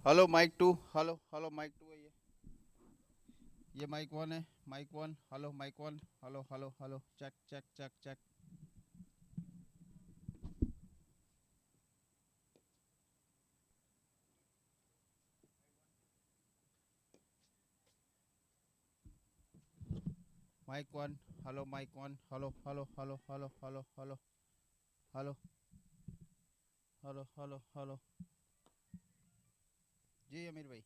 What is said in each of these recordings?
Hello mic two. Hello hello mic two है ये mic one है। Mic one. Hello mic one. Hello hello hello check check check check. Mic one. Hello mic one. Hello hello hello hello hello hello hello hello hello hello. जी अमीर भाई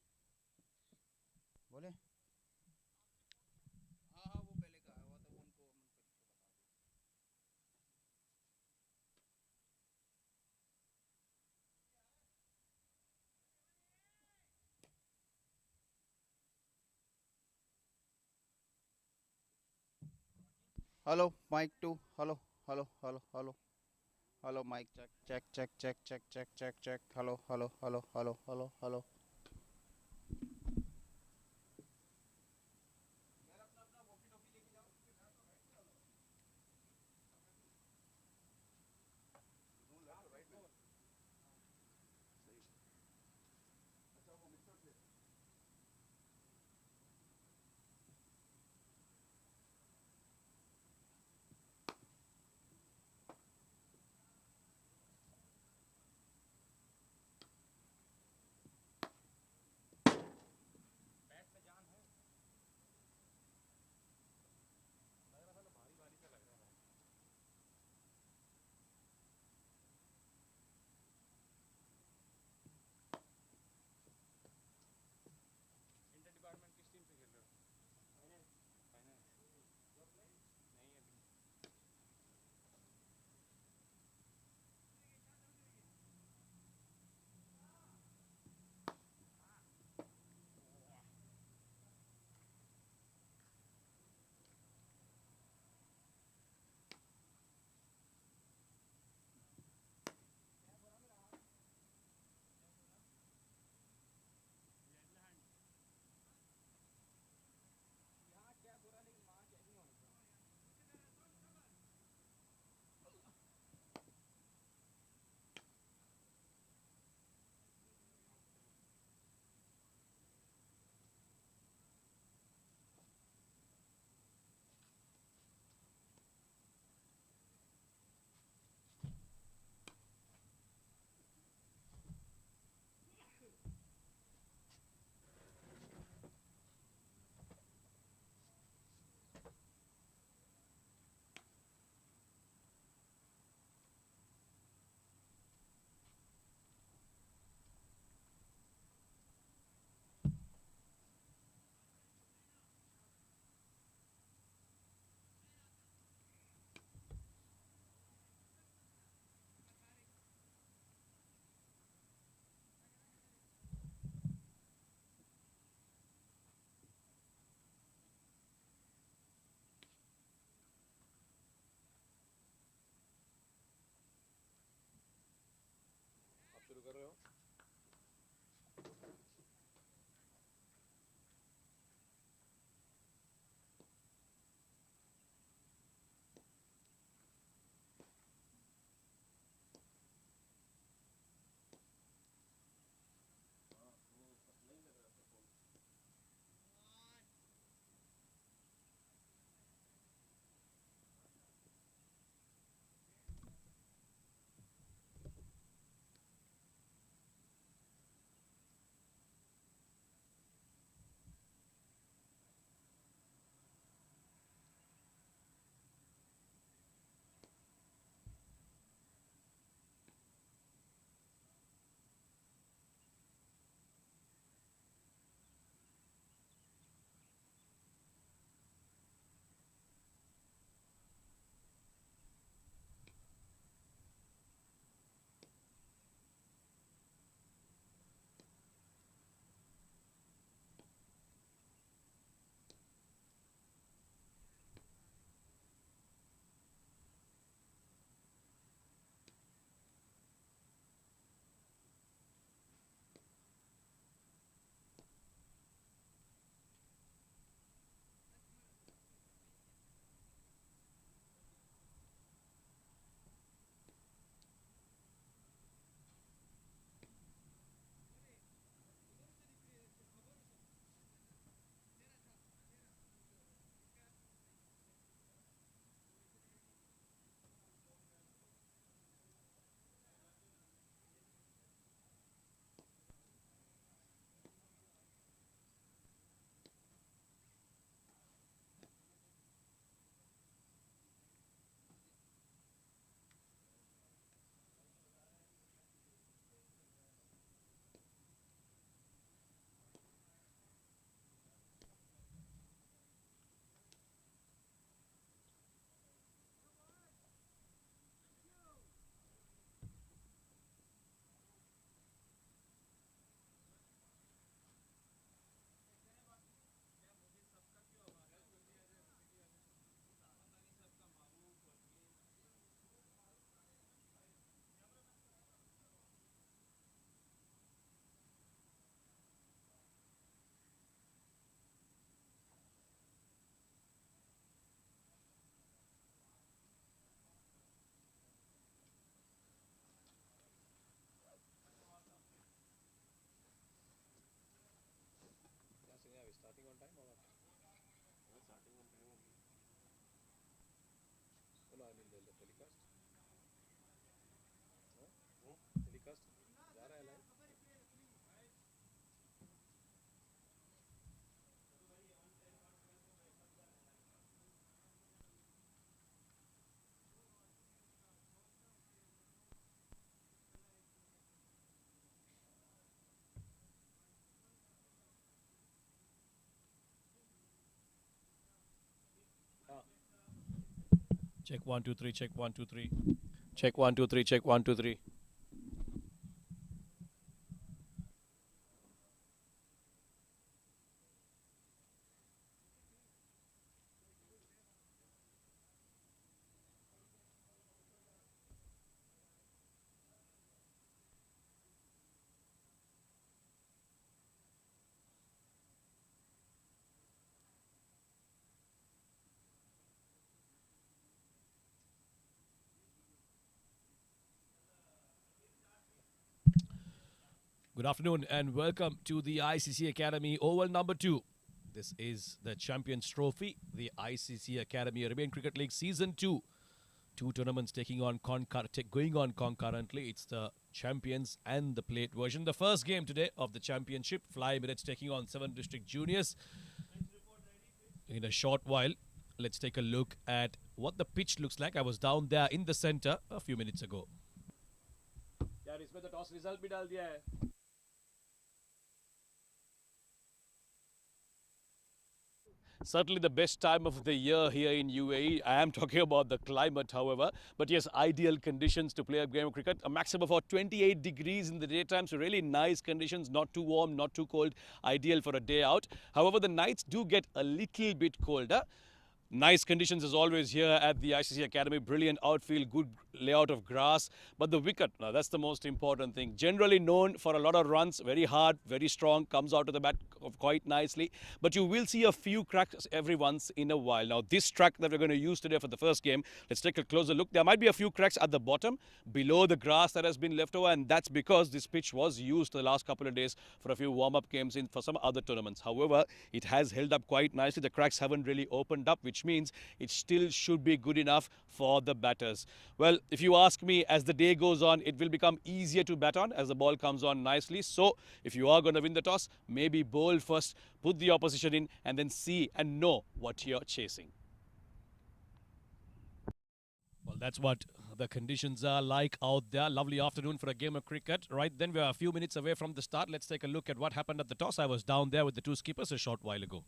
बोले। हाँ हाँ वो पहले का हुआ था वो उनको hello mic two. Hello hello hello hello hello mic check check check check check check check check. Hello hello hello hello hello hello. Check 1 2 3. Check 1 2 3. Check 1 2 3. Check 1 2 3. Good afternoon and welcome to the ICCA Academy Oval number 2. This is the Champions Trophy, the ICCA Academy Arabian Cricket League Season 2. Two tournaments going on concurrently. It's the Champions and the Plate version. The first game today of the championship, Fly Emirates taking on 7 District Juniors. In a short while, let's take a look at what the pitch looks like. I was down there in the center a few minutes ago. Certainly the best time of the year here in UAE. I am talking about the climate, however. But yes, ideal conditions to play a game of cricket. A maximum of 28 degrees in the daytime, so really nice conditions. Not too warm, not too cold. Ideal for a day out. However, the nights do get a little bit colder. Nice conditions as always here at the ICC Academy. Brilliant outfield, good layout of grass. But the wicket, now that's the most important thing. Generally known for a lot of runs, very hard, very strong, comes out of the bat quite nicely. But you will see a few cracks every once in a while. Now this track that we're going to use today for the first game, let's take a closer look. There might be a few cracks at the bottom, below the grass that has been left over. And that's because this pitch was used the last couple of days for a few warm-up games for some other tournaments. However, it has held up quite nicely. The cracks haven't really opened up, which means it still should be good enough for the batters. Well, if you ask me, as the day goes on, it will become easier to bat on as the ball comes on nicely. So if you are going to win the toss, maybe bowl first, put the opposition in, and then see and know what you're chasing. Well, that's what the conditions are like out there. Lovely afternoon for a game of cricket. Right then, we are a few minutes away from the start. Let's take a look at what happened at the toss. I was down there with the two skippers a short while ago.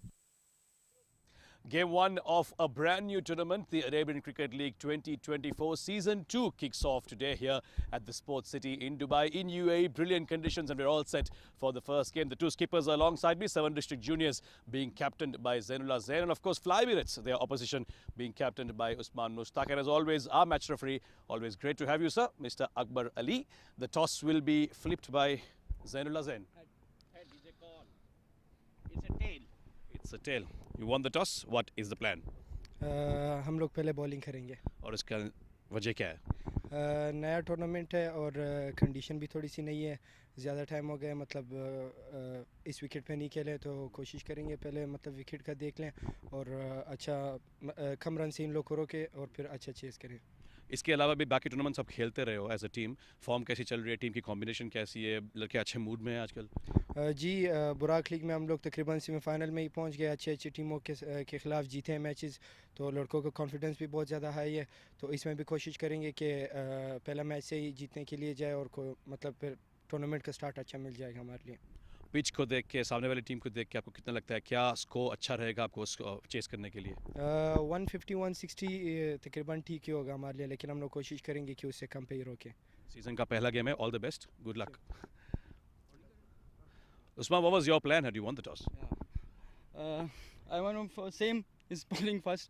Game 1 of a brand new tournament, the Arabian Cricket League 2024 Season 2 kicks off today here at the Sports City in Dubai in UAE. Brilliant conditions and we're all set for the first game. The two skippers are alongside me, 7 District Juniors being captained by Zainullah Zain, and of course Fly Emirates, their opposition, being captained by Usman Mushtaq. And as always, our match referee, always great to have you, sir, Mr. Akbar Ali. The toss will be flipped by Zainullah Zain. It's a tail. It's a tail. You won the toss. What is the plan? हम लोग पहले bowling करेंगे और इसका वजह क्या है? नया टूर्नामेंट है और कंडीशन भी थोड़ी सी नहीं है, ज़्यादा टाइम हो गया, मतलब इस विकेट पे नहीं खेले तो कोशिश करेंगे पहले मतलब विकेट का देख लें और अच्छा कम रन से इन लोग को रोके और फिर अच्छा चेस करें. इसके अलावा भी बाकी टूर्नामेंट्स आप खेलते रहे हो एज अ टीम. फॉर्म कैसी चल रही है, टीम की कॉम्बिनेशन कैसी है, लड़के अच्छे मूड में हैं आजकल? जी बुराक लीग में हम लोग तकरीबन सेमीफाइनल में ही पहुंच गए, अच्छी अच्छी टीमों के ख़िलाफ़ जीते हैं मैचेस, तो लड़कों का कॉन्फिडेंस भी बहुत ज़्यादा हाई है. तो इसमें भी कोशिश करेंगे कि पहला मैच से ही जीतने के लिए जाए और मतलब फिर टूर्नामेंट का स्टार्ट अच्छा मिल जाएगा हमारे लिए. पिच को देख के, सामने वाली टीम को देख के आपको कितना लगता है क्या स्कोर अच्छा रहेगा आपको चेस करने के लिए? 150-160 तकरीबन ठीक ही होगा हमारे लिए, लेकिन हम लोग कोशिश करेंगे कि उससे कम पे ही रोकें. सीजन का पहला गेम है. All the best, good luck. Usman, what was your plan had you won the toss? I won for same is bowling first,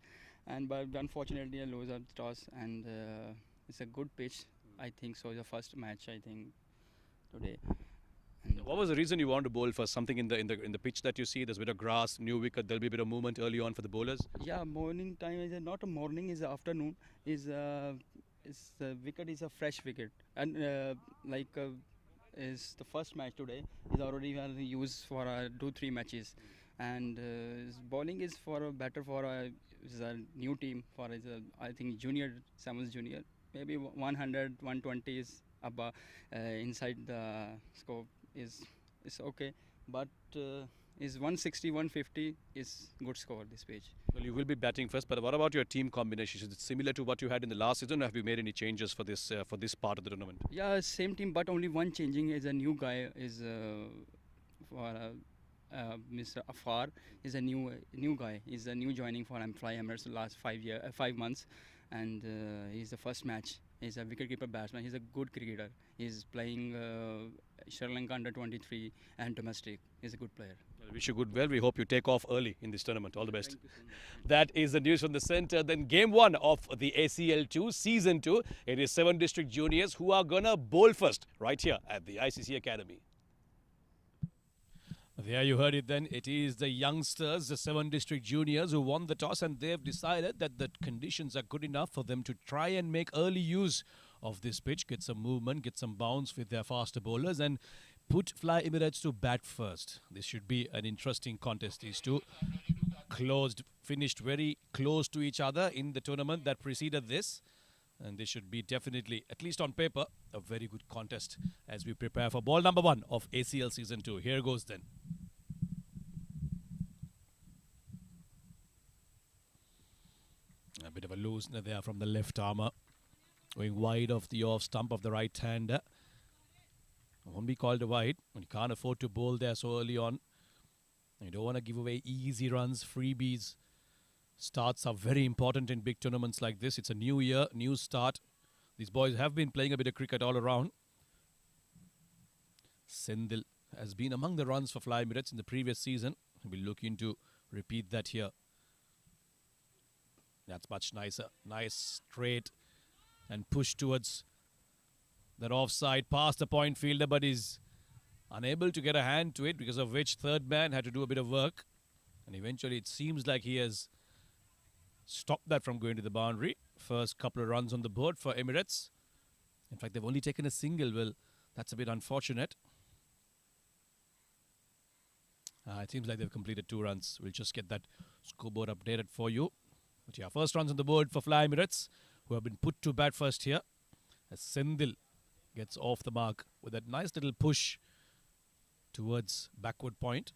but unfortunately I lose the toss, and it's a good pitch. I think so. The first match I think today. And What was the reason you wanted to bowl first? Something in the pitch that you see? There's a bit of grass, new wicket. There'll be a bit of movement early on for the bowlers. yeah, morning time is not a morning, is a afternoon. Is the wicket is a fresh wicket, and is the first match today is already well used for 2-3 matches, and bowling is for a better for is a new team for I think junior, Samuel's junior, maybe 100 120 is above inside the scope is okay, but is 160 150 is good score this page. Well, you will be batting first, but what about your team combination? Is it similar to what you had in the last season, or have you made any changes for this part of the tournament? Yeah, same team, but only one changing is a new guy is for Mr. Afar is a new guy. Is a new joining for Fly Emirates last 5 months, and he's the first match. He's a wicketkeeper batsman. He's a good cricketer. He's playing Sri Lanka under 23 and domestic. He's a good player. Well, wish you good well. We hope you take off early in this tournament. All the best. Thank you so much. That is the news from the centre. Then game 1 of the ACL2 season 2. It is 7 district juniors who are gonna bowl first right here at the ICCA Academy. There you heard it then. It is the youngsters, the 7 district juniors who won the toss, and they've decided that the conditions are good enough for them to try and make early use of this pitch, get some movement, get some bounce with their faster bowlers and put Fly Emirates to bat first. This should be an interesting contest. These two finished very close to each other in the tournament that preceded this. And this should be definitely, at least on paper, a very good contest as we prepare for ball number 1 of ACL Season 2. Here goes then. A bit of a loosener there from the left armour. Going wide of the off stump of the right hander. Won't be called a wide when you can't afford to bowl there so early on. You don't want to give away easy runs, freebies. Starts are very important in big tournaments like this. It's a new year, new start. These boys have been playing a bit of cricket all around. Sendil has been among the runs for Fly Emirates in the previous season. We'll be looking to repeat that here. That's much nicer. Nice straight and push towards that offside past the point fielder, but is unable to get a hand to it, because of which third man had to do a bit of work. And eventually it seems like he has stopped that from going to the boundary. First couple of runs on the board for Emirates. In fact, they've only taken a single. Well, that's a bit unfortunate. It seems like they've completed 2 runs. We'll just get that scoreboard updated for you. But yeah, first runs on the board for Fly Emirates, who have been put to bat first here. As Sendil gets off the mark with that nice little push towards backward point.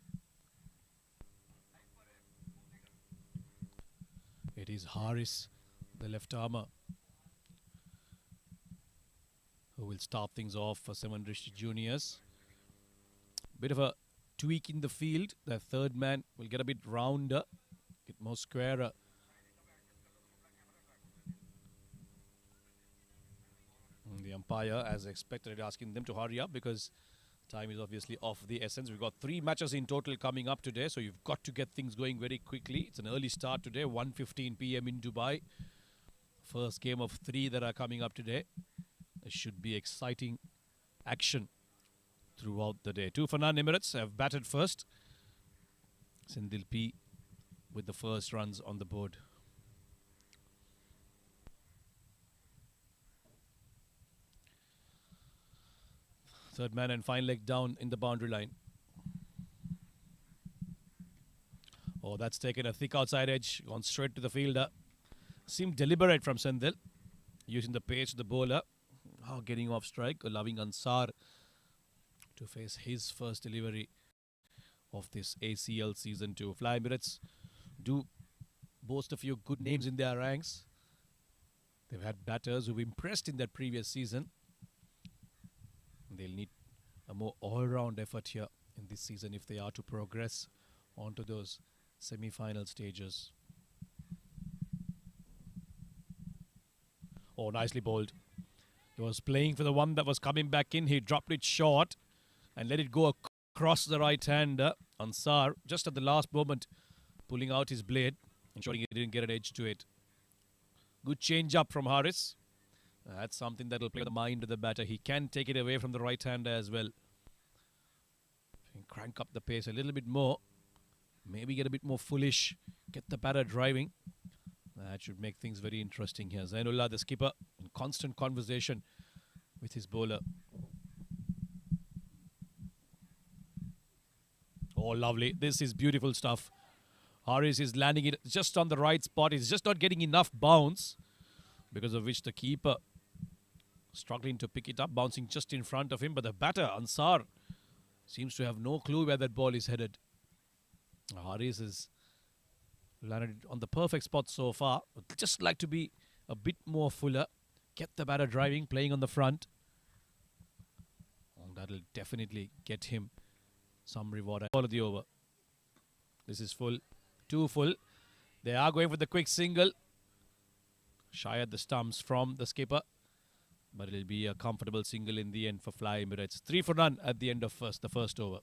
It is Haris, the left armour, who will start things off for 7 district juniors. Bit of a tweak in the field. The third man will get a bit rounder, get more squarer. And the umpire, as expected, asking them to hurry up because time is obviously of the essence. We've got 3 matches in total coming up today, so you've got to get things going very quickly. It's an early start today, 1:15 p.m. in Dubai. First game of 3 that are coming up today. There should be exciting action throughout the day. 2 for none. Emirates have batted first. Sendil P with the first runs on the board. Third man and fine leg down in the boundary line. Oh, that's taken a thick outside edge, gone straight to the fielder. Seemed deliberate from Sendil, using the pace of the bowler. Oh, getting off strike, allowing Ansar to face his first delivery of this ACL Season 2. Fly Emirates do boast a few good names in their ranks. They've had batters who've impressed in their previous season. They'll need a more all-round effort here in this season if they are to progress onto those semi-final stages. Oh, nicely bowled. He was playing for the one that was coming back in. He dropped it short and let it go across the right hander. Ansar, just at the last moment, pulling out his blade, ensuring he didn't get an edge to it. Good change up from Haris. That's something that will play the mind of the batter. He can take it away from the right hander as well. Crank up the pace a little bit more. Maybe get a bit more foolish. Get the batter driving. That should make things very interesting here. Zainullah, the skipper, in constant conversation with his bowler. Oh, lovely. This is beautiful stuff. Haris is landing it just on the right spot. He's just not getting enough bounce, because of which the keeper struggling to pick it up, bouncing just in front of him. But the batter, Ansar, seems to have no clue where that ball is headed. Haris has landed it on the perfect spot so far. Would just like to be a bit more fuller. Get the batter driving, playing on the front. And that'll definitely get him some reward. All of the over. This is full. 2 full. They are going for the quick single. Shy at the stumps from the skipper. But it'll be a comfortable single in the end for Fly Emirates. 3 for none at the end of the first over.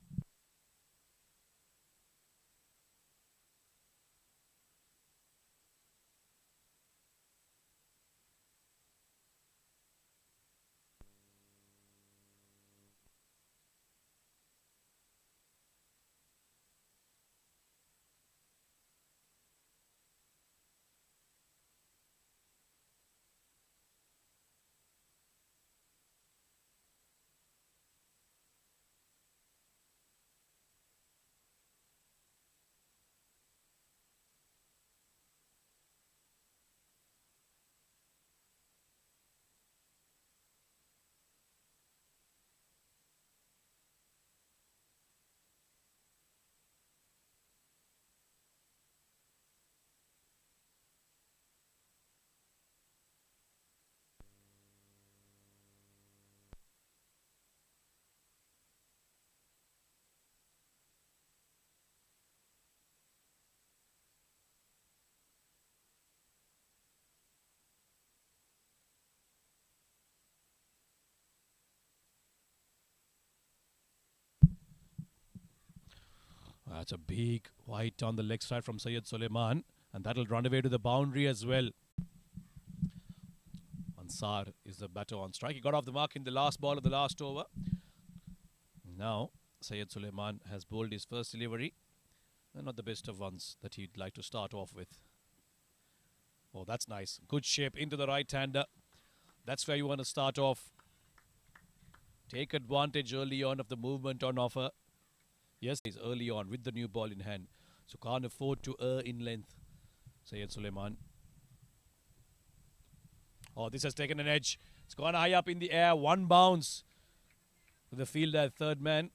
That's a big white on the leg side from Syed Suleiman. And that'll run away to the boundary as well. Ansar is the batter on strike. He got off the mark in the last ball of the last over. Now, Syed Suleiman has bowled his first delivery. And not the best of ones that he'd like to start off with. Oh, that's nice. Good shape into the right-hander. That's where you want to start off. Take advantage early on of the movement on offer. Yes, he's early on with the new ball in hand. So can't afford to err in length. Syed Suleiman. Oh, this has taken an edge. It's gone high up in the air. One bounce to the fielder, third man.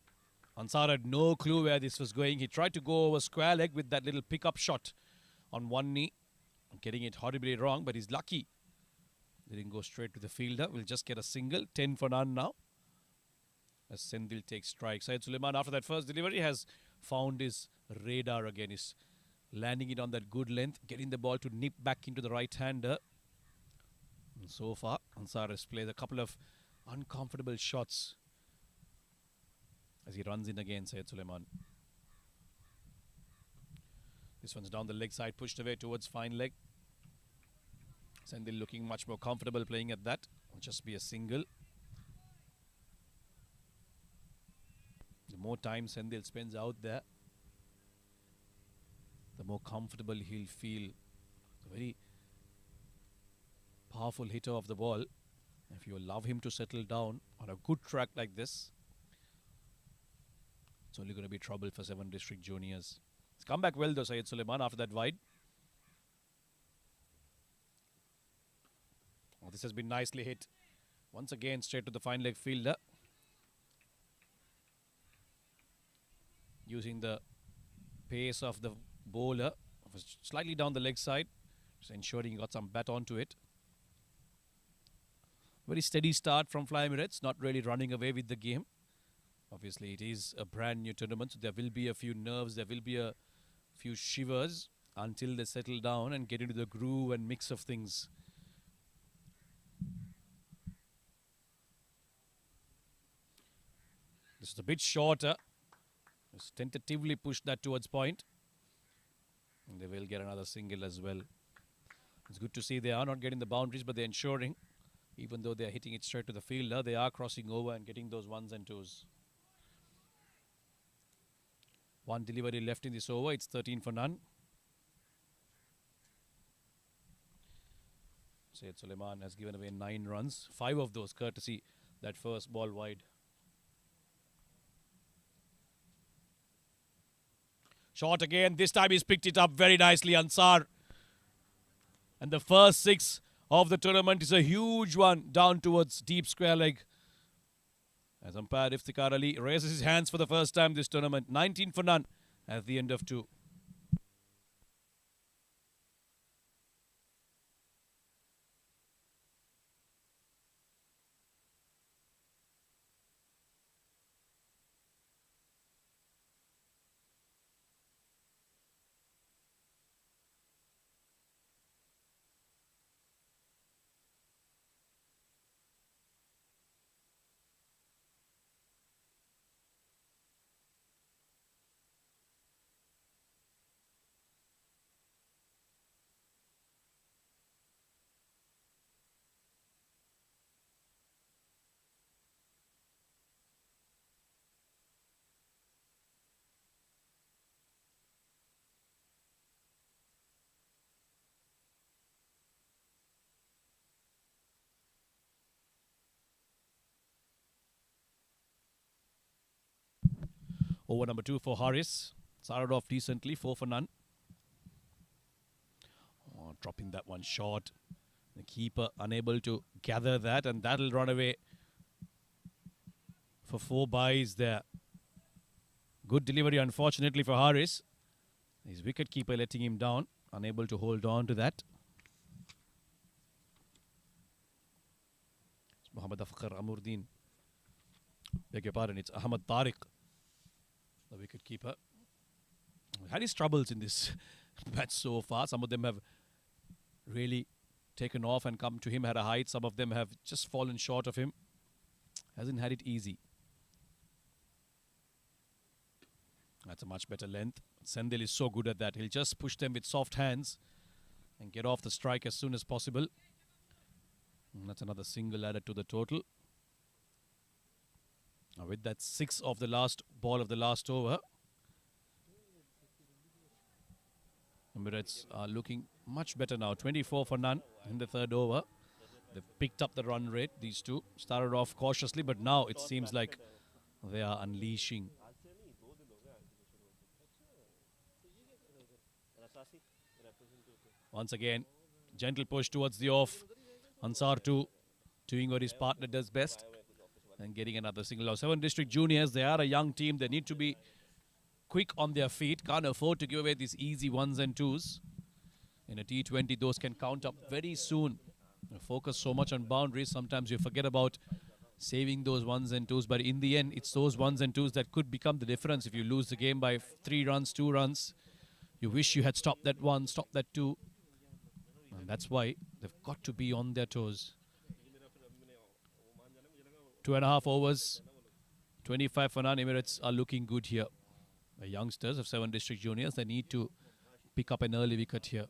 Ansar had no clue where this was going. He tried to go over square leg with that little pickup shot on one knee. Getting it horribly wrong, but he's lucky. They didn't go straight to the fielder. We'll just get a single. 10 for none now. As Sendil takes strike. Syed Suleiman, after that first delivery, has found his radar again. He's landing it on that good length, getting the ball to nip back into the right-hander. And so far, Ansar has played a couple of uncomfortable shots as he runs in again, Syed Suleiman. This one's down the leg side, pushed away towards fine leg. Sendil looking much more comfortable playing at that. It'll just be a single. The more time Sendil spends out there, the more comfortable he'll feel. A very powerful hitter of the ball. If you allow him to settle down on a good track like this, it's only going to be trouble for 7 district juniors. It's come back well though, Syed Suleiman, after that wide. Oh, this has been nicely hit. Once again, straight to the fine leg fielder. Using the pace of the bowler, slightly down the leg side, just ensuring he got some bat onto it. Very steady start from Fly Emirates, not really running away with the game. Obviously, it is a brand new tournament, so there will be a few nerves, there will be a few shivers until they settle down and get into the groove and mix of things. This is a bit shorter. Just tentatively push that towards point. And they will get another single as well. It's good to see they are not getting the boundaries, but they're ensuring, even though they're hitting it straight to the fielder, they are crossing over and getting those ones and twos. One delivery left in this over. It's 13 for none. Syed Suleiman has given away 9 runs. 5 of those courtesy that first ball wide. Shot again. This time he's picked it up very nicely, Ansar. And the first 6 of the tournament is a huge one down towards deep square leg. As umpire Iftikhar Ali raises his hands for the first time this tournament. 19 for none at the end of 2. Over number 2 for Haris. Started off decently, 4 for none. Oh, dropping that one short. The keeper unable to gather that, and that'll run away for 4 byes there. Good delivery, unfortunately, for Haris. His wicket keeper letting him down, unable to hold on to that. It's Muhammad Afkar Amurdin. Beg your pardon, it's Ahmad Tariq, the wicket keeper. Had his troubles in this match so far. Some of them have really taken off and come to him at a height. Some of them have just fallen short of him. Hasn't had it easy. That's a much better length. Sendil is so good at that. He'll just push them with soft hands and get off the strike as soon as possible. And that's another single added to the total. Now with that 6 of the last ball of the last over, Emirates are looking much better now. 24 for none in the 3rd over. They've picked up the run rate, these two. Started off cautiously, but now it seems like they are unleashing. Once again, gentle push towards the off. Ansar too, doing what his partner does best and getting another single. Now 7 district juniors, they are a young team. They need to be quick on their feet. Can't afford to give away these easy 1s and 2s. In a T20, those can count up very soon. You focus so much on boundaries, sometimes you forget about saving those 1s and 2s. But in the end, it's those 1s and 2s that could become the difference. If you lose the game by 3 runs, 2 runs, you wish you had stopped that 1, stopped that 2. And that's why they've got to be on their toes. 2.5 overs, 25 for none. Emirates are looking good here. The youngsters of 7 district juniors, they need to pick up an early wicket here.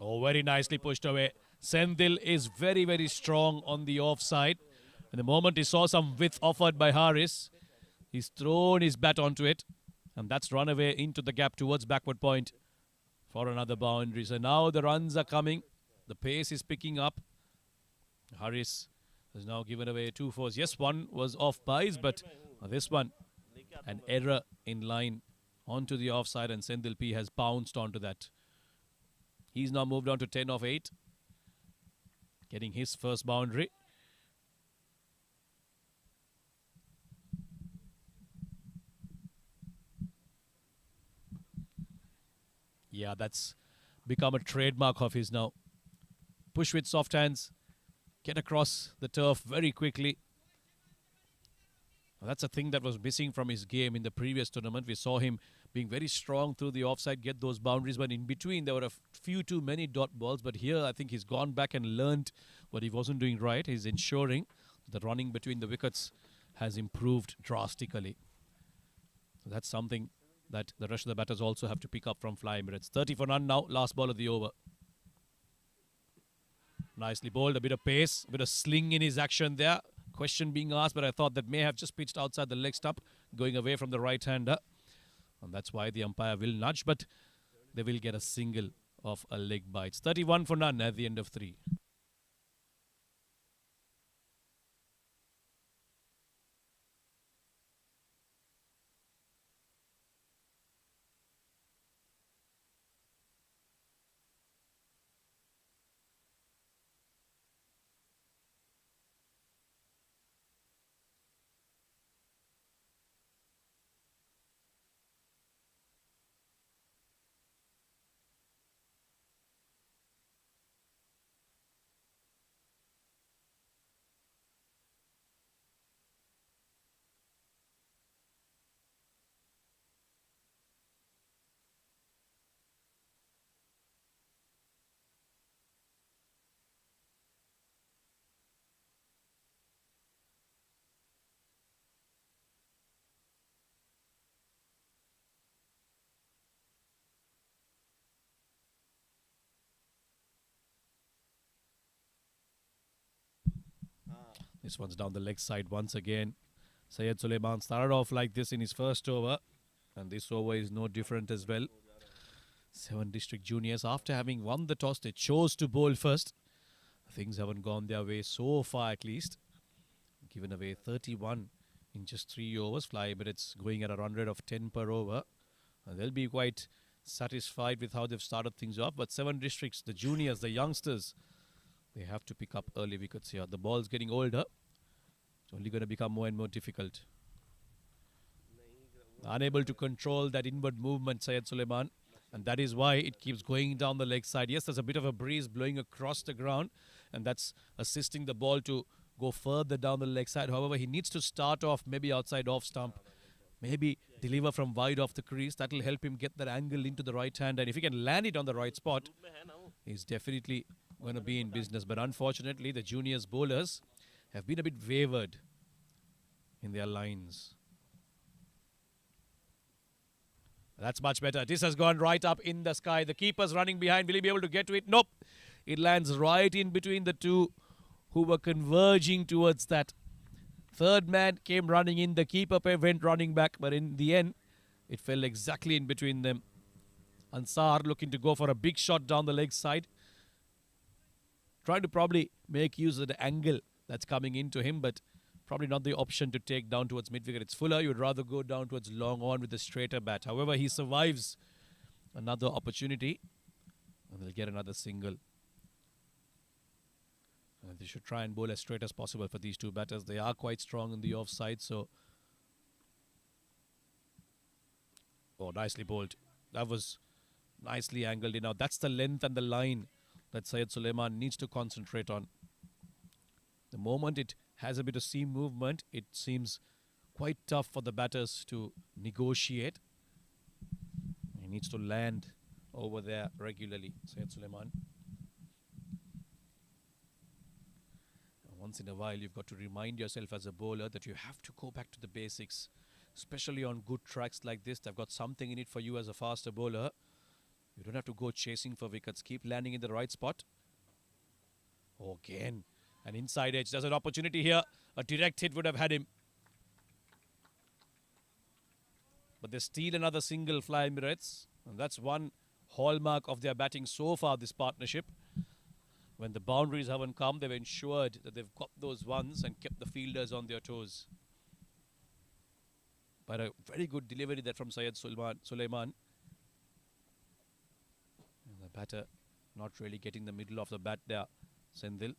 Oh, very nicely pushed away. Sendil is very, very strong on the offside. And the moment he saw some width offered by Haris, he's thrown his bat onto it. And that's run away into the gap towards backward point for another boundary. So now the runs are coming. The pace is picking up. Haris has now given away 2 fours. Yes, one was off byes, but this one, an error in line onto the offside, and Sendil P has bounced onto that. He's now moved on to 10 of 8, getting his first boundary. Yeah, that's become a trademark of his now. Push with soft hands, get across the turf very quickly. That's a thing that was missing from his game in the previous tournament. We saw him being very strong through the offside, get those boundaries, but in between there were a few too many dot balls. But here I think he's gone back and learned what he wasn't doing right. He's ensuring the running between the wickets has improved drastically. So that's something that the rest of the batters also have to pick up from Fly Emirates. 30 for none now, last ball of the over. Nicely bowled, a bit of pace, a bit of sling in his action there. Question being asked, but I thought that may have just pitched outside the leg stump, going away from the right-hander. And that's why the umpire will nudge, but they will get a single of a leg bite. 31 for none at the end of 3. This one's down the leg side once again. Syed Suleiman started off like this in his first over. And this over is no different as well. 7 district juniors, after having won the toss, they chose to bowl first. Things haven't gone their way so far, at least. Given away 31 in just 3 overs. Fly Emirates going at a run rate of 10 per over. And they'll be quite satisfied with how they've started things off. But 7 districts, the juniors, the youngsters, they have to pick up early wickets here. The ball's getting older. It's only going to become more and more difficult. Unable to control that inward movement, Syed Suleiman. And that is why it keeps going down the leg side. Yes, there's a bit of a breeze blowing across the ground. And that's assisting the ball to go further down the leg side. However, he needs to start off maybe outside off stump. Maybe deliver from wide off the crease. That will help him get that angle into the right hand. And if he can land it on the right spot, he's definitely going to be in business. But unfortunately, the juniors bowlers have been a bit wavered in their lines. That's much better. This has gone right up in the sky. The keeper's running behind. Will he be able to get to it? Nope. It lands right in between the two who were converging towards that. Third man came running in. The keeper went running back. But in the end, it fell exactly in between them. Ansar looking to go for a big shot down the leg side. Trying to probably make use of the angle that's coming into him. But probably not the option to take down towards mid-wicket. It's fuller. You'd rather go down towards long on with the straighter bat. However, he survives another opportunity. And they'll get another single. And they should try and bowl as straight as possible for these two batters. They are quite strong in the offside, so... Oh, nicely bowled. That was nicely angled in. Now, that's the length and the line that Syed Suleiman needs to concentrate on. The moment it has a bit of seam movement, it seems quite tough for the batters to negotiate. He needs to land over there regularly, Syed Suleiman. Once in a while, you've got to remind yourself as a bowler that you have to go back to the basics, especially on good tracks like this. They've got something in it for you as a faster bowler. You don't have to go chasing for wickets. Keep landing in the right spot. Again, an inside edge. There's an opportunity here. A direct hit would have had him. But they steal another single, Fly Emirates. And that's one hallmark of their batting so far, this partnership. When the boundaries haven't come, they've ensured that they've got those ones and kept the fielders on their toes. But a very good delivery there from Syed Suleiman. And the batter not really getting the middle of the bat there, Sendil.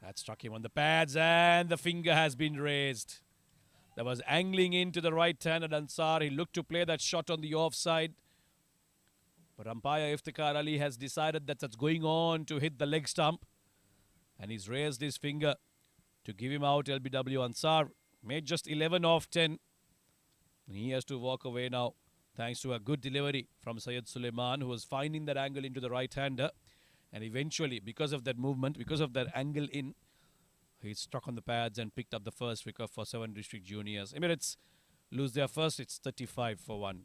That struck him on the pads and the finger has been raised. That was angling into the right-handed Ansar. He looked to play that shot on the offside. But umpire Iftikhar Ali has decided that that's going on to hit the leg stump. And he's raised his finger to give him out. LBW Ansar made just 11 off 10. And he has to walk away now, thanks to a good delivery from Syed Suleiman, who was finding that angle into the right-hander. And eventually, because of that movement, because of that angle in, he struck on the pads and picked up the first wicket for 7 district juniors. Emirates lose their first. It's 35 for 1.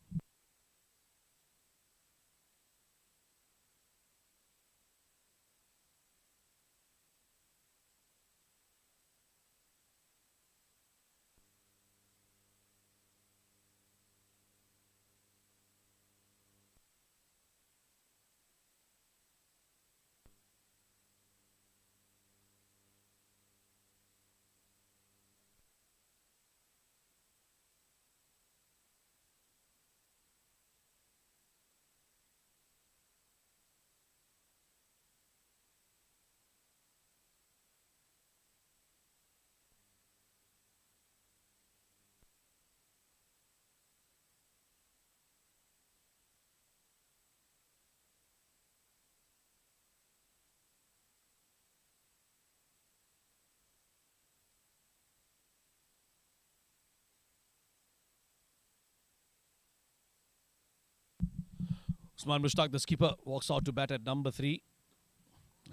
Usman Mushtaq, the skipper, walks out to bat at number 3.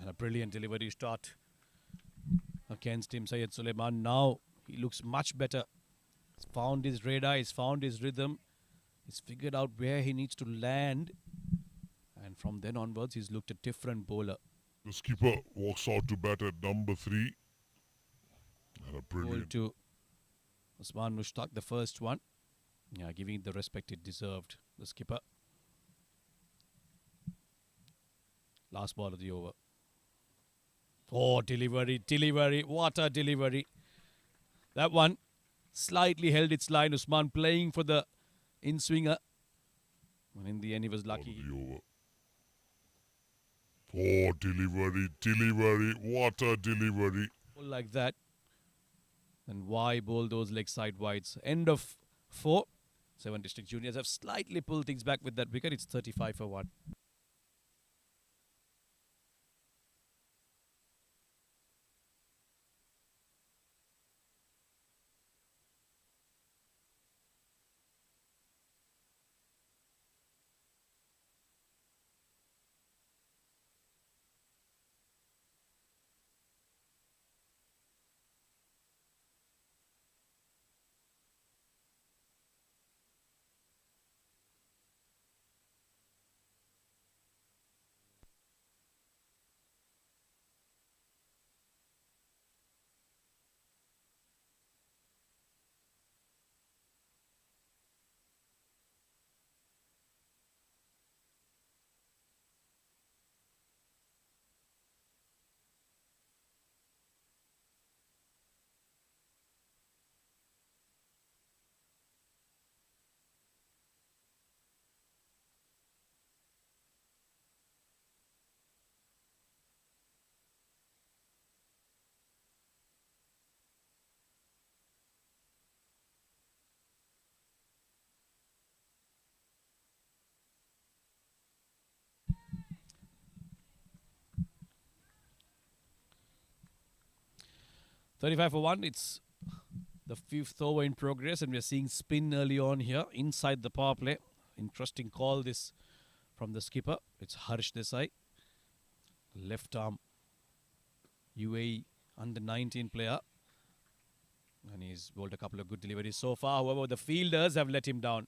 And a brilliant delivery start against him, Syed Suleiman. Now he looks much better. He's found his radar, he's found his rhythm. He's figured out where he needs to land. And from then onwards, he's looked a different bowler. The skipper walks out to bat at number 3. And a Ball brilliant. to Usman Mushtaq, the first one. Yeah, giving it the respect it deserved, the skipper. Last ball of the over. Oh, delivery, what a delivery. That one slightly held its line. Usman playing for the in-swinger. And in the end, he was lucky. Ball of the over. Oh, delivery, what a delivery. Like that. And why bowl those leg side wides? End of 4. 7 District Juniors have slightly pulled things back with that wicket. It's 35 for 1. $35 for 1. It's the 5th over in progress, and we're seeing spin early on here inside the power play. Interesting call this from the skipper. It's Harsh Desai, left arm UAE under 19 player, and he's bowled a couple of good deliveries so far. However, the fielders have let him down.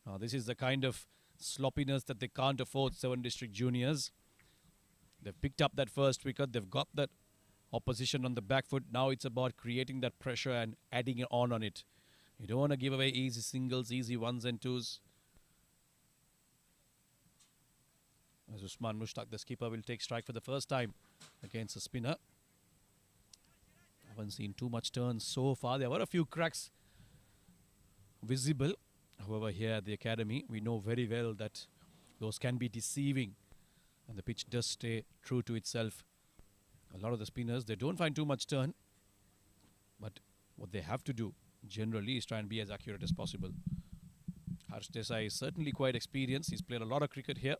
Now, this is the kind of sloppiness that they can't afford, 7 District Juniors. They've picked up that first wicket. They've got that opposition on the back foot. Now it's about creating that pressure and adding it on it. You don't want to give away easy singles, easy 1s and 2s. As Usman Mushtaq, the skipper, will take strike for the first time against a spinner. Haven't seen too much turn so far. There were a few cracks visible. However, here at the academy, we know very well that those can be deceiving, and the pitch does stay true to itself. A lot of the spinners, they don't find too much turn, but what they have to do generally is try and be as accurate as possible. Harsh Desai is certainly quite experienced. He's played a lot of cricket here.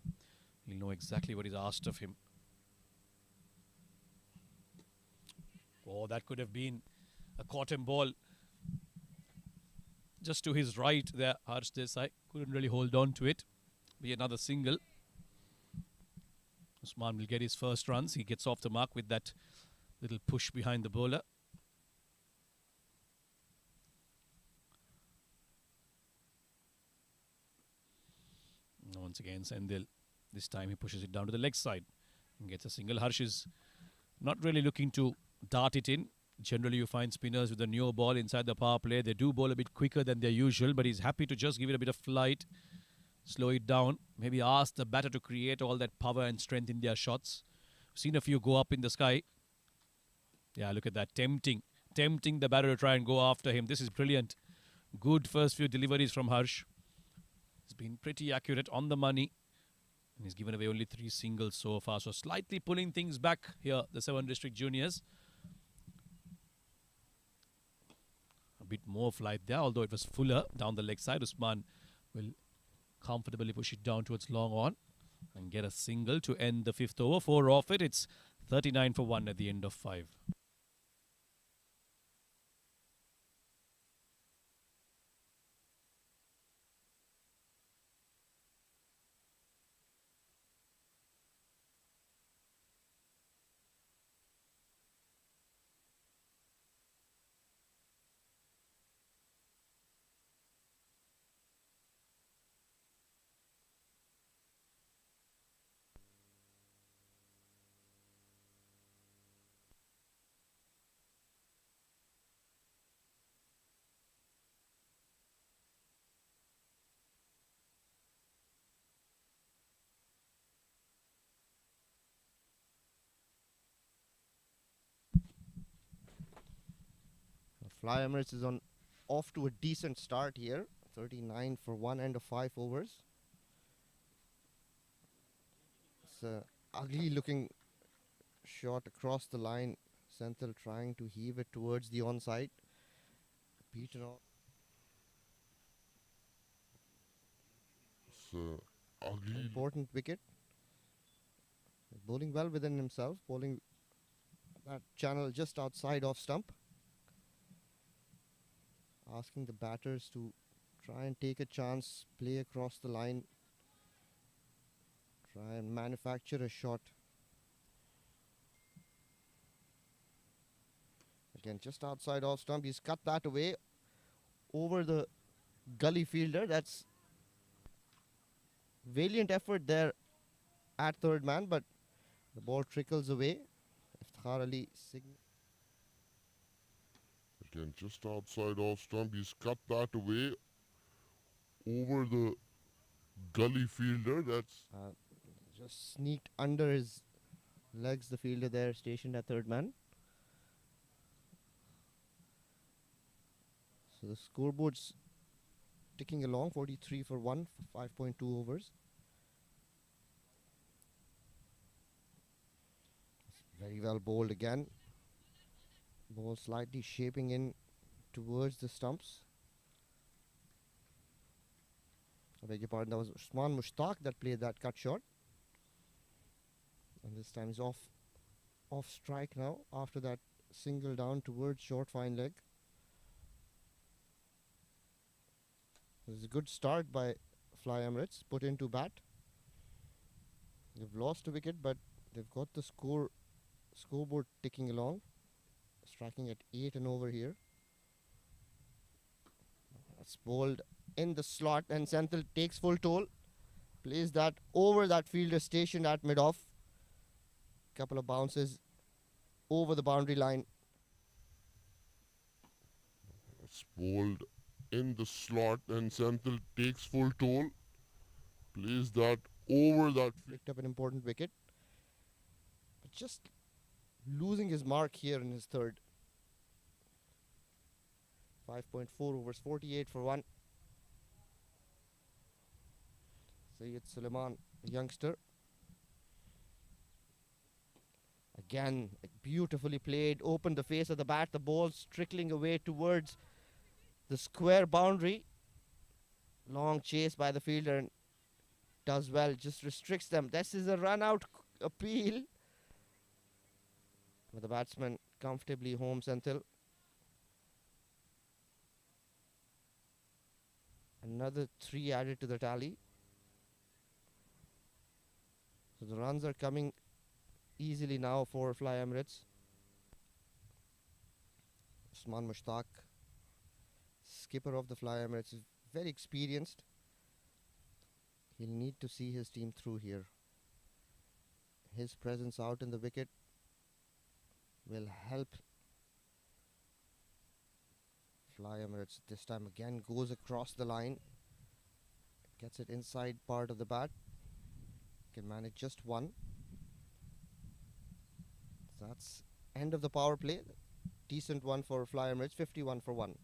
He'll know exactly what is asked of him. Oh, that could have been a caught-him ball just to his right there. Harsh Desai couldn't really hold on to it. Be another single. Usman will get his first runs. He gets off the mark with that little push behind the bowler. Once again, Sendil. This time he pushes it down to the leg side and gets a single. Harsh is not really looking to dart it in. Generally, you find spinners with a newer ball inside the power play. They do bowl a bit quicker than their usual, but he's happy to just give it a bit of flight, slow it down, maybe ask the batter to create all that power and strength in their shots. I've seen a few go up in the sky. Yeah, look at that. Tempting the batter to try and go after him. This is brilliant. Good first few deliveries from Harsh. He's been pretty accurate, on the money. And he's given away only 3 singles so far. So slightly pulling things back here, the 7 District Juniors. A bit more flight there, although it was fuller down the leg side. Usman will comfortably push it down towards long on and get a single to end the 5th over. 4 off it. It's 39 for 1 at the end of 5. Fly Emirates is on off to a decent start here. 39 for 1 end of 5 overs. It's a ugly looking shot across the line. Senthil trying to heave it towards the onside. Beaten off. It's ugly. Important wicket. Bowling well within himself. Bowling that channel just outside off stump. Asking the batters to try and take a chance, play across the line. Try and manufacture a shot. Again, just outside off stump. He's cut that away over the gully fielder. That's valiant effort there at third man, but the ball trickles away. Iftikhar Ali Again, just outside off stump. He's cut that away over the gully fielder. That's just sneaked under his legs, the fielder there stationed at third man. So the scoreboard's ticking along, 43 for 1 for 5.2 overs. Very well bowled again. Ball slightly shaping in towards the stumps. I beg your pardon, that was Usman Mushtaq that played that cut shot. And this time he's off strike now after that single down towards short fine leg. This is a good start by Fly Emirates, put into bat. They've lost a wicket, but they've got the scoreboard ticking along. Striking at 8 and over here. That's bowled in the slot and Senthil takes full toll. Plays that over that fielder stationed at mid-off. Couple of bounces over the boundary line. It's bowled in the slot and Senthil takes full toll. Plays that over that. Picked up an important wicket. But just losing his mark here in his third. 5.4 overs, 48 for 1. Syed Suleiman, a youngster. Again, beautifully played, opened the face of the bat, the ball's trickling away towards the square boundary. Long chase by the fielder and does well, just restricts them. This is a run out appeal. But the batsman comfortably home, Senthil. Another 3 added to the tally. So the runs are coming easily now for Fly Emirates. Usman Mushtaq, skipper of the Fly Emirates, is very experienced. He'll need to see his team through here. His presence out in the wicket will help Fly Emirates. This time again goes across the line. Gets it inside part of the bat. Can manage just one. That's end of the power play. Decent one for Fly Emirates, 51 for 1.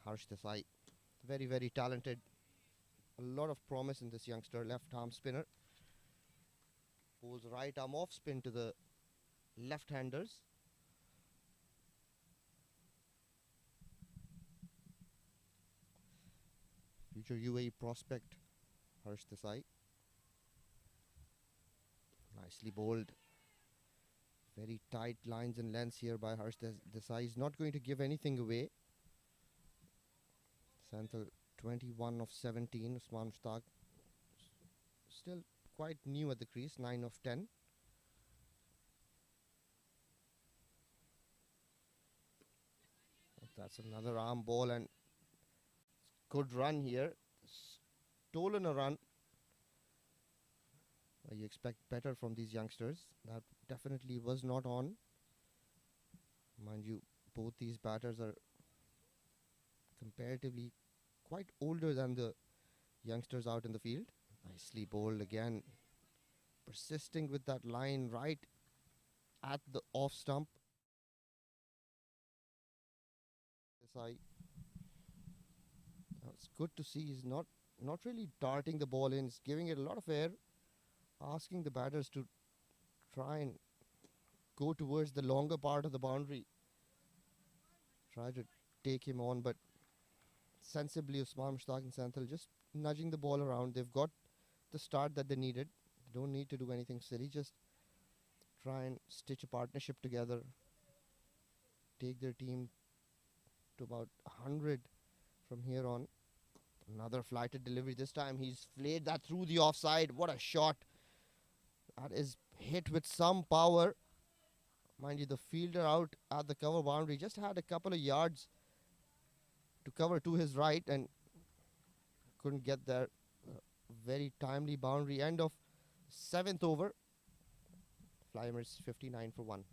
Harsh Desai, very, very talented. A lot of promise in this youngster, left arm spinner. Pulls right arm off spin to the left-handers. future UAE prospect, Harsh Desai. Nicely bowled. Very tight lines and lengths here by Harsh Desai. Is not going to give anything away. Santhal 21 of 17. Usman Mushtaq still quite new at the crease, 9 of 10. That's another arm ball and good run here. Stolen a run. You expect better from these youngsters. That definitely was not on. Mind you, both these batters are comparatively quite older than the youngsters out in the field. Nicely bowled again. Persisting with that line right at the off stump. It's good to see he's not really darting the ball in. He's giving it a lot of air, asking the batters to try and go towards the longer part of the boundary. Try to take him on, but sensibly Usman Mushtaq and Santhal just nudging the ball around. They've got the start that they needed. They don't need to do anything silly. Just try and stitch a partnership together. Take their team to about 100 from here on. Another flighted delivery. This time he's flayed that through the offside. What a shot. That is hit with some power. Mind you, the fielder out at the cover boundary just had a couple of yards to cover to his right and couldn't get there. Very timely boundary. End of 7th over. Fly Emirates 59 for 1.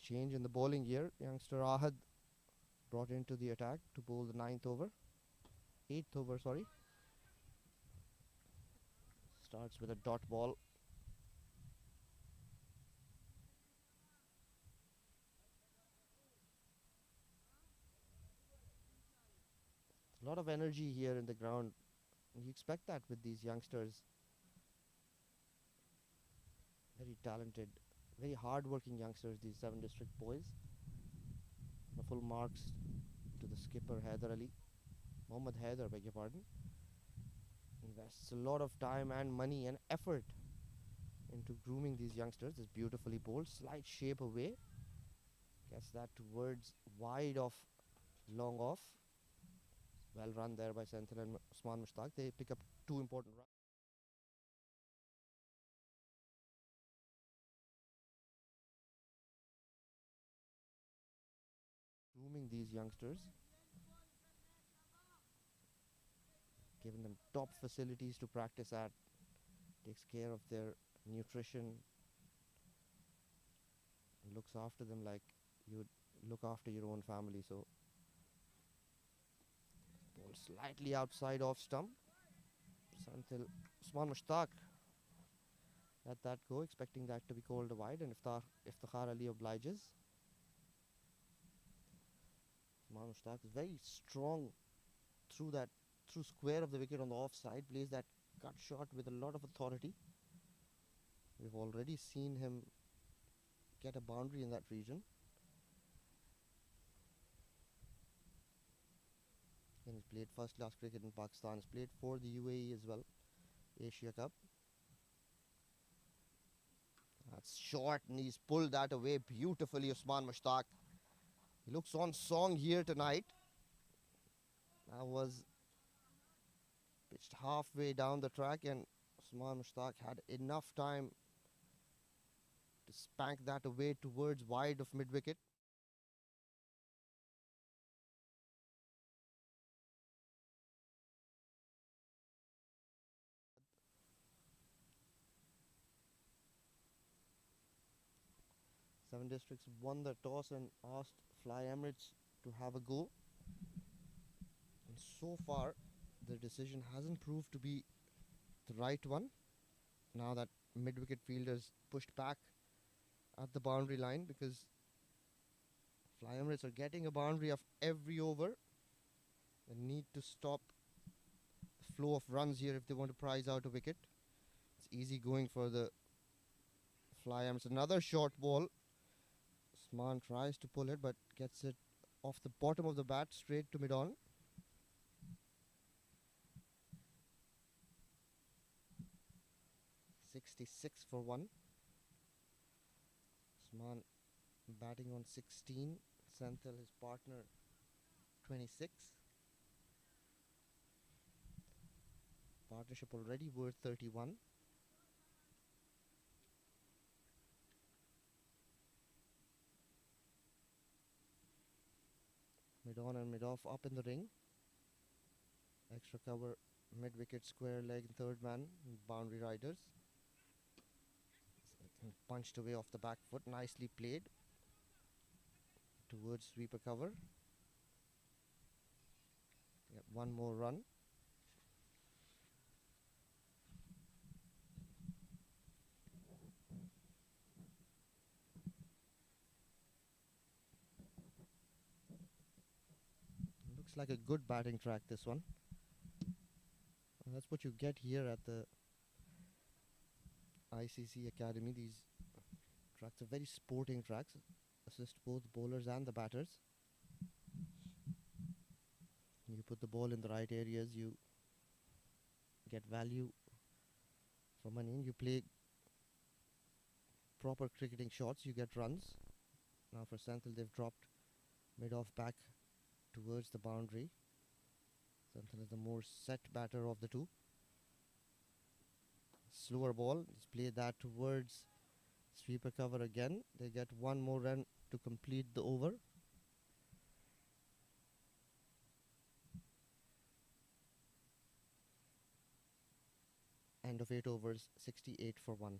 Change in the bowling here. Youngster Ahad brought into the attack to bowl the 9th over. 8th over, sorry. Starts with a dot ball. A lot of energy here in the ground. You expect that with these youngsters. Very talented, very hard-working youngsters, these 7 district boys. The full marks to the skipper Haider Ali. Mohammad Haider, beg your pardon. Invests a lot of time and money and effort into grooming these youngsters. This beautifully bowled, slight shape away. Gets that towards wide off, long off. Well run there by Santhal and Usman Mushtaq. They pick up 2 important runs. Grooming these youngsters, giving them top facilities to practice at, takes care of their nutrition, looks after them like you would look after your own family. So ball slightly outside off stump. Santhal, Usman Mushtaq let that go, expecting that to be called a wide, and Iftikhar Ali obliges. Usman Mushtaq is very strong through square of the wicket on the offside, plays that cut shot with a lot of authority. We've already seen him get a boundary in that region. And he's played first class cricket in Pakistan. He's played for the UAE as well, Asia Cup. That's short and he's pulled that away beautifully, Usman Mushtaq. He looks on song here tonight. That was pitched halfway down the track and Usman Mushtaq had enough time to spank that away towards wide of mid-wicket. Seven Districts won the toss and asked Fly Emirates to have a go. And so far, the decision hasn't proved to be the right one. Now that mid-wicket fielders pushed back at the boundary line because Fly Emirates are getting a boundary of every over. They need to stop the flow of runs here if they want to prize out a wicket. It's easy going for the Fly Emirates. Another short ball. Usman tries to pull it but gets it off the bottom of the bat straight to mid-on. .66 for 1. Usman batting on 16. Senthil, his partner, 26. Partnership already worth 31. Mid-on and mid-off up in the ring. Extra cover, mid-wicket, square leg, third man, boundary riders. Punched away off the back foot, nicely played towards sweeper cover. Get one more run. Looks like a good batting track, this one. And that's what you get here at the ICCA Academy. These tracks are very sporting tracks, assist both bowlers and the batters. You put the ball in the right areas, you get value for money, and you play proper cricketing shots, you get runs. Now for Senthil, they've dropped mid-off back towards the boundary. Senthil is the more set batter of the two. Slower ball, just play that towards sweeper cover again. They get one more run to complete the over. End of 8 overs, 68 for 1.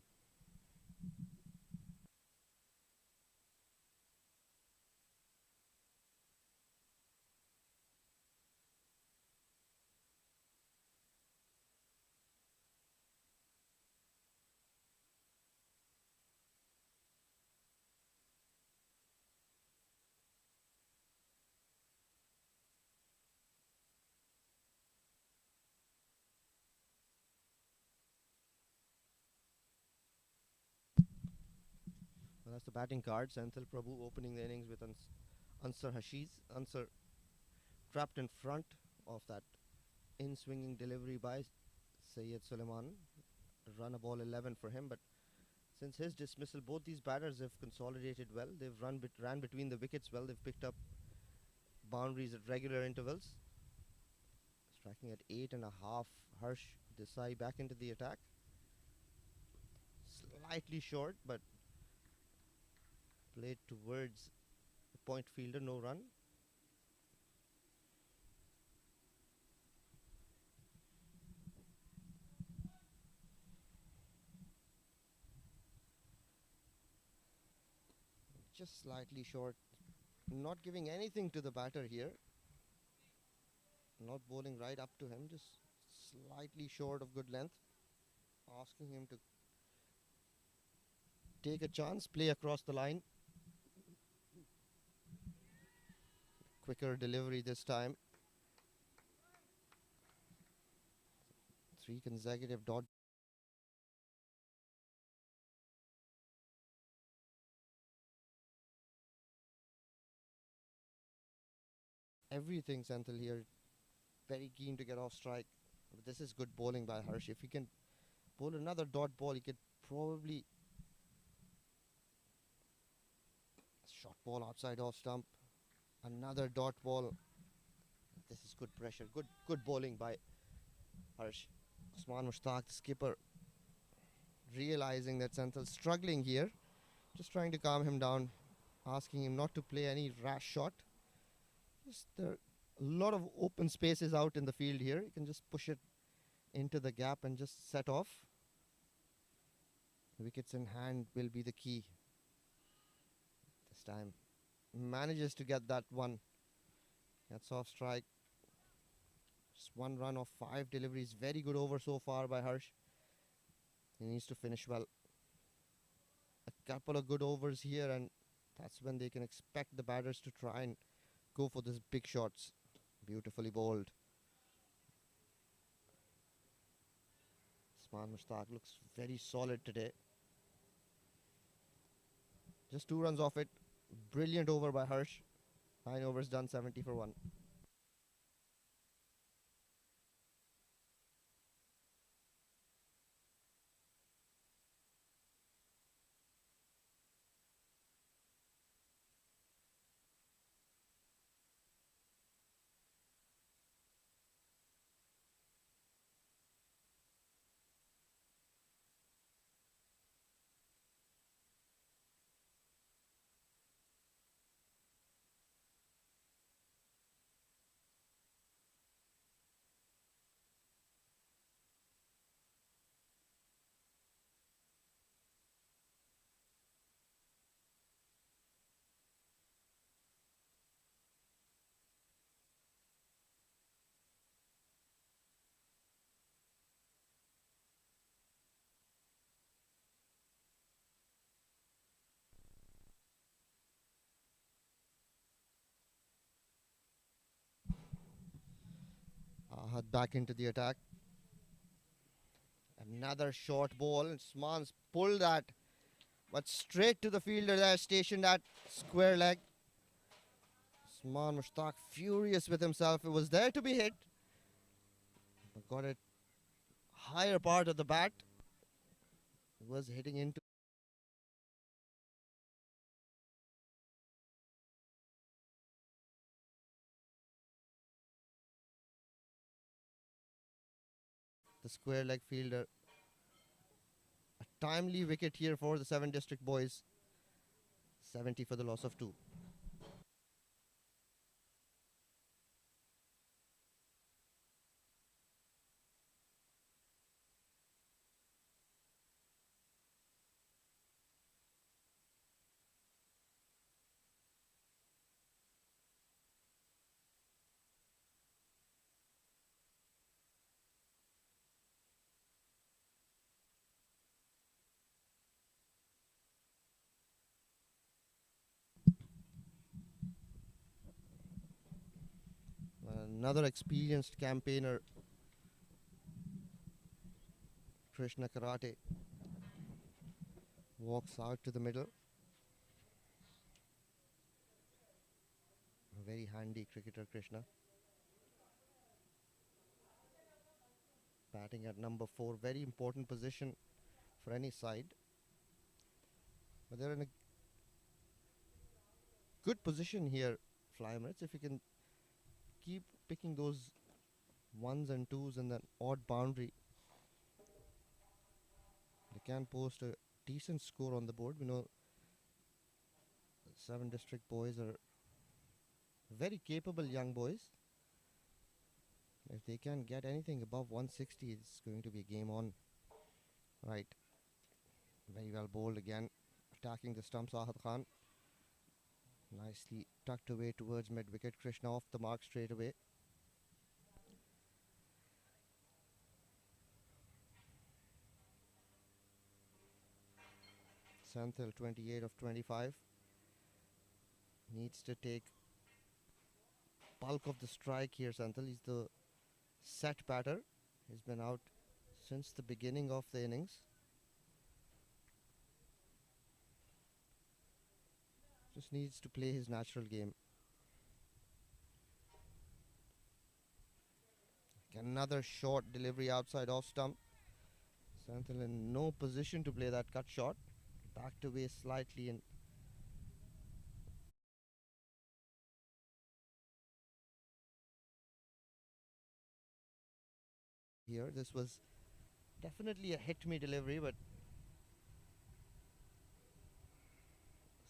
Well, that's the batting card. Senthil Prabhu opening the innings with Ansar Hashiz. Ansar trapped in front of that in-swinging delivery by Syed Suleiman. Run a ball 11 for him, but since his dismissal, both these batters have consolidated well. They've ran between the wickets well. They've picked up boundaries at regular intervals. Striking at 8.5. Harsh Desai back into the attack. Slightly short, but played towards the point fielder, no run. Just slightly short, not giving anything to the batter here. Not bowling right up to him, just slightly short of good length. Asking him to take a chance, play across the line. Quicker delivery this time. 3 consecutive dot. Everything Senthil here. Very keen to get off strike. But this is good bowling by Harsh. If he can bowl another dot ball, he could probably Short ball outside off stump. Another dot ball. This is good pressure. Good bowling by Harsh. Usman Mushtaq, the skipper, realizing that Santhal's struggling here, just trying to calm him down, asking him not to play any rash shot. Just there are a lot of open spaces out in the field here. You can just push it into the gap and just set off. Wickets in hand will be the key. This time manages to get that one. That's off strike. Just one run of 5 deliveries. Very good over so far by Harsh. He needs to finish well. A couple of good overs here, and that's when they can expect the batters to try and go for these big shots. Beautifully bowled. Usman Mushtaq looks very solid today. Just 2 runs off it. Brilliant over by Harsh. 9 overs done, 70 for 1. Back into the attack. Another short ball. Usman's pulled that, but straight to the fielder there, stationed at square leg. Usman Mushtaq furious with himself. It was there to be hit, but got it higher part of the bat. It was hitting into the square leg fielder. A timely wicket here for the 7 district boys. 70 for the loss of 2. Another experienced campaigner, Krishna Karate, walks out to the middle. A very handy cricketer, Krishna. Batting at number 4, very important position for any side. But they're in a good position here, Fly Emirates. If you can keep picking those 1s and 2s and that odd boundary, they can post a decent score on the board. We know 7 district boys are very capable young boys. If they can get anything above 160, it's going to be a game on. Right. Very well bowled again. Attacking the stump, Sahad Khan. Nicely tucked away towards mid-wicket. Krishna off the mark straight away. Santhal 28 of 25. Needs to take bulk of the strike here, Santhal. He's the set batter. He's been out since the beginning of the innings. Just needs to play his natural game. Another short delivery outside off stump. Santhal in no position to play that cut shot. Backed away slightly and here. This was definitely a hit-me delivery, but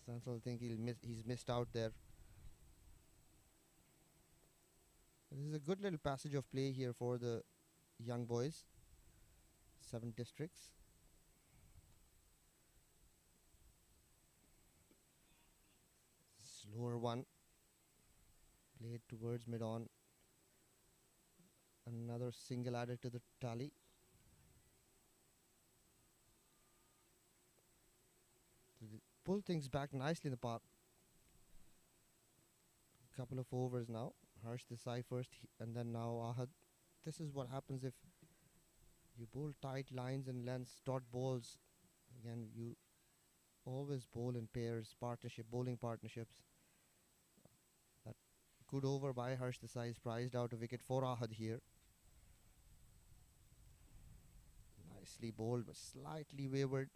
Sansal think he's missed out there. This is a good little passage of play here for the young boys. 7 districts. Slower one. Played towards mid-on. Another single added to the tally. Pull things back nicely in the park. Couple of overs now. Harsh Desai first and then now Ahad. This is what happens if you bowl tight lines and lengths, dot balls. Again, you always bowl in pairs, bowling partnerships. That good over by Harsh Desai is prized out a wicket for Ahad here. Nicely bowled but slightly wayward.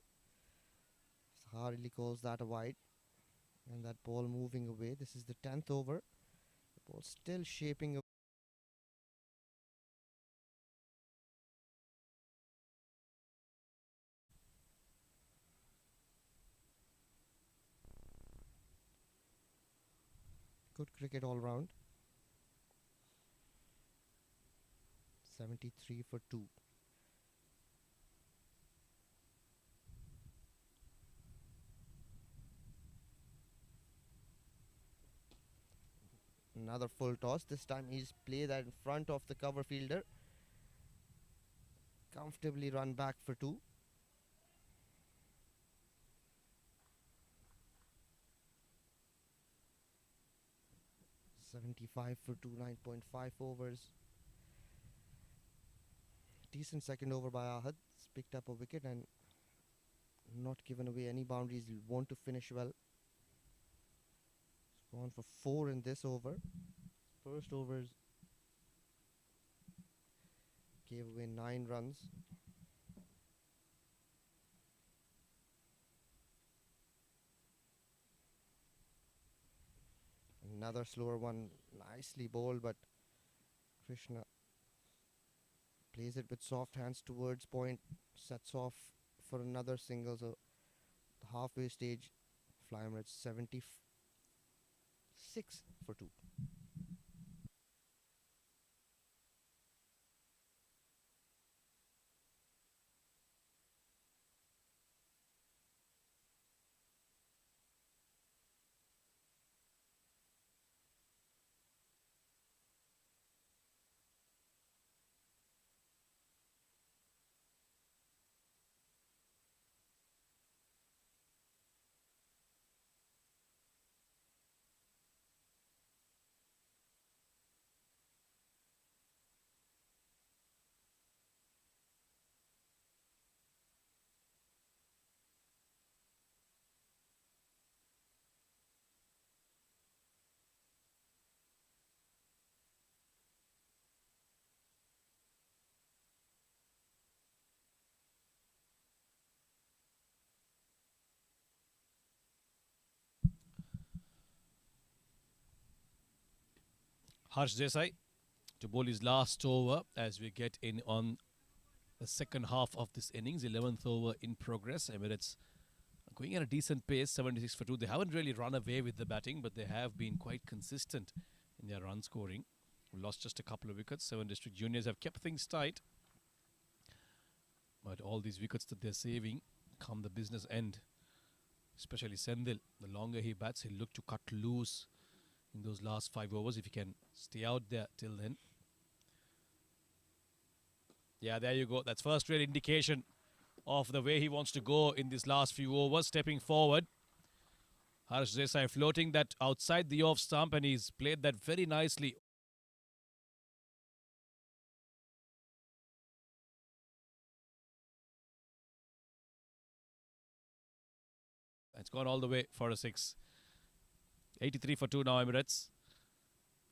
Harley calls that a wide. And that ball moving away. This is the 10th over. The ball still shaping up. Good cricket all round. 73 for 2. Another full toss. This time he's played that in front of the cover fielder. Comfortably run back for 2. .75 for 2, 9.5 overs. Decent second over by Ahad. He's picked up a wicket and not given away any boundaries. He'll want to finish well. He's gone for 4 in this over. First overs gave away 9 runs. Another slower one, nicely bowled, but Krishna plays it with soft hands towards point, sets off for another single. So the halfway stage, Fly Emirates 76 for 2. Harsh Desai to bowl his last over as we get in on the second half of this innings. 11th over in progress. Emirates going at a decent pace, 76 for 2. They haven't really run away with the batting, but they have been quite consistent in their run scoring. Lost just a couple of wickets. 7 district juniors have kept things tight. But all these wickets that they're saving come the business end. Especially Sendil. The longer he bats, he'll look to cut loose in those last 5 overs if he can stay out there till then. Yeah, there you go. That's first real indication of the way he wants to go in these last few overs. Stepping forward. Harsh Desai floating that outside the off stump, and he's played that very nicely. It's gone all the way for a 6. 83 for 2 now, Emirates.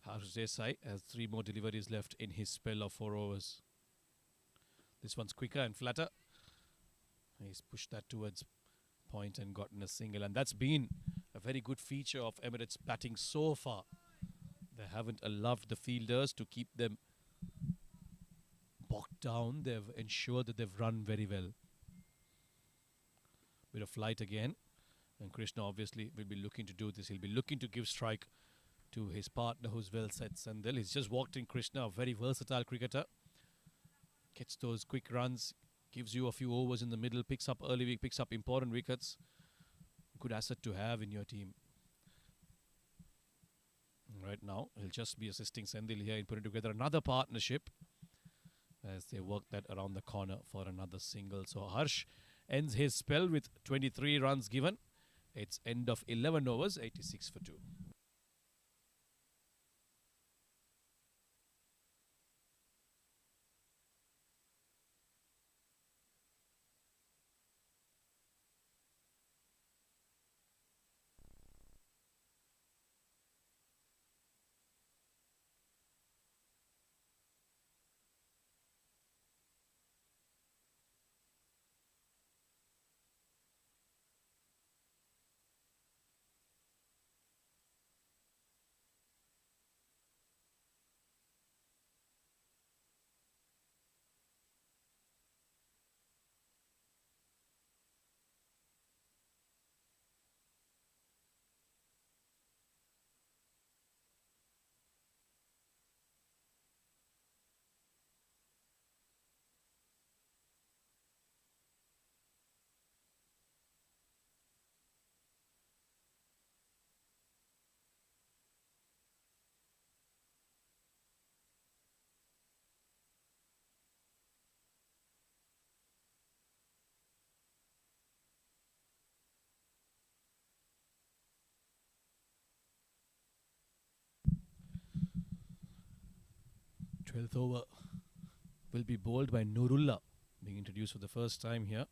Harsh Desai has 3 more deliveries left in his spell of 4 overs. This one's quicker and flatter. He's pushed that towards point and gotten a single. And that's been a very good feature of Emirates batting so far. They haven't allowed the fielders to keep them bogged down. They've ensured that they've run very well. Bit of flight again. And Krishna obviously will be looking to do this. He'll be looking to give strike to his partner who's well set, Sandil. He's just walked in Krishna, a very versatile cricketer. Gets those quick runs, gives you a few overs in the middle, picks up early, picks up important wickets. Good asset to have in your team. Right now, he'll just be assisting Sandil here in putting together another partnership as they work that around the corner for another single. So Harsh ends his spell with 23 runs given. It's end of 11 overs, 86 for 2. Twelfth over will be bowled by Nurullah, being introduced for the first time here.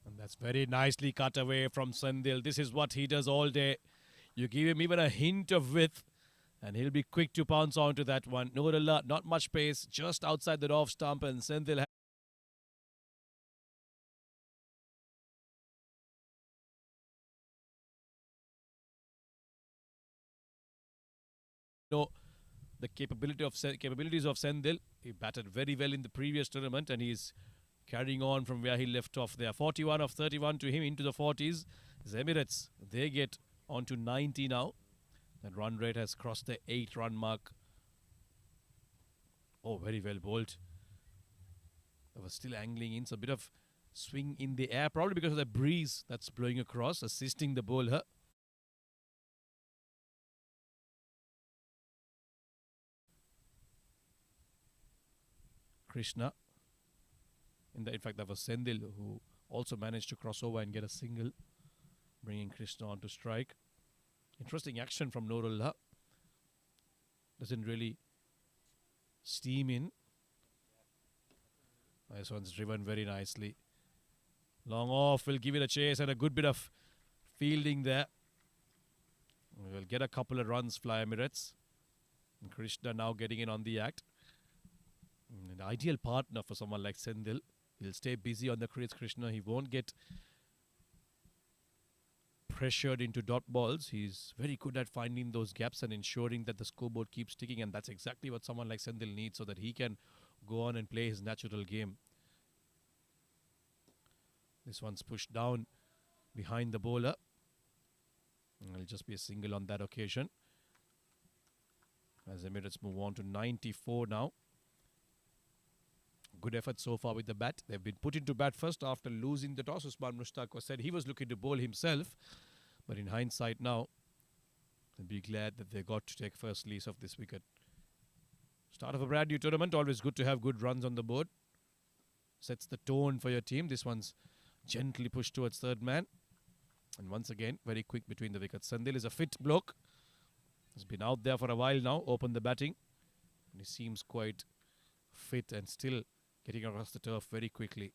And that's very nicely cut away from Sandil. This is what he does all day. You give him even a hint of width, and he'll be quick to pounce onto that one. Nurullah, not much pace, just outside the off stump, and Sandil the capabilities of Sandil. He batted very well in the previous tournament, and he's carrying on from where he left off there. 41 of 31 to him into the 40s. The Emirates, they get on to 90 now. That run rate has crossed the 8-run mark. Oh, very well bowled. They were still angling in. So a bit of swing in the air, probably because of the breeze that's blowing across, assisting the bowler. Krishna. In fact, that was Sendil who also managed to cross over and get a single, bringing Krishna on to strike. Interesting action from Nurullah. Doesn't really steam in. This one's driven very nicely. Long off will give it a chase and a good bit of fielding there. We'll get a couple of runs, Fly Emirates. And Krishna now getting in on the act. An ideal partner for someone like Sendil. He'll stay busy on the crease, Krishna. He won't get pressured into dot balls. He's very good at finding those gaps and ensuring that the scoreboard keeps ticking, and that's exactly what someone like Sendil needs so that he can go on and play his natural game. This one's pushed down behind the bowler. It'll just be a single on that occasion. As Emirates move on to 94 now. Good effort so far with the bat. They've been put into bat first after losing the toss. Usman Mushtaq was said he was looking to bowl himself. But in hindsight now, they'll be glad that they got to take first lease of this wicket. Start of a brand new tournament. Always good to have good runs on the board. Sets the tone for your team. This one's gently pushed towards third man. And once again, very quick between the wickets. Sandil is a fit bloke. He's been out there for a while now. Opened the batting. And he seems quite fit and still getting across the turf very quickly.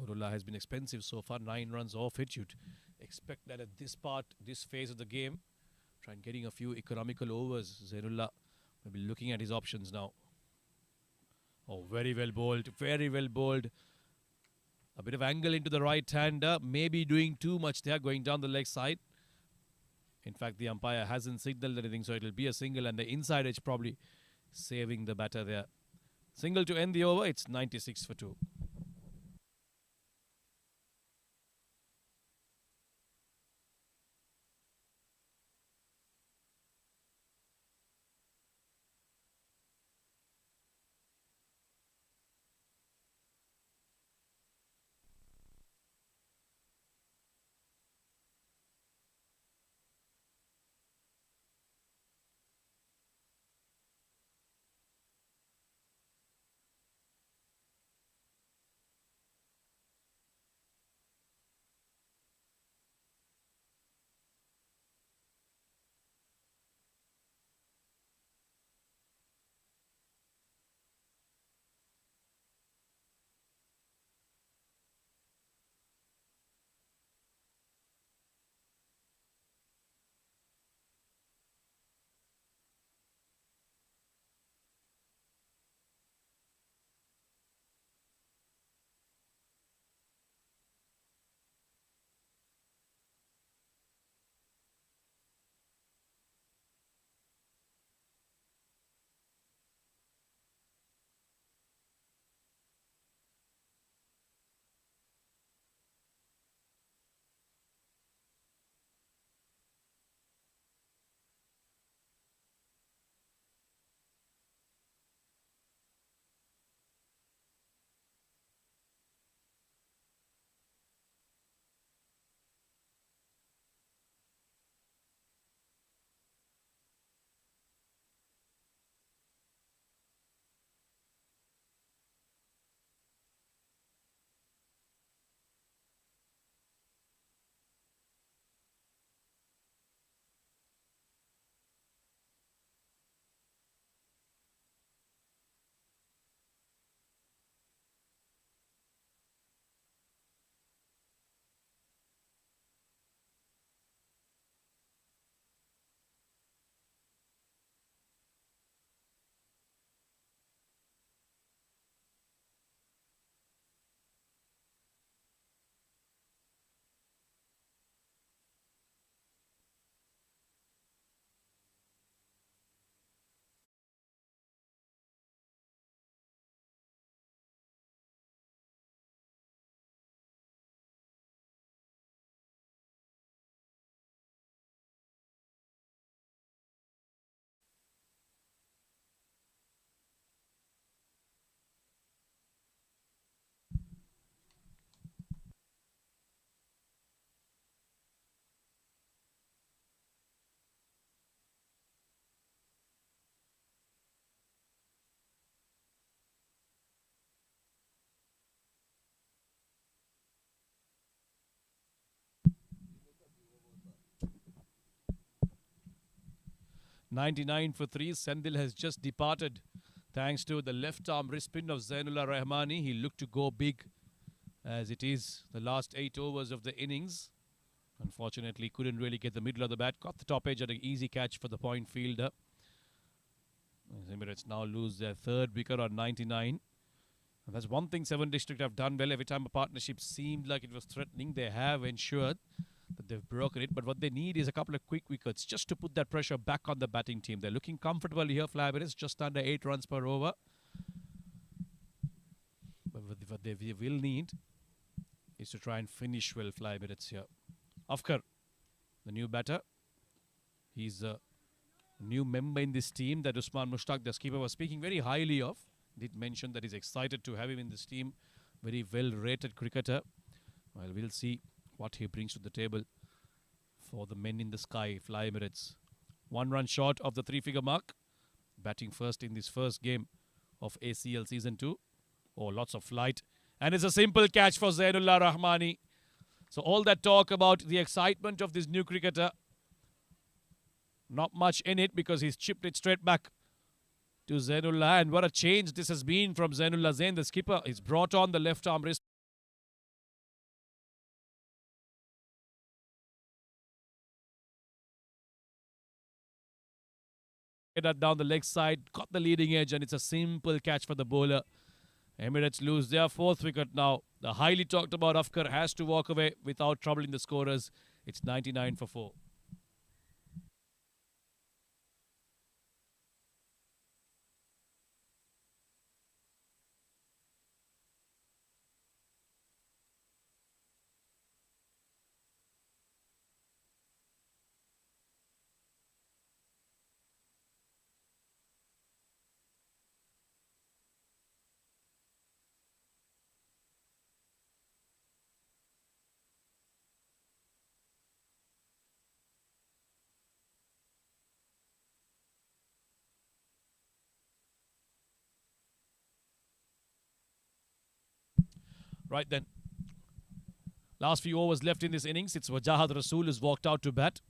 Nurullah has been expensive so far. 9 runs off it. You'd expect that at this phase of the game, try and getting a few economical overs. Zainullah will be looking at his options now. Oh, very well bowled. Very well bowled. A bit of angle into the right hander. Maybe doing too much there, going down the leg side. In fact, the umpire hasn't signaled anything, so it'll be a single, and the inside edge probably saving the batter there. Single to end the over. It's 96 for 2. $99 for 3. Sendil has just departed thanks to the left arm wrist spin of Zainullah Rahmani. He looked to go big, as it is the last 8 overs of the innings. Unfortunately, couldn't really get the middle of the bat. Got the top edge at an easy catch for the point fielder. Emirates now lose their third wicket on 99. And that's one thing Seven District have done well. Every time a partnership seemed like it was threatening, they have ensured that they've broken it. But what they need is a couple of quick wickets just to put that pressure back on the batting team. They're looking comfortable here, Emirates, just under 8 runs per over. But what they will need is to try and finish well, Emirates here. Afkar, the new batter. He's a new member in this team that Usman Mushtaq, the skipper, was speaking very highly of. Did mention that he's excited to have him in this team. Very well-rated cricketer. Well, we'll see what he brings to the table for the men in the sky, Fly Emirates. 1 run short of the 3-figure mark. Batting first in this first game of ACL Season 2. Oh, lots of flight. And it's a simple catch for Zainullah Rahmani. So all that talk about the excitement of this new cricketer, not much in it because he's chipped it straight back to Zainullah. And what a change this has been from Zainullah. Zain, the skipper, he's brought on the left arm wrist. Down the leg side, got the leading edge, and it's a simple catch for the bowler. Emirates lose their 4th wicket now. The highly talked about Afkar has to walk away without troubling the scorers. It's 99 for 4. Right then. Last few overs left in this innings. It's Wajahat Rasool who's walked out to bat.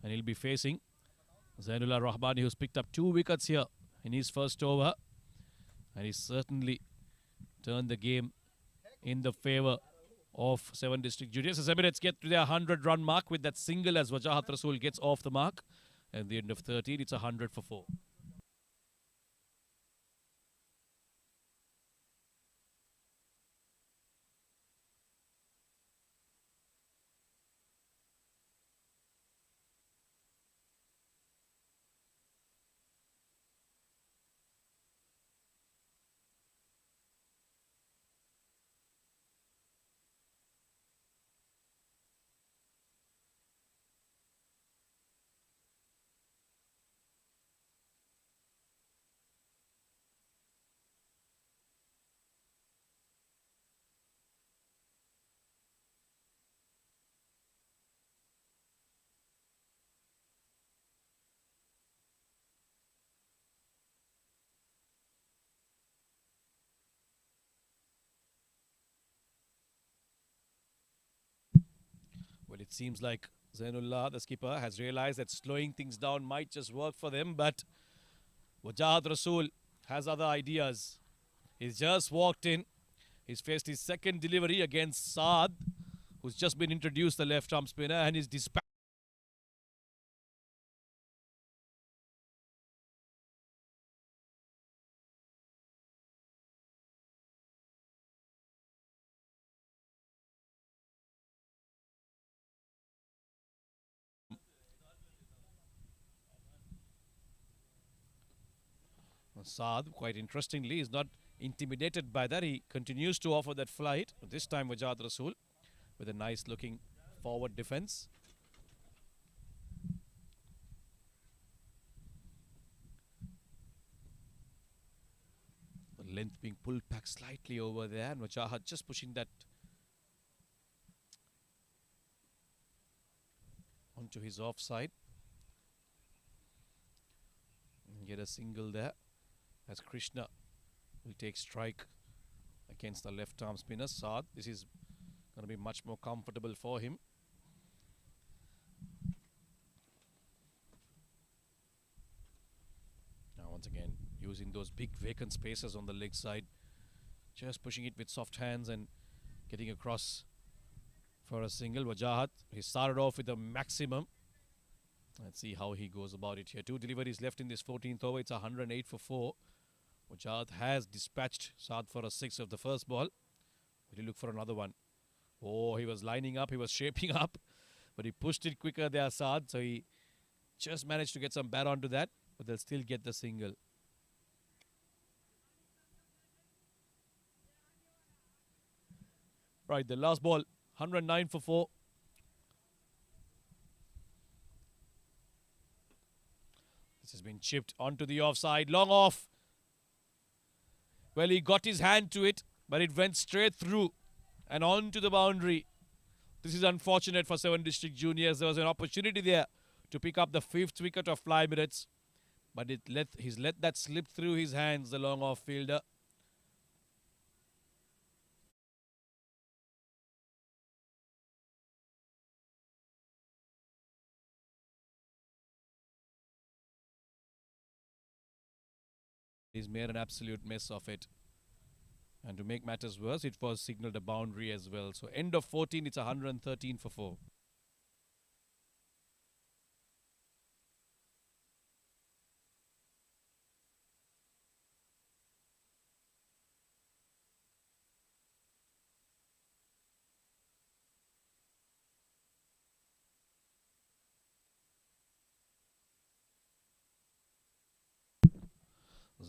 And he'll be facing Zainullah Rahmani, who's picked up 2 wickets here in his first over. And he's certainly turned the game in the favour of 7 District Juniors. As Emirates get to their 100-run mark with that single as Wajahat Rasool gets off the mark. At the end of 13, it's 100 for 4. Well, it seems like Zainullah, the skipper, has realized that slowing things down might just work for them, but Wajahat Rasool has other ideas. He's just walked in. He's faced his second delivery against Saad, who's just been introduced, the left-arm spinner, and he's dispatched. Saad, quite interestingly, is not intimidated by that. He continues to offer that flight. But this time, Wajahat Rasool with a nice-looking forward defence. The length being pulled back slightly over there, and Wajahat just pushing that onto his offside. And get a single there as Krishna will take strike against the left-arm spinner Saad. This is going to be much more comfortable for him. Now once again using those big vacant spaces on the leg side, just pushing it with soft hands and getting across for a single. Wajahat, he started off with a maximum. Let's see how he goes about it here. 2 deliveries left in this 14th over. It's 108 for 4. Wajahat has dispatched Saad for a 6 of the first ball. Will he look for another one? Oh, he was lining up. He was shaping up. But he pushed it quicker there, Saad. So he just managed to get some bat onto that. But they'll still get the single. Right, the last ball. 109 for 4. This has been chipped onto the offside. Long off. Well, he got his hand to it, but it went straight through and onto the boundary. This is unfortunate for 7 District Juniors. There was an opportunity there to pick up the 5th wicket of Fly Emirates, but he's let that slip through his hands, the long off fielder. He's made an absolute mess of it. And to make matters worse, it was signalled a boundary as well. So end of 14, it's 113 for 4.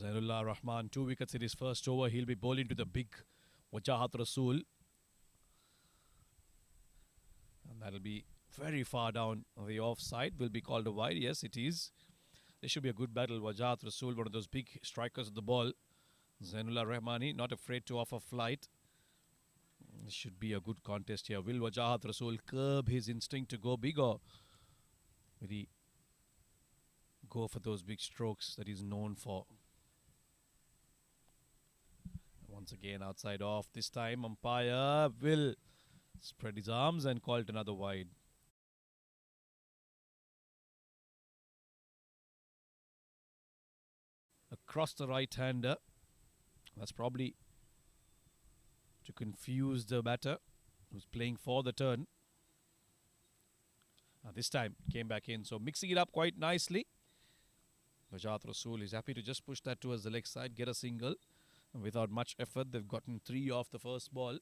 Zainullah Rahman, 2 wickets in his first over. He'll be bowling to the big Wajahat Rasool. And that'll be very far down on the offside. Will be called a wide. Yes, it is. This should be a good battle. Wajahat Rasool, one of those big strikers of the ball. Zainullah Rahmani, not afraid to offer flight. This should be a good contest here. Will Wajahat Rasool curb his instinct to go big, or will he go for those big strokes that he's known for? Once Once again, outside off. This time, umpire will spread his arms and call it another wide. Across the right-hander. That's probably to confuse the batter who's playing for the turn. This time, came back in. So, mixing it up quite nicely. Wajahat Rasool is happy to just push that towards the leg side, get a single. And without much effort, they've gotten 3 off the first ball.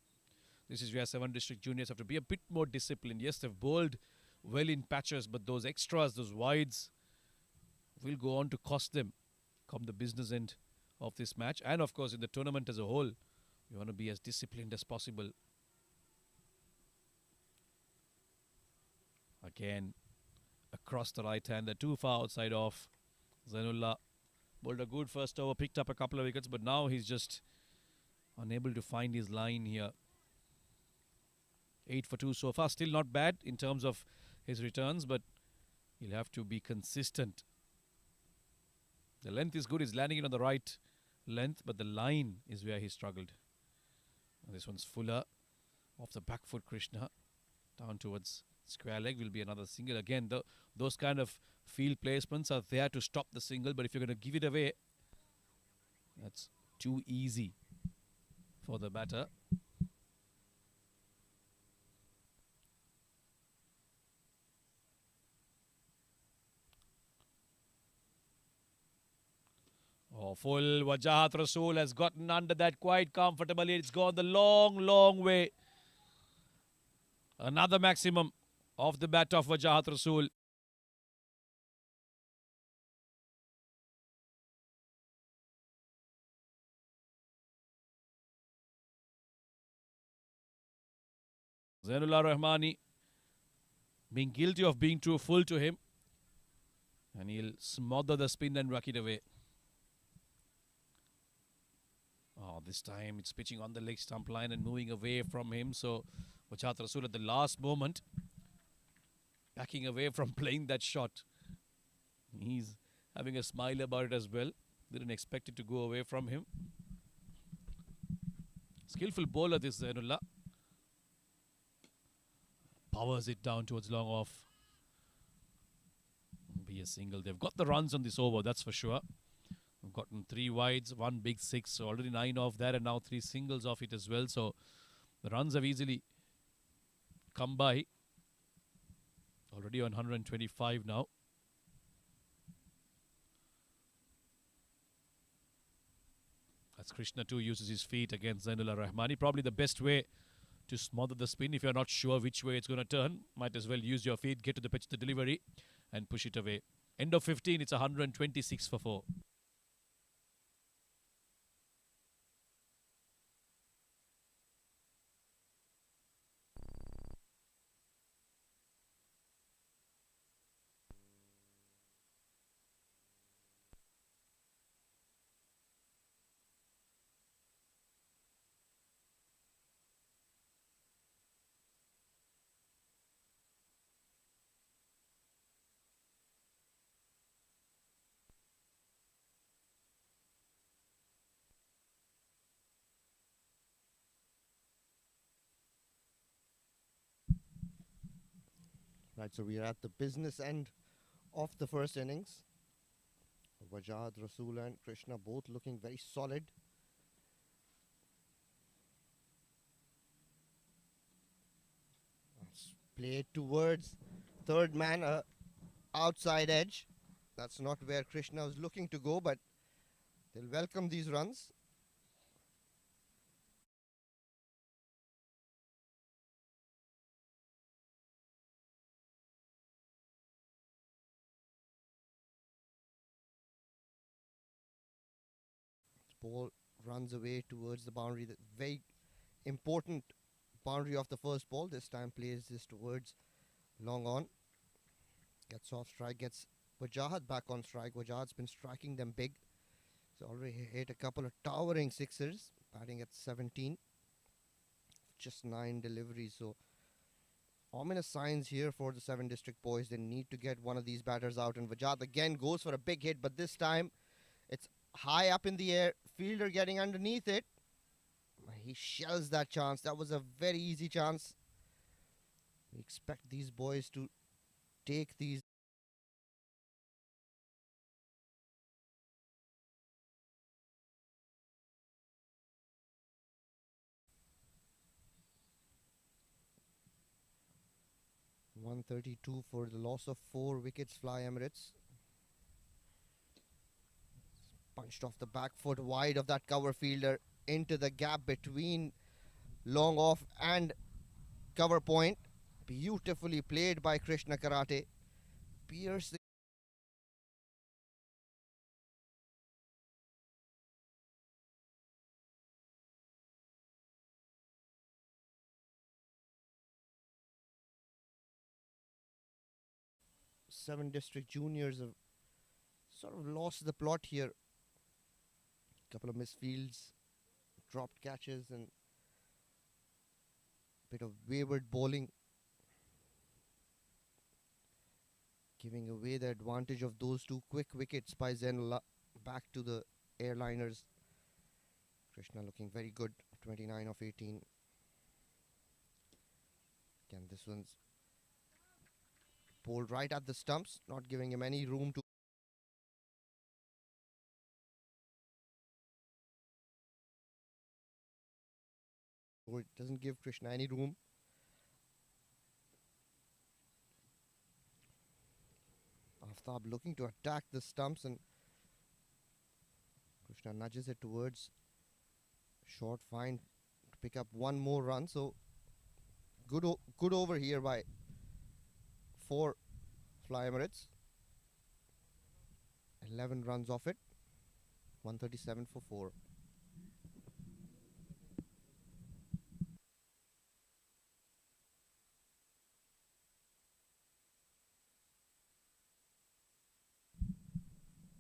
This is where 7 district juniors have to be a bit more disciplined. Yes, they've bowled well in patches, but those extras, those wides, will go on to cost them come the business end of this match. And of course, in the tournament as a whole, you want to be as disciplined as possible. Again, across the right hander, too far outside off. Zainullah bowled a good first over, picked up a couple of wickets, but now he's just unable to find his line here. 8 for 2 so far, still not bad in terms of his returns, but he'll have to be consistent. The length is good, he's landing it on the right length, but the line is where he struggled. And this one's fuller, off the back foot, Krishna, down towards square leg, will be another single. Again, those kind of field placements are there to stop the single, but if you're going to give it away, that's too easy for the batter. Oh, full. Wajahat Rasool has gotten under that quite comfortably. It's gone the long, long way. Another maximum of the bat of Wajahat Rasool. Zainullah Rahmani being guilty of being too full to him. And he'll smother the spin and ruck it away. Oh, this time it's pitching on the leg stump line and moving away from him. So, Wajahat Rasool at the last moment backing away from playing that shot. He's having a smile about it as well. Didn't expect it to go away from him. Skillful bowler this Zainullah. Powers it down towards long off. Be a single. They've got the runs on this over, that's for sure. We've gotten 3 wides, 1 big 6. So already 9 off there and now 3 singles off it as well. So the runs have easily come by. Already on 125 now. As Krishna too uses his feet against Zainullah Rahmani. Probably the best way to smother the spin. If you're not sure which way it's going to turn, might as well use your feet, get to the pitch, the delivery and push it away. End of 15, it's 126 for 4. Right, so we are at the business end of the first innings. Wajahat Rasool and Krishna both looking very solid. Played towards third man, outside edge. That's not where Krishna was looking to go, but they'll welcome these runs. Ball runs away towards the boundary. The very important boundary of the first ball. This time plays this towards long on. Gets off strike, gets Wajahat back on strike. Wajahat's been striking them big. He's already hit a couple of towering sixers, batting at 17. Just 9 deliveries. So ominous signs here for the 7 district boys. They need to get one of these batters out. And Wajahat again goes for a big hit, but this time it's high up in the air. Fielder getting underneath it. he shells that chance. That was a very easy chance. We expect these boys to take these. .132 for the loss of 4 wickets. Fly Emirates. Punched off the back foot wide of that cover fielder into the gap between long off and cover point. Beautifully played by Krishna Karate. Pierce the 7 district juniors have sort of lost the plot here. Couple of misfields, dropped catches, and bit of wayward bowling, giving away the advantage of those 2 quick wickets by Zainullah. Back to the airliners. Krishna looking very good, 29 of 18. Again, this one's bowled right at the stumps, not giving him any room to. It doesn't give Krishna any room. Aftab looking to attack the stumps, and Krishna nudges it towards short fine to pick up 1 more run. So good over here by 4 Fly Emirates. 11 runs off it. 137 for 4.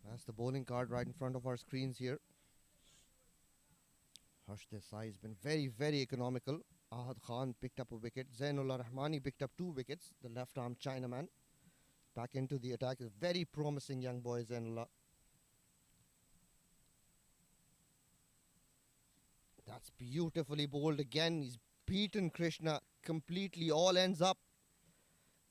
That's the bowling card right in front of our screens here. Harsh Desai has been very, very economical. Ahad Khan picked up a wicket. Zainullah Rahmani picked up 2 wickets. The left arm Chinaman back into the attack. Is very promising young boy Zainullah. That's beautifully bowled again. He's beaten Krishna completely. All ends up.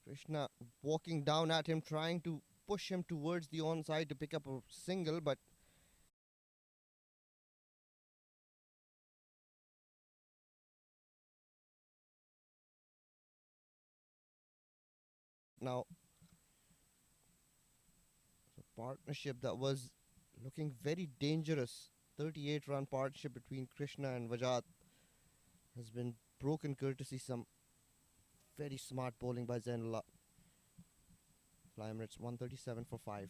Krishna walking down at him, trying to push him towards the onside to pick up a single, but now the partnership that was looking very dangerous, 38-run partnership between Krishna and Vajat, has been broken courtesy some very smart bowling by Zainullah. Fly Emirates 137 for 5.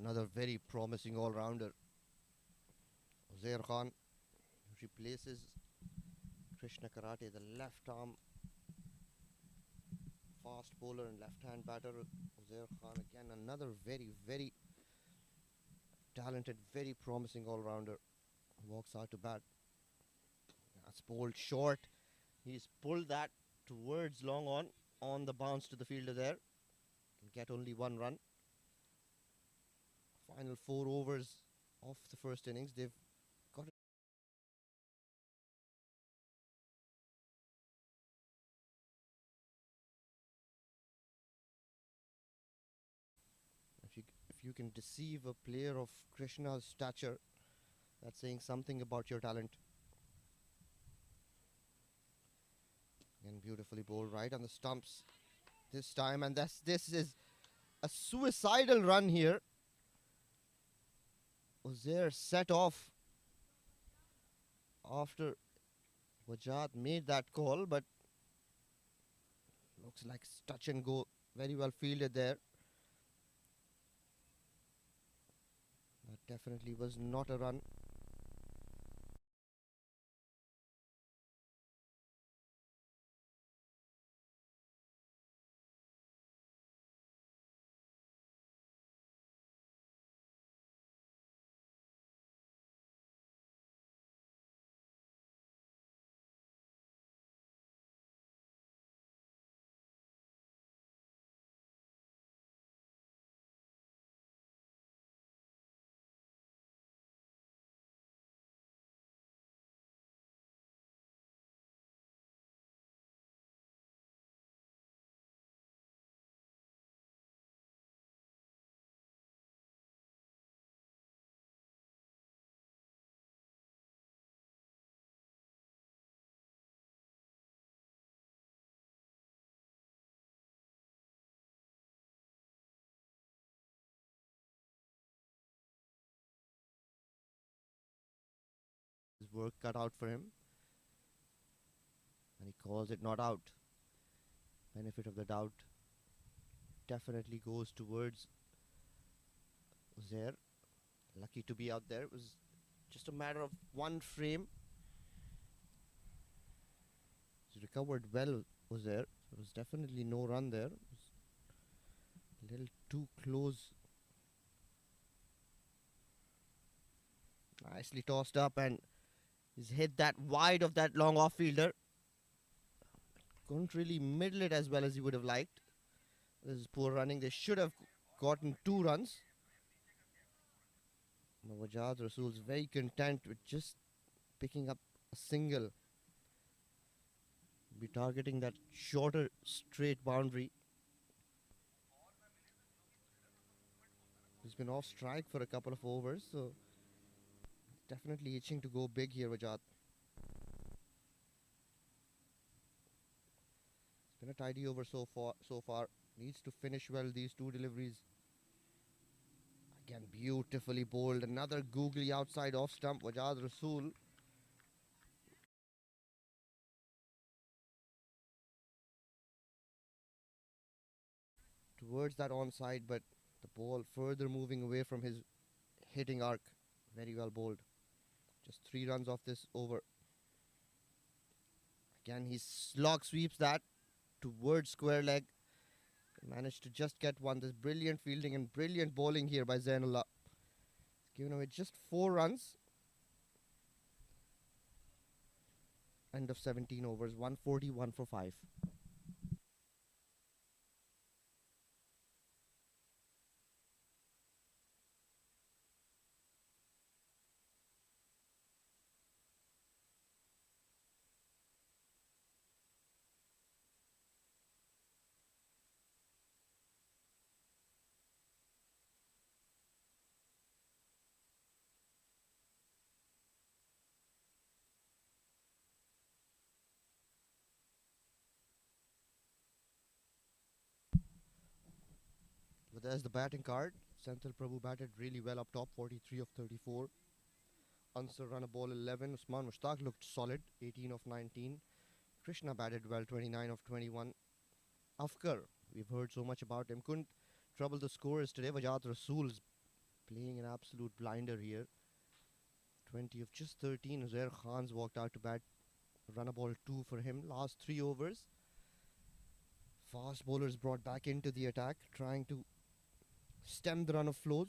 Another very promising all-rounder. Uzair Khan replaces Krishna Karate, the left arm fast bowler and left-hand batter. Uzair Khan again, another very, very talented, very promising all-rounder. Walks out to bat. That's bowled short. He's pulled that towards long on the bounce to the fielder there. Can get only 1 run. Final 4 overs of the first innings. They've got it. If you can deceive a player of Krishna's stature, that's saying something about your talent. Again, beautifully bowled right on the stumps this time, and this is a suicidal run here. Uzair set off after Wajad made that call, but looks like touch and go. Very well fielded there. That definitely was not a run. His work cut out for him, and he calls it not out. Benefit of the doubt definitely goes towards Uzair. Lucky to be out there. It was just a matter of one frame. He's recovered well, Uzair. There was definitely no run there. It was a little too close. Nicely tossed up, and he's hit that wide of that long off fielder. Couldn't really middle it as well as he would have liked. This is poor running. They should have gotten 2 runs. Wajad Rasul's very content with just picking up a single. Be targeting that shorter straight boundary. He's been off strike for a couple of overs, so definitely itching to go big here, Wajad. It's been a tidy over so far. Needs to finish well these 2 deliveries. Again, beautifully bowled. Another googly outside off stump. Wajad Rasul. Towards that onside, but the ball further moving away from his hitting arc. Very well bowled. Just 3 runs off this over. Again, he slog sweeps that towards square leg. Managed to just get one. This brilliant fielding and brilliant bowling here by Zainullah. Given away just 4 runs. End of 17 overs. 141 for 5. But there's the batting card. Senthil Prabhu batted really well up top, 43 of 34. Ansar run a ball 11. Usman Mushtaq looked solid, 18 of 19. Krishna batted well, 29 of 21. Afkar, we've heard so much about him, couldn't trouble the scorers today. Wajad Rasul's playing an absolute blinder here. 20 of just 13. Uzair Khan's walked out to bat. Run a ball 2 for him. Last 3 overs. Fast bowlers brought back into the attack, trying to stem the flow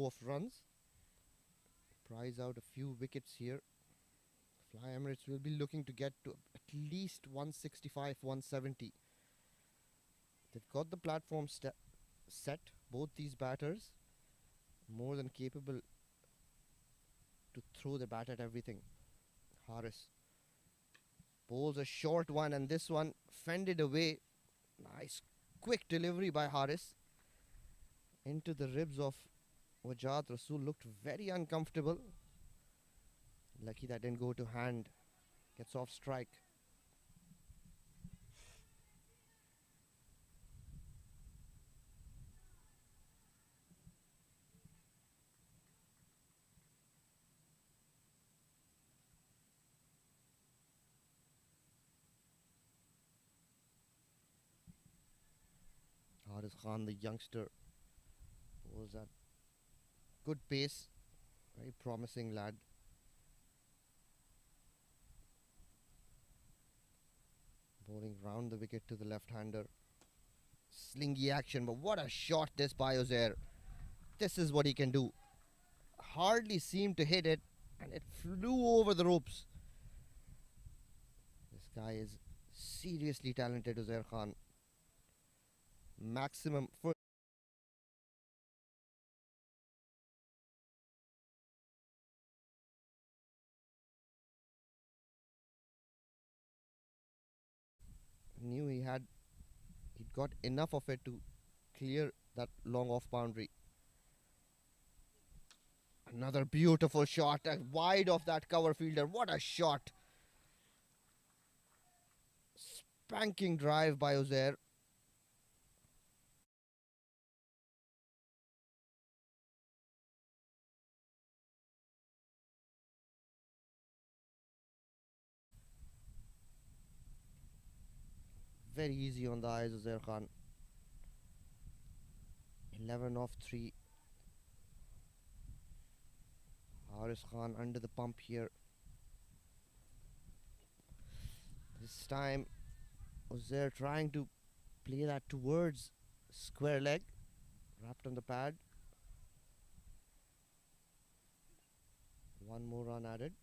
of runs. Prize out a few wickets here. Fly Emirates will be looking to get to at least 165, 170. They've got the platform set, both these batters, more than capable to throw the bat at everything. Haris bowls a short one, and this one fended away. Nice quick delivery by Haris into the ribs of Wajad Rasul. Looked very uncomfortable. Lucky that didn't go to hand. Gets off strike. Haris Khan, the youngster, was at good pace. Very promising lad. Bowling round the wicket to the left-hander. Slingy action, but what a shot this by Uzair. This is what he can do. Hardly seemed to hit it, and it flew over the ropes. This guy is seriously talented, Uzair Khan. Maximum for knew he'd got enough of it to clear that long off boundary. Another beautiful shot, wide of that cover fielder. What a shot! Spanking drive by Uzair. Very easy on the eyes, Uzair Khan. 11 off 3. Haris Khan under the pump here. This time, Uzair trying to play that towards square leg. Wrapped on the pad. One more run added.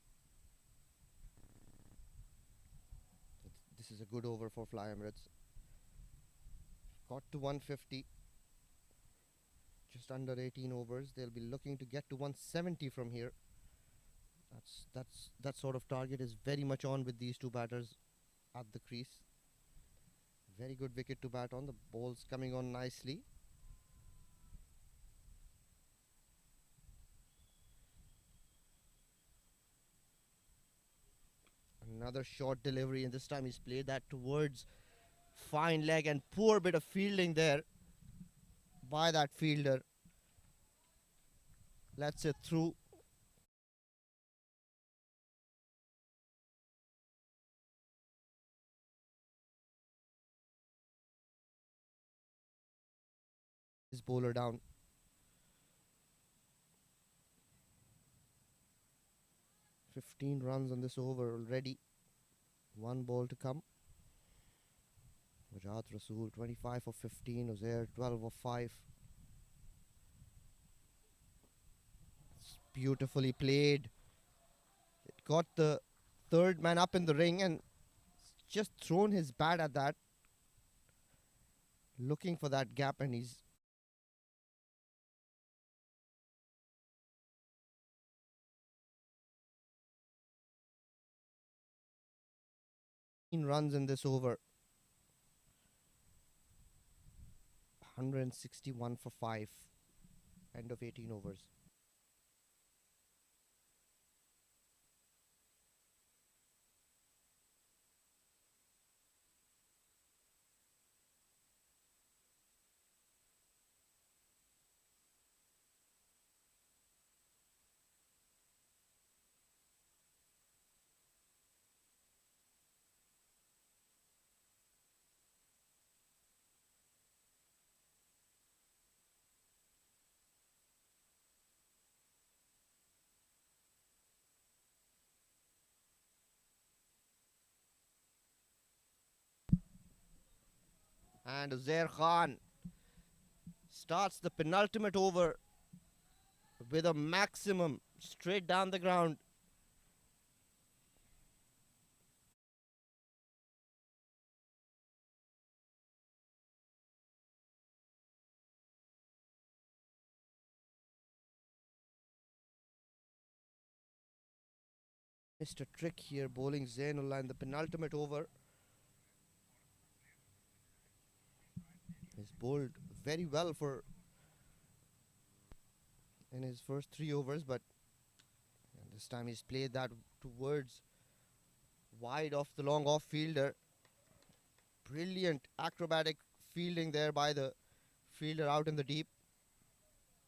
This is a good over for Fly Emirates. Got to 150. Just under 18 overs. They'll be looking to get to 170 from here. That sort of target is very much on with these two batters at the crease. Very good wicket to bat on. The ball's coming on nicely. Another short delivery, and this time he's played that towards fine leg, and poor bit of fielding there by that fielder. Lets it through. His bowler down. "15 runs on this over already. One ball to come." Wajat Rasool 25 for 15. Uzair 12 for 5. It's beautifully played. It got the third man up in the ring and just thrown his bat at that. Looking for that gap, and he's runs in this over. 161 for 5. End of 18 overs. And Uzair Khan starts the penultimate over with a maximum straight down the ground. Mr. Trick here bowling Zainullah in the penultimate over. He's bowled very well in his first 3 overs, but this time he's played that towards wide off the long off fielder. Brilliant acrobatic fielding there by the fielder out in the deep.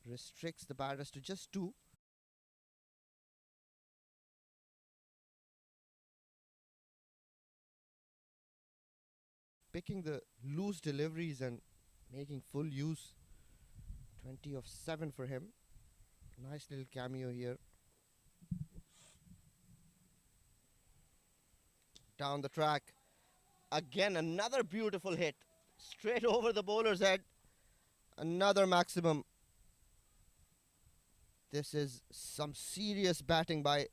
Restricts the batters to just 2. Picking the loose deliveries and making full use. 20 of 7 for him. Nice little cameo here. Down the track. Again, another beautiful hit. Straight over the bowler's head. Another maximum. This is some serious batting by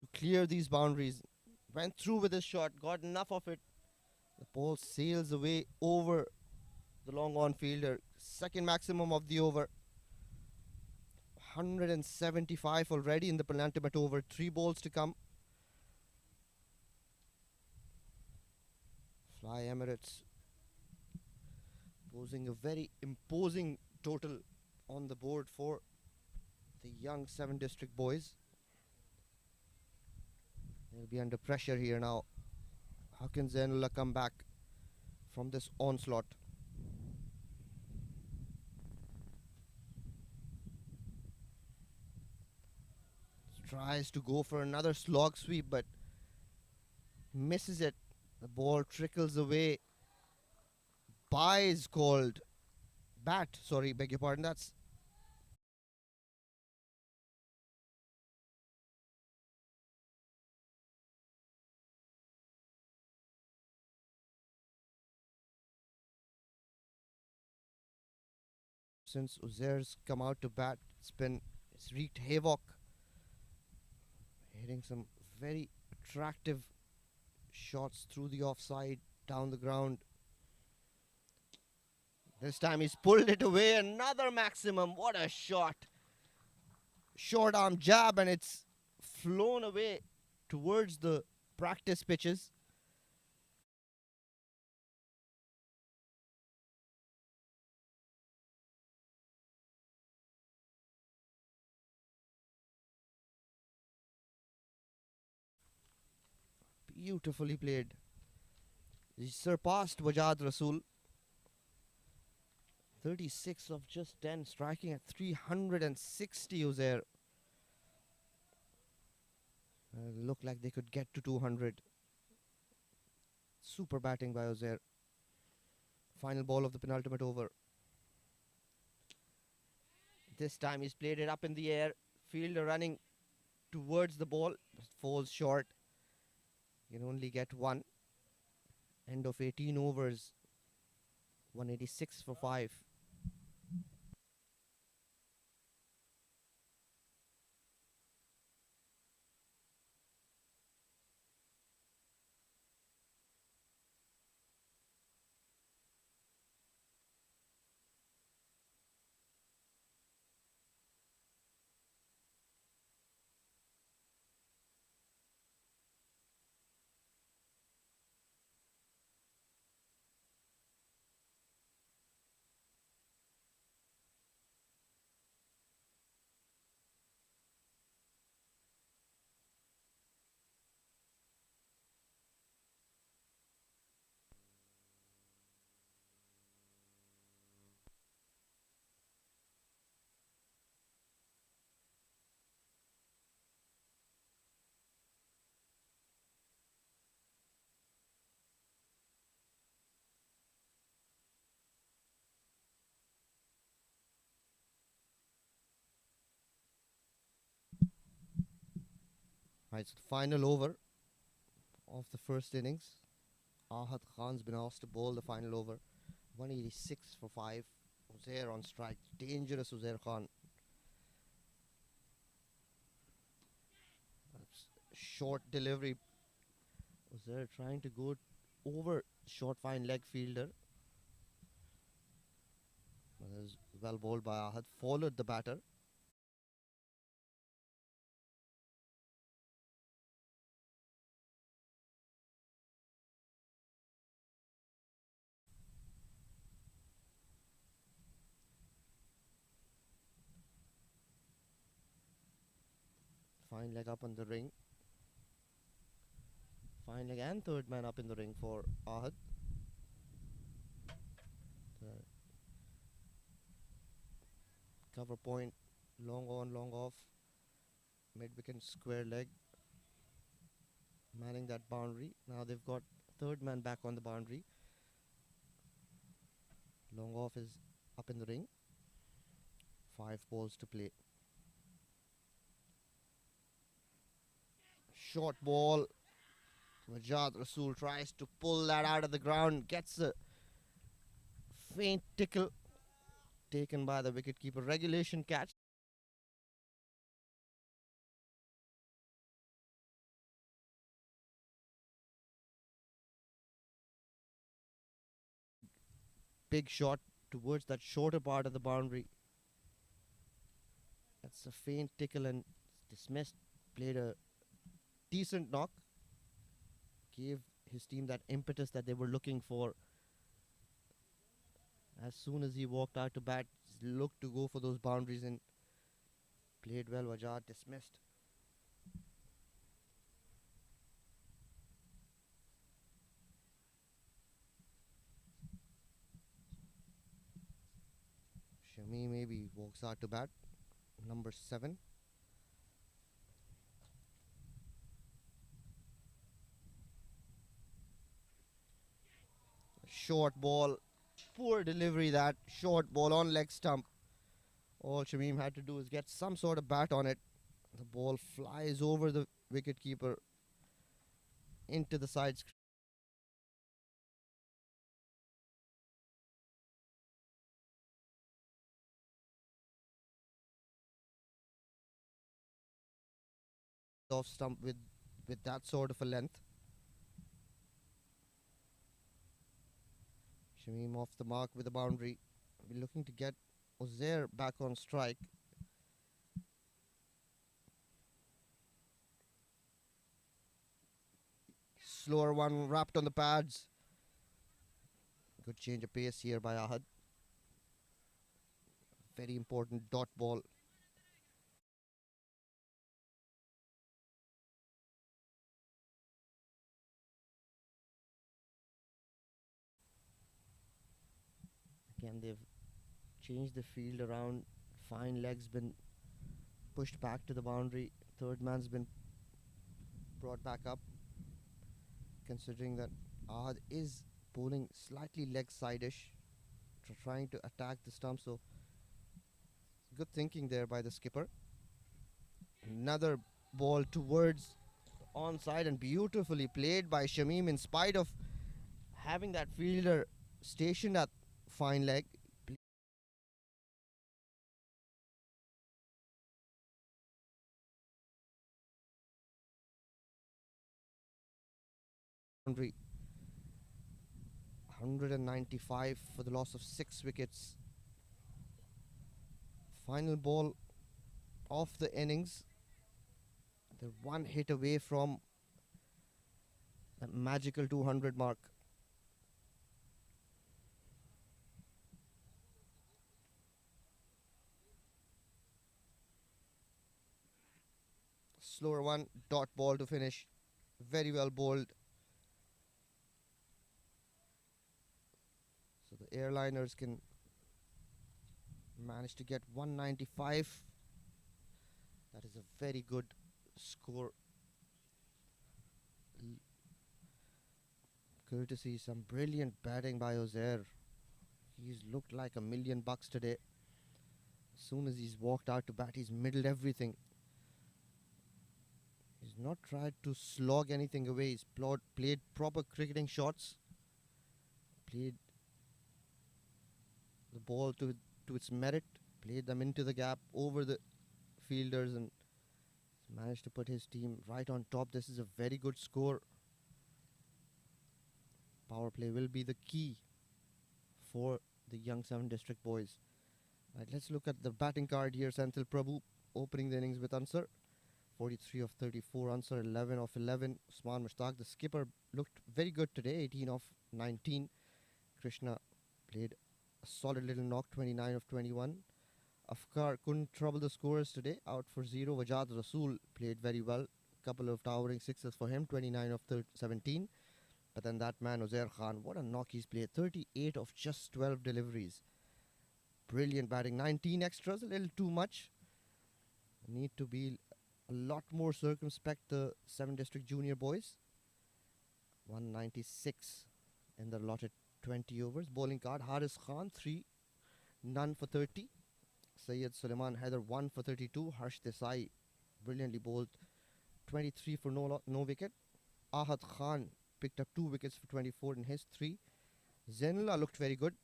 to clear these boundaries. Went through with his shot, got enough of it. The ball sails away over the long on fielder. Second maximum of the over. 175 already in the penultimate over. 3 balls to come. Fly Emirates posing a very imposing total on the board for the young 7 district boys. They'll be under pressure here now. How can Zainullah come back from this onslaught? Tries to go for another slog sweep, but misses it. The ball trickles away. Bye is called. Bat, sorry, beg your pardon. That's since Uzair's come out to bat. It's wreaked havoc. Hitting some very attractive shots through the offside, down the ground. This time he's pulled it away. Another maximum. What a shot. Short arm jab, and it's flown away towards the practice pitches. Beautifully played. He surpassed Wajad Rasool. 36 of just 10, striking at 360 Uzair. Looked like they could get to 200. Super batting by Uzair. Final ball of the penultimate over. This time he's played it up in the air. Fielder running towards the ball. Falls short. You can only get one. End of 18 overs. 186 for 5. Right, so the final over of the first innings. Ahad Khan's been asked to bowl the final over. 186 for 5. Uzair on strike. Dangerous Uzair Khan. That's short delivery. Uzair trying to go over short fine leg fielder. That is well bowled by Ahad. Followed the batter. Fine leg up on the ring. Fine leg and third man up in the ring for Ahad. The cover point, long on, long off. Mid wicket square leg. manning that boundary. Now they've got third man back on the boundary. Long off is up in the ring. 5 balls to play. Short ball. Wajad Rasool tries to pull that out of the ground. Gets a faint tickle. Taken by the wicketkeeper. Regulation catch. Big shot towards that shorter part of the boundary. That's a faint tickle and dismissed. Played a decent knock. Gave his team that impetus that they were looking for. As soon as he walked out to bat, looked to go for those boundaries and played well. Wajad dismissed. Shami maybe walks out to bat. Number 7. Short ball. Poor delivery that. Short ball on leg stump. All Shamim had to do is get some sort of bat on it. The ball flies over the wicketkeeper into the side screen off stump with that sort of a length. Shamim off the mark with a boundary. We're looking to get Ozair back on strike. Slower one wrapped on the pads. Good change of pace here by Ahad. Very important dot ball. Again, they've changed the field around. Fine legs been pushed back to the boundary. Third man's been brought back up. Considering that Ahad is bowling slightly leg side-ish, trying to attack the stump. So good thinking there by the skipper. Another ball towards onside and beautifully played by Shamim in spite of having that fielder stationed at fine leg. Boundary. 195 for the loss of 6 wickets. Final ball of the innings. They're one hit away from that magical 200 mark. Slower one, dot ball to finish. Very well bowled. So the airliners can manage to get 195. That is a very good score. Courtesy some brilliant batting by Ozair. He's looked like $1 million today. As soon as he's walked out to bat, he's middled everything. He's not tried to slog anything away. He's played proper cricketing shots. Played the ball to its merit. Played them into the gap over the fielders and managed to put his team right on top. This is a very good score. Power play will be the key for the young 7 district boys. Right, let's look at the batting card here. Senthil Prabhu opening the innings with answer. 43 of 34, answer 11 of 11. Usman Mushtaq, the skipper, looked very good today. 18 of 19. Krishna played a solid little knock. 29 of 21. Afkar couldn't trouble the scorers today. Out for 0. Wajad Rasool played very well. Couple of towering sixes for him. 29 of 17. But then that man, Uzair Khan, what a knock he's played. 38 of just 12 deliveries. Brilliant batting. 19 extras, a little too much. Need to be a lot more circumspect, the 7 District Junior boys. 196 in the allotted 20 overs. Bowling card Haris Khan 3, none for 30. Sayyid Suleiman Haider 1 for 32. Harsh Desai brilliantly bowled 23 for no wicket. Ahad Khan picked up 2 wickets for 24 in his 3. Zainullah looked very good,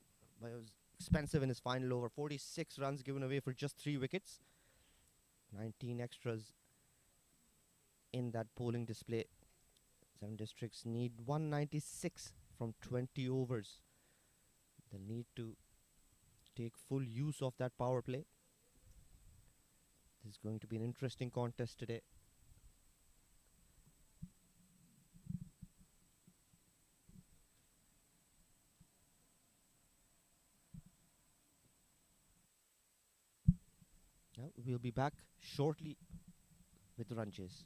but it was expensive in his final over. 46 runs given away for just 3 wickets. 19 extras in that bowling display. 7 districts need 196 from 20 overs. They'll need to take full use of that power play. This is going to be an interesting contest today. Now we'll be back shortly with the run chase.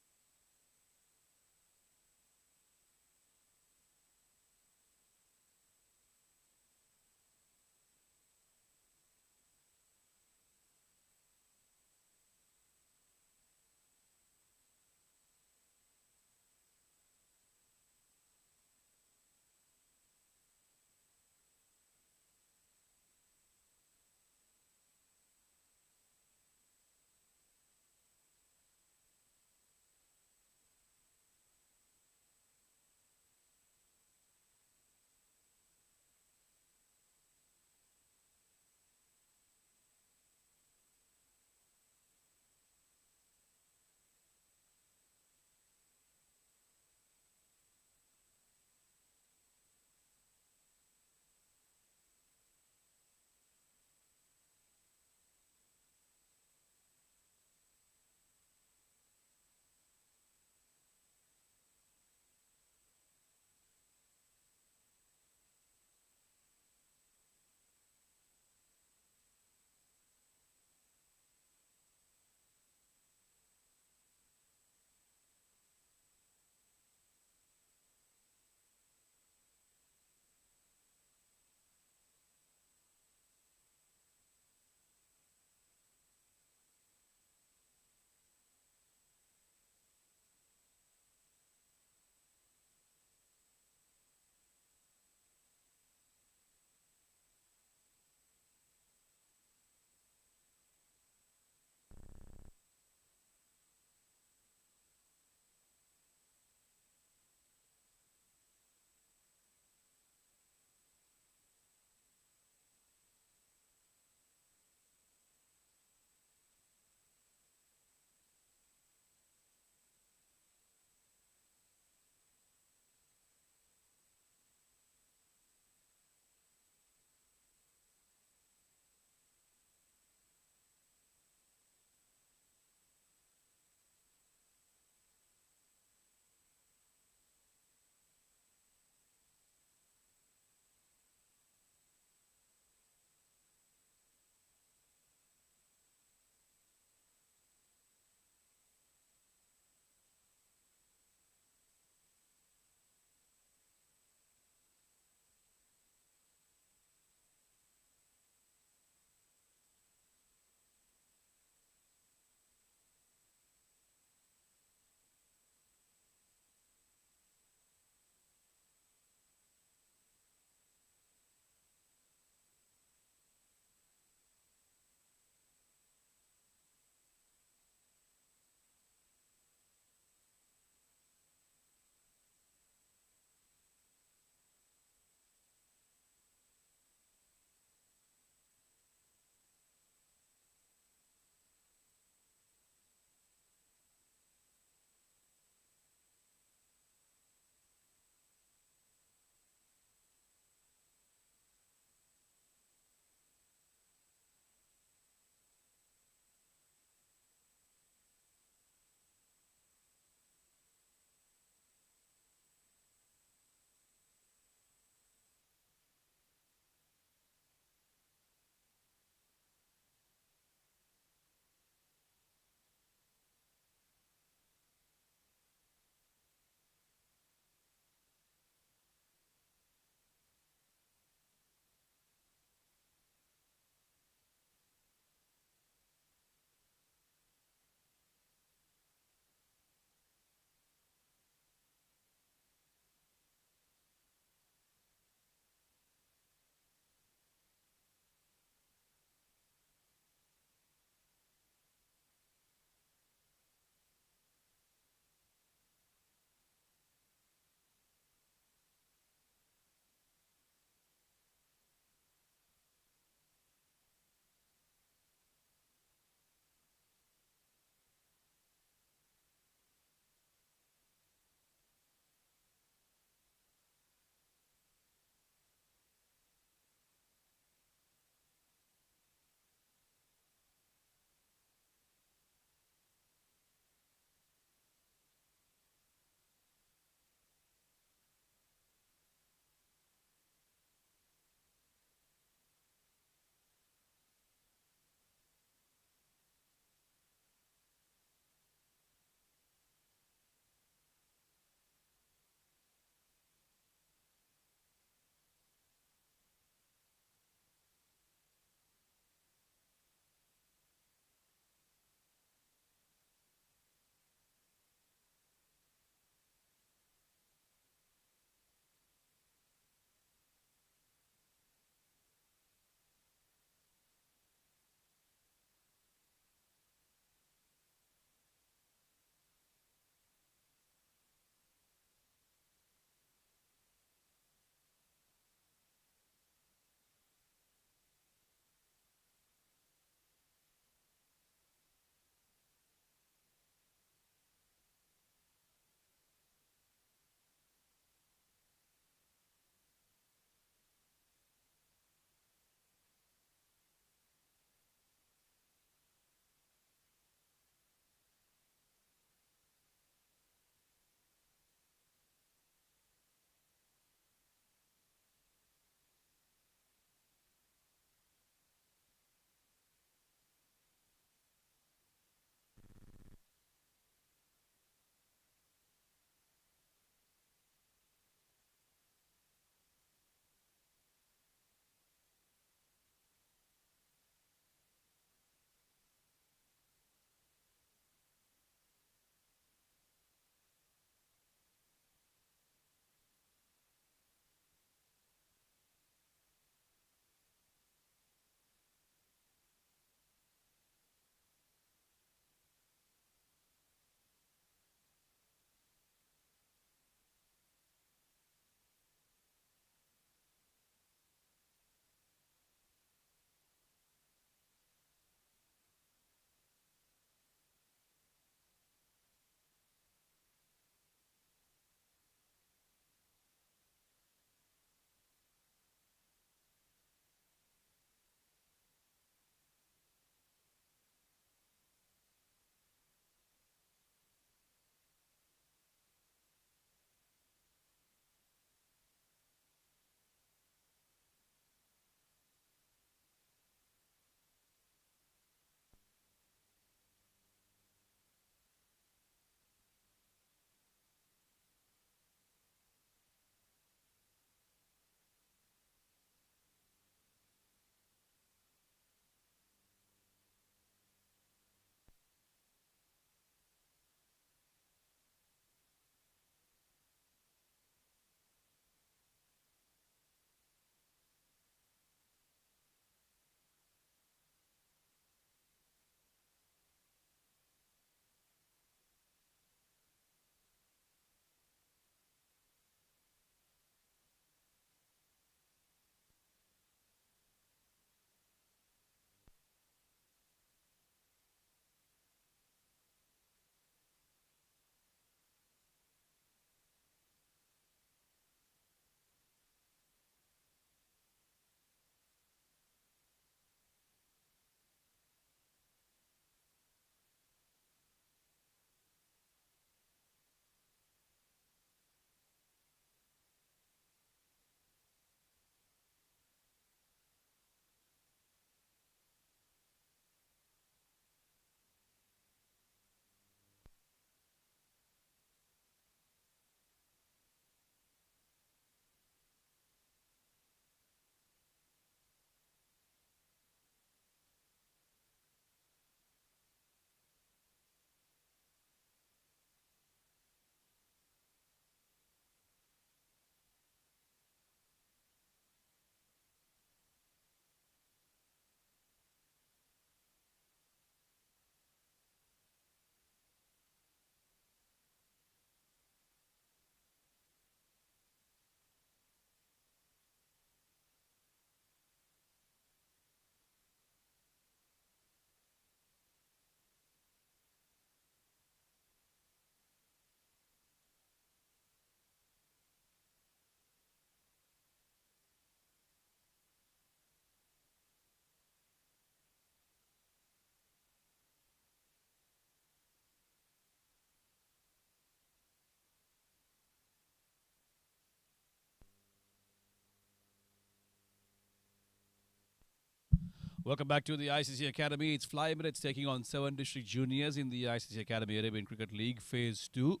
Welcome back to the ICC Academy. It's Fly Emirates taking on 7 district juniors in the ICC Academy Arabian Cricket League Phase 2.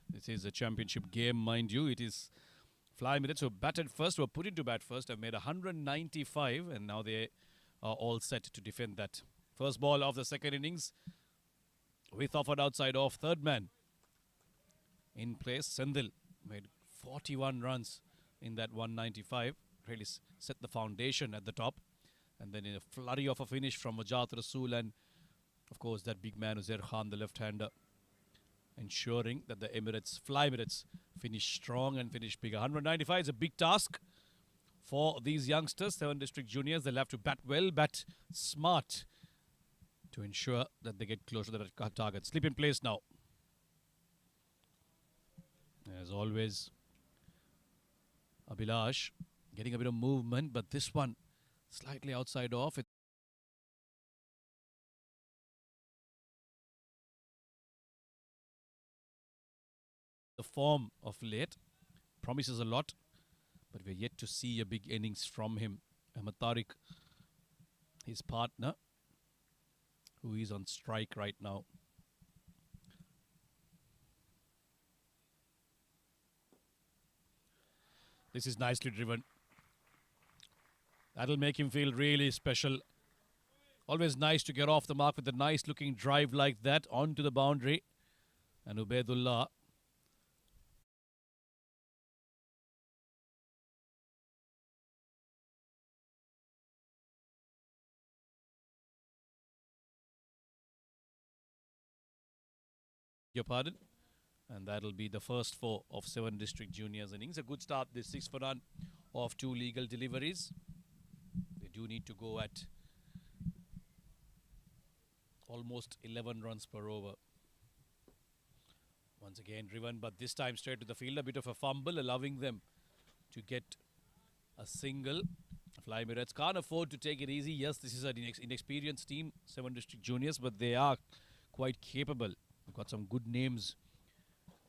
This is a championship game, mind you. It is Fly Emirates who batted first, were put into bat first, have made 195, and now they are all set to defend that. First ball of the second innings with offered outside off, third man in place. Sendil made 41 runs in that 195. Really set the foundation at the top. And then in a flurry of a finish from Wajat Rasool and, of course, that big man Uzair Khan, the left-hander, ensuring that the Emirates, Fly Emirates, finish strong and finish bigger. 195 is a big task for these youngsters, 7 district juniors. They'll have to bat well, bat smart to ensure that they get close to the target. Slip in place now. As always, Abhilash getting a bit of movement, but this one slightly outside off. The form of late promises a lot, but we're yet to see a big innings from him. Ahmed Tariq, his partner, who is on strike right now. This is nicely driven. That'll make him feel really special. Always nice to get off the mark with a nice looking drive like that onto the boundary. And Ubaidullah your pardon. And that'll be the first 4 of 7 district juniors innings. A good start, this 6 for none of 2 legal deliveries. They do need to go at almost 11 runs per over. Once again driven, but this time straight to the field. A bit of a fumble, allowing them to get a single. Fly Emirates can't afford to take it easy. Yes, this is an inexperienced team, 7 district juniors, but they are quite capable. They've got some good names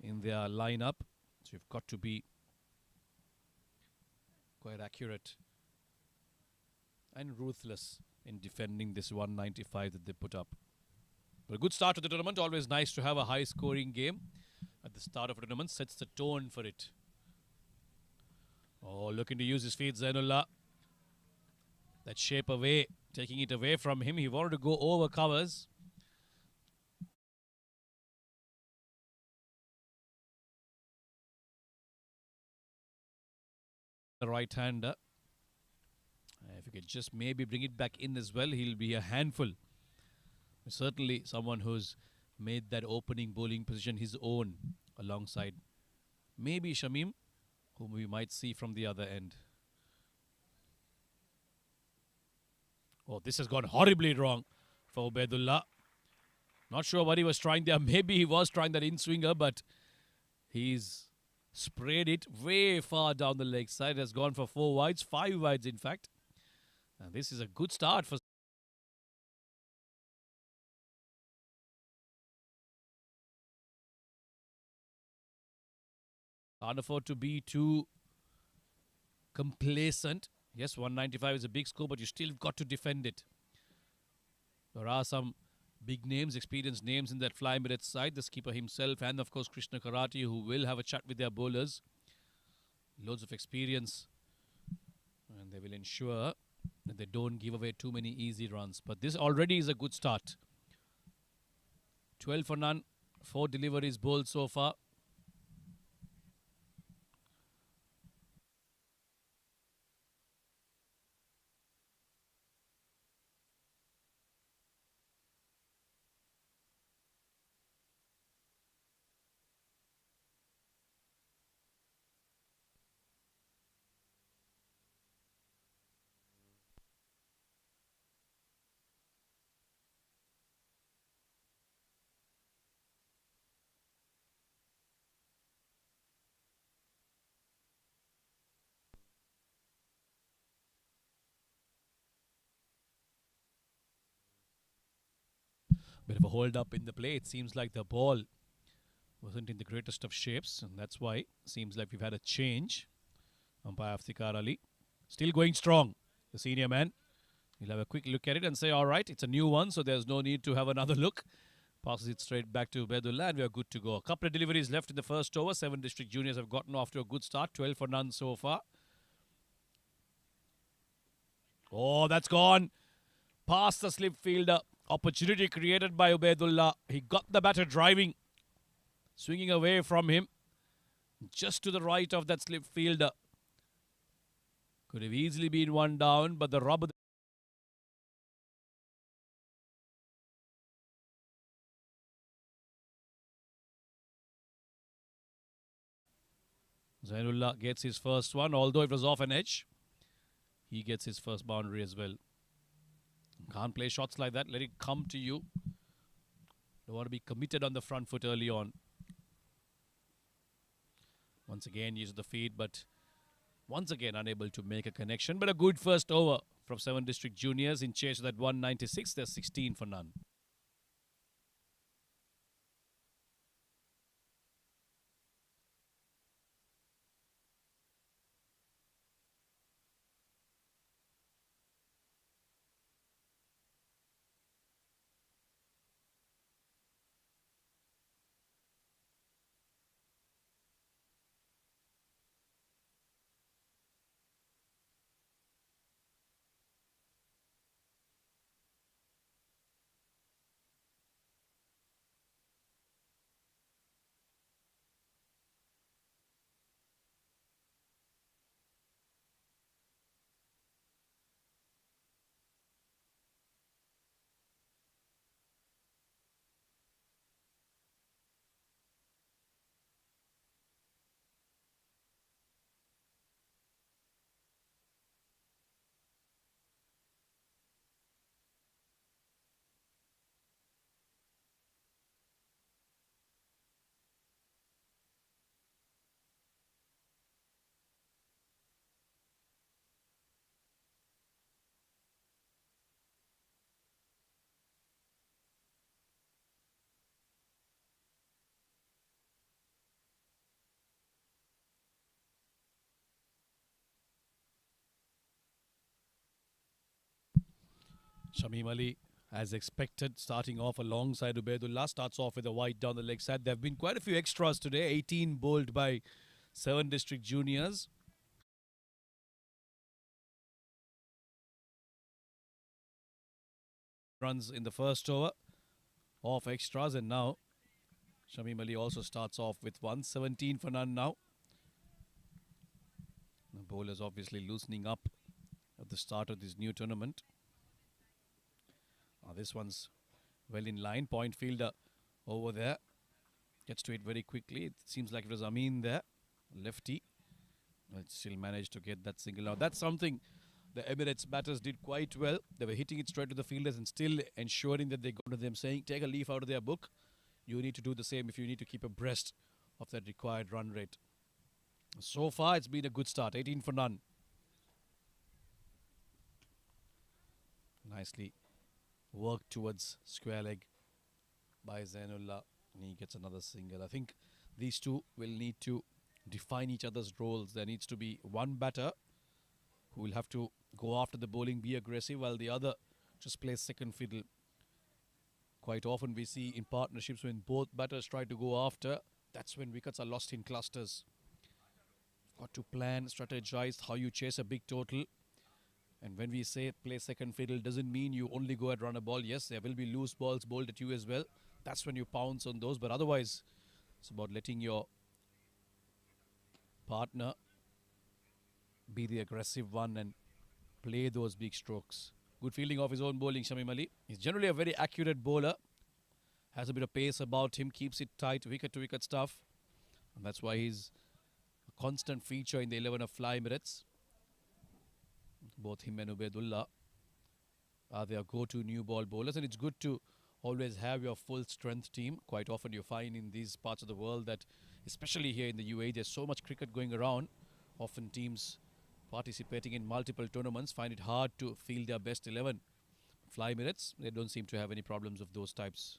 in their lineup, so you've got to be quite accurate and ruthless in defending this 195 that they put up. But a good start to the tournament. Always nice to have a high scoring game at the start of a tournament. Sets the tone for it. Oh, looking to use his feet, Zainullah. That shape away, taking it away from him. He wanted to go over covers. The right-hander. If you could just maybe bring it back in as well, he'll be a handful. Certainly someone who's made that opening bowling position his own, alongside maybe Shamim, whom we might see from the other end. Oh, this has gone horribly wrong for Ubaidullah. Not sure what he was trying there. Maybe he was trying that in-swinger, but he's sprayed it way far down the leg side. Has gone for 4 wides, 5 wides in fact. And this is a good start for can't afford to be too complacent. Yes, 195 is a big score, but you still got to defend it. There are some big names, experienced names in that Fly Emirates side. The skipper himself and, of course, Krishna Karati, who will have a chat with their bowlers. Loads of experience. And they will ensure that they don't give away too many easy runs. But this already is a good start. 12 for none. 4 deliveries bowled so far. Bit of a hold up in the play. It seems like the ball wasn't in the greatest of shapes, and that's why seems like we've had a change. Umpire Iftikhar Ali still going strong, the senior man. He'll have a quick look at it and say, all right, it's a new one, so there's no need to have another look. Passes it straight back to Ubaidullah, and we are good to go. A couple of deliveries left in the first over. 7 district juniors have gotten off to a good start. 12 for none so far. Oh, that's gone. Past the slip fielder. Opportunity created by Ubaidullah. He got the batter driving. Swinging away from him. Just to the right of that slip fielder. Could have easily been one down, but the rubber... Zainullah gets his first one, although it was off an edge. He gets his first boundary as well. Can't play shots like that. Let it come to you. Don't want to be committed on the front foot early on. Once again, uses the feed, but once again unable to make a connection. But a good first over from 7 district juniors in chase of that 196. There's 16 for none. Shamim Ali, as expected, starting off alongside Ubaidullah, starts off with a wide down the leg side. There have been quite a few extras today. 18 bowled by 7 district juniors. Runs in the first over off extras, and now Shamim Ali also starts off with 117 for none now. The bowlers obviously loosening up at the start of this new tournament. This one's well in line. Point fielder over there. Gets to it very quickly. It seems like it was Amin there. Lefty. But still managed to get that single out. That's something the Emirates batters did quite well. They were hitting it straight to the fielders and still ensuring that they go to them, saying, take a leaf out of their book. You need to do the same if you need to keep abreast of that required run rate. So far, it's been a good start. 18 for none. Nicely worked towards square leg by Zainullah, and he gets another single. I think these two will need to define each other's roles. There needs to be one batter who will have to go after the bowling, be aggressive, while the other just plays second fiddle. Quite often we see in partnerships when both batters try to go after, that's when wickets are lost in clusters. Got to plan, strategize how you chase a big total. And when we say play second fiddle, doesn't mean you only go and run a ball. Yes, there will be loose balls bowled at you as well. That's when you pounce on those. But otherwise, it's about letting your partner be the aggressive one and play those big strokes. Good fielding of his own bowling, Shamim Ali. He's generally a very accurate bowler. Has a bit of pace about him, keeps it tight, wicket to wicket stuff. And that's why he's a constant feature in the 11 of Fly Emirates. Both him and Ubaidullah are their go-to new ball bowlers, and it's good to always have your full strength team. Quite often you find in these parts of the world that, especially here in the UAE, there's so much cricket going around. Often teams participating in multiple tournaments find it hard to field their best 11. Fly Emirates, they don't seem to have any problems of those types,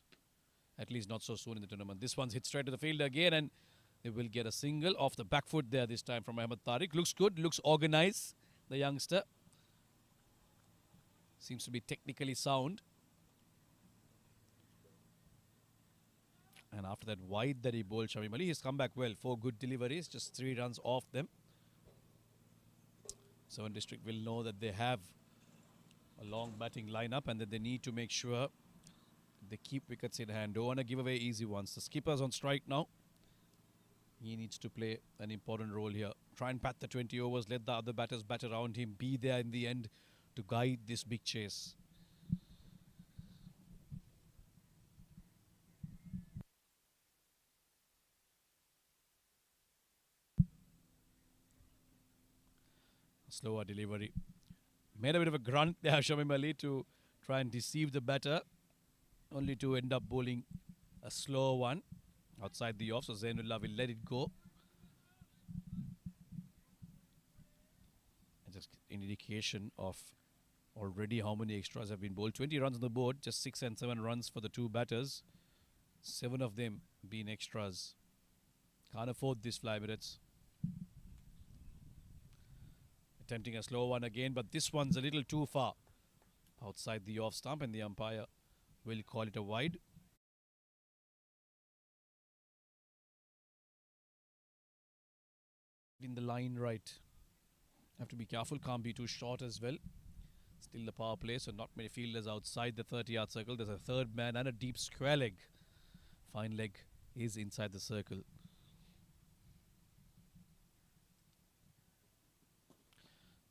at least not so soon in the tournament. This one's hit straight to the field again, and they will get a single off the back foot there this time from Ahmed Tariq. Looks good, looks organized, the youngster. Seems to be technically sound. And after that wide that he bowled Shamim Ali, he's come back well. 4 good deliveries, just 3 runs off them. Seven District will know that they have a long batting lineup and that they need to make sure they keep wickets in hand. Don't want to give away easy ones. The skipper's on strike now. He needs to play an important role here. Try and pat the 20 overs, let the other batters bat around him, be there in the end to guide this big chase. Slower delivery. Made a bit of a grunt there, Shamim Ali, to try and deceive the batter, only to end up bowling a slow one outside the off, so Zainullah will let it go. And just an indication of already how many extras have been bowled. 20 runs on the board, just 6 and 7 runs for the 2 batters. 7 of them being extras. Can't afford this, Fly Emirates. Attempting a slow one again, but this one's a little too far outside the off stump, and the umpire will call it a wide. In the line right. Have to be careful, can't be too short as well. Still the power play, so not many fielders outside the 30-yard circle. There's a third man and a deep square leg. Fine leg is inside the circle.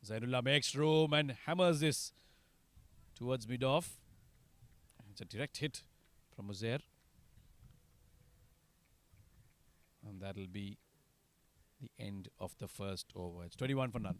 Zainullah makes room and hammers this towards mid-off. It's a direct hit from Uzair. And that'll be the end of the first over. It's 21 for none.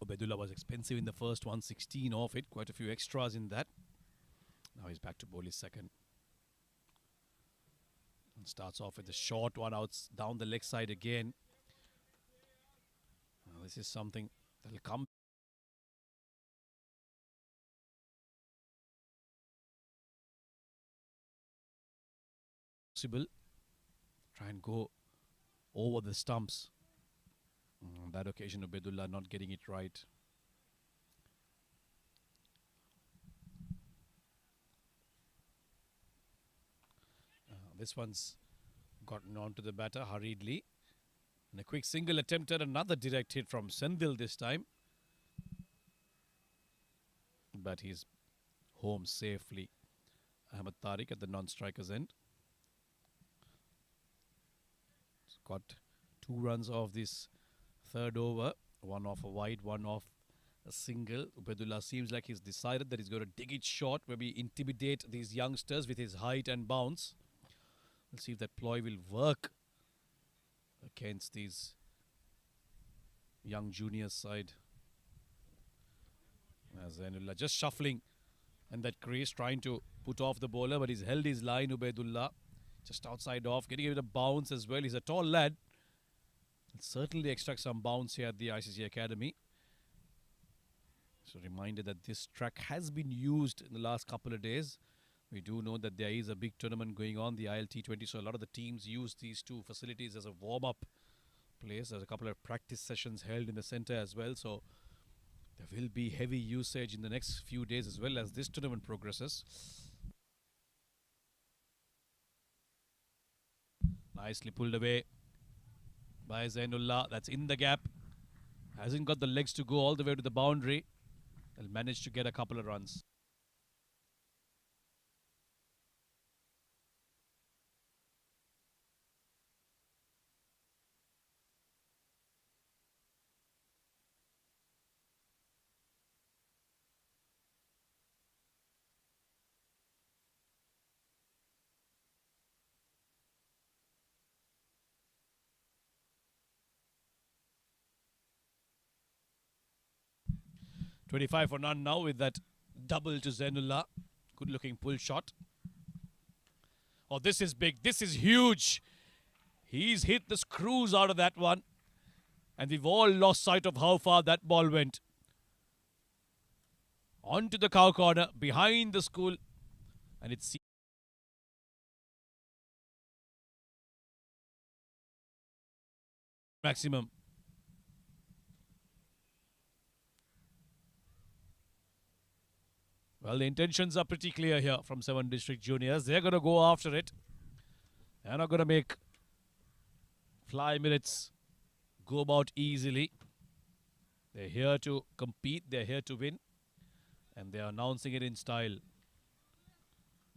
Ubaidullah was expensive in the first 116 off it. Quite a few extras in that. Now he's back to bowl his second. And starts off with a short one out down the leg side again. Now this is something that will come. Possible. Try and go over the stumps. On that occasion, Ubaidullah not getting it right. This one's gotten onto the batter hurriedly. And a quick single attempted, another direct hit from Sendil this time. But he's home safely. Ahmed Tariq at the non-striker's end. He's got 2 runs off this third over. 1 off a wide, 1 off a single. Ubaidullah seems like he's decided that he's going to dig it short, maybe intimidate these youngsters with his height and bounce. We'll see if that ploy will work against these young junior side. Zainullah just shuffling and that crease, trying to put off the bowler, but he's held his line, Ubaidullah. Just outside off, getting a bit of bounce as well. He's a tall lad. He'll certainly extract some bounce here at the ICCA Academy. So reminder that this track has been used in the last couple of days. We do know that there is a big tournament going on, the ILT20, so a lot of the teams use these 2 facilities as a warm-up place. There's a couple of practice sessions held in the centre as well, so there will be heavy usage in the next few days as well as this tournament progresses. Nicely pulled away by Zainullah. That's in the gap. Hasn't got the legs to go all the way to the boundary. They'll manage to get a couple of runs. 25 for none now with that double to Zainullah. Good looking pull shot. Oh, this is big. This is huge. He's hit the screws out of that one. And we've all lost sight of how far that ball went. Onto the cow corner, behind the school. And it's maximum. Well, the intentions are pretty clear here from 7 District Juniors. They're going to go after it. They're not going to make Fly Emirates go about easily. They're here to compete. They're here to win. And they're announcing it in style.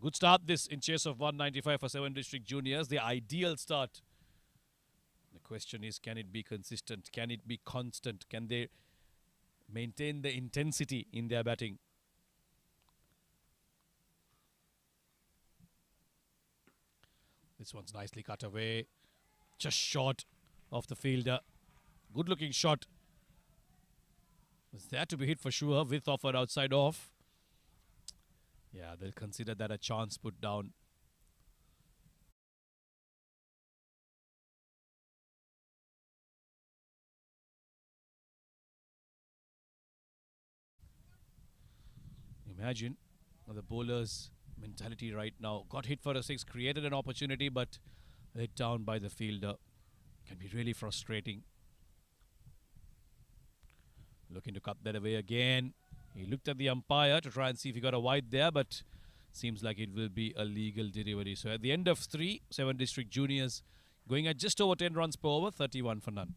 Good start this in chase of 195 for 7 District Juniors. The ideal start. The question is, can it be consistent? Can it be constant? Can they maintain the intensity in their batting? This one's nicely cut away. Just short of the fielder. Good looking shot. Was there to be hit for sure. Width offered outside off. Yeah, they'll consider that a chance put down. Imagine the bowler's mentality right now. Got hit for a 6, created an opportunity, but let down by the fielder. Can be really frustrating. Looking to cut that away again. He looked at the umpire to try and see if he got a wide there, but seems like it will be a legal delivery. So at the end of 3, 7 District Juniors going at just over 10 runs per over, 31 for none.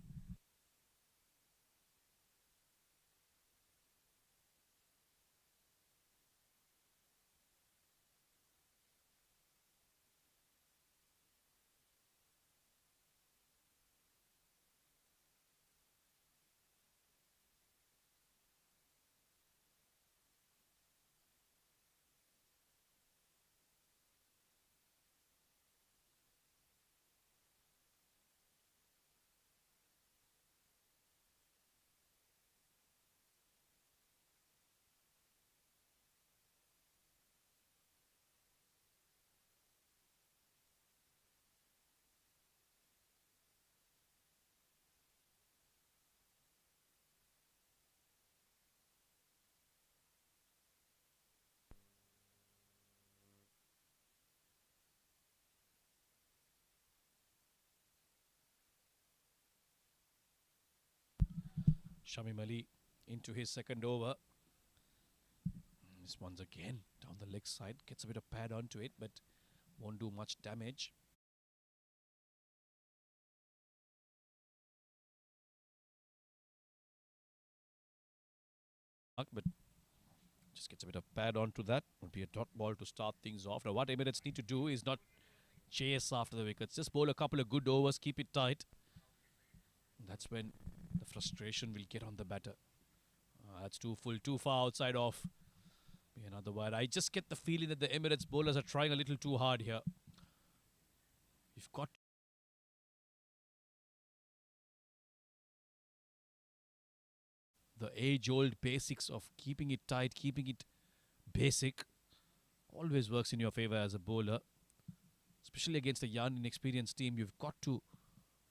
Shamim Ali into his second over. This one's again down the leg side. Gets a bit of pad onto it, but won't do much damage. But just gets a bit of pad onto that. Would be a dot ball to start things off. Now what Emirates need to do is not chase after the wickets. Just bowl a couple of good overs, keep it tight. That's when the frustration will get on the batter. That's too full, too far outside off. Be another wide. I just get the feeling that the Emirates bowlers are trying a little too hard here. You've got the age-old basics of keeping it tight, keeping it basic. Always works in your favour as a bowler. Especially against a young, inexperienced team. You've got to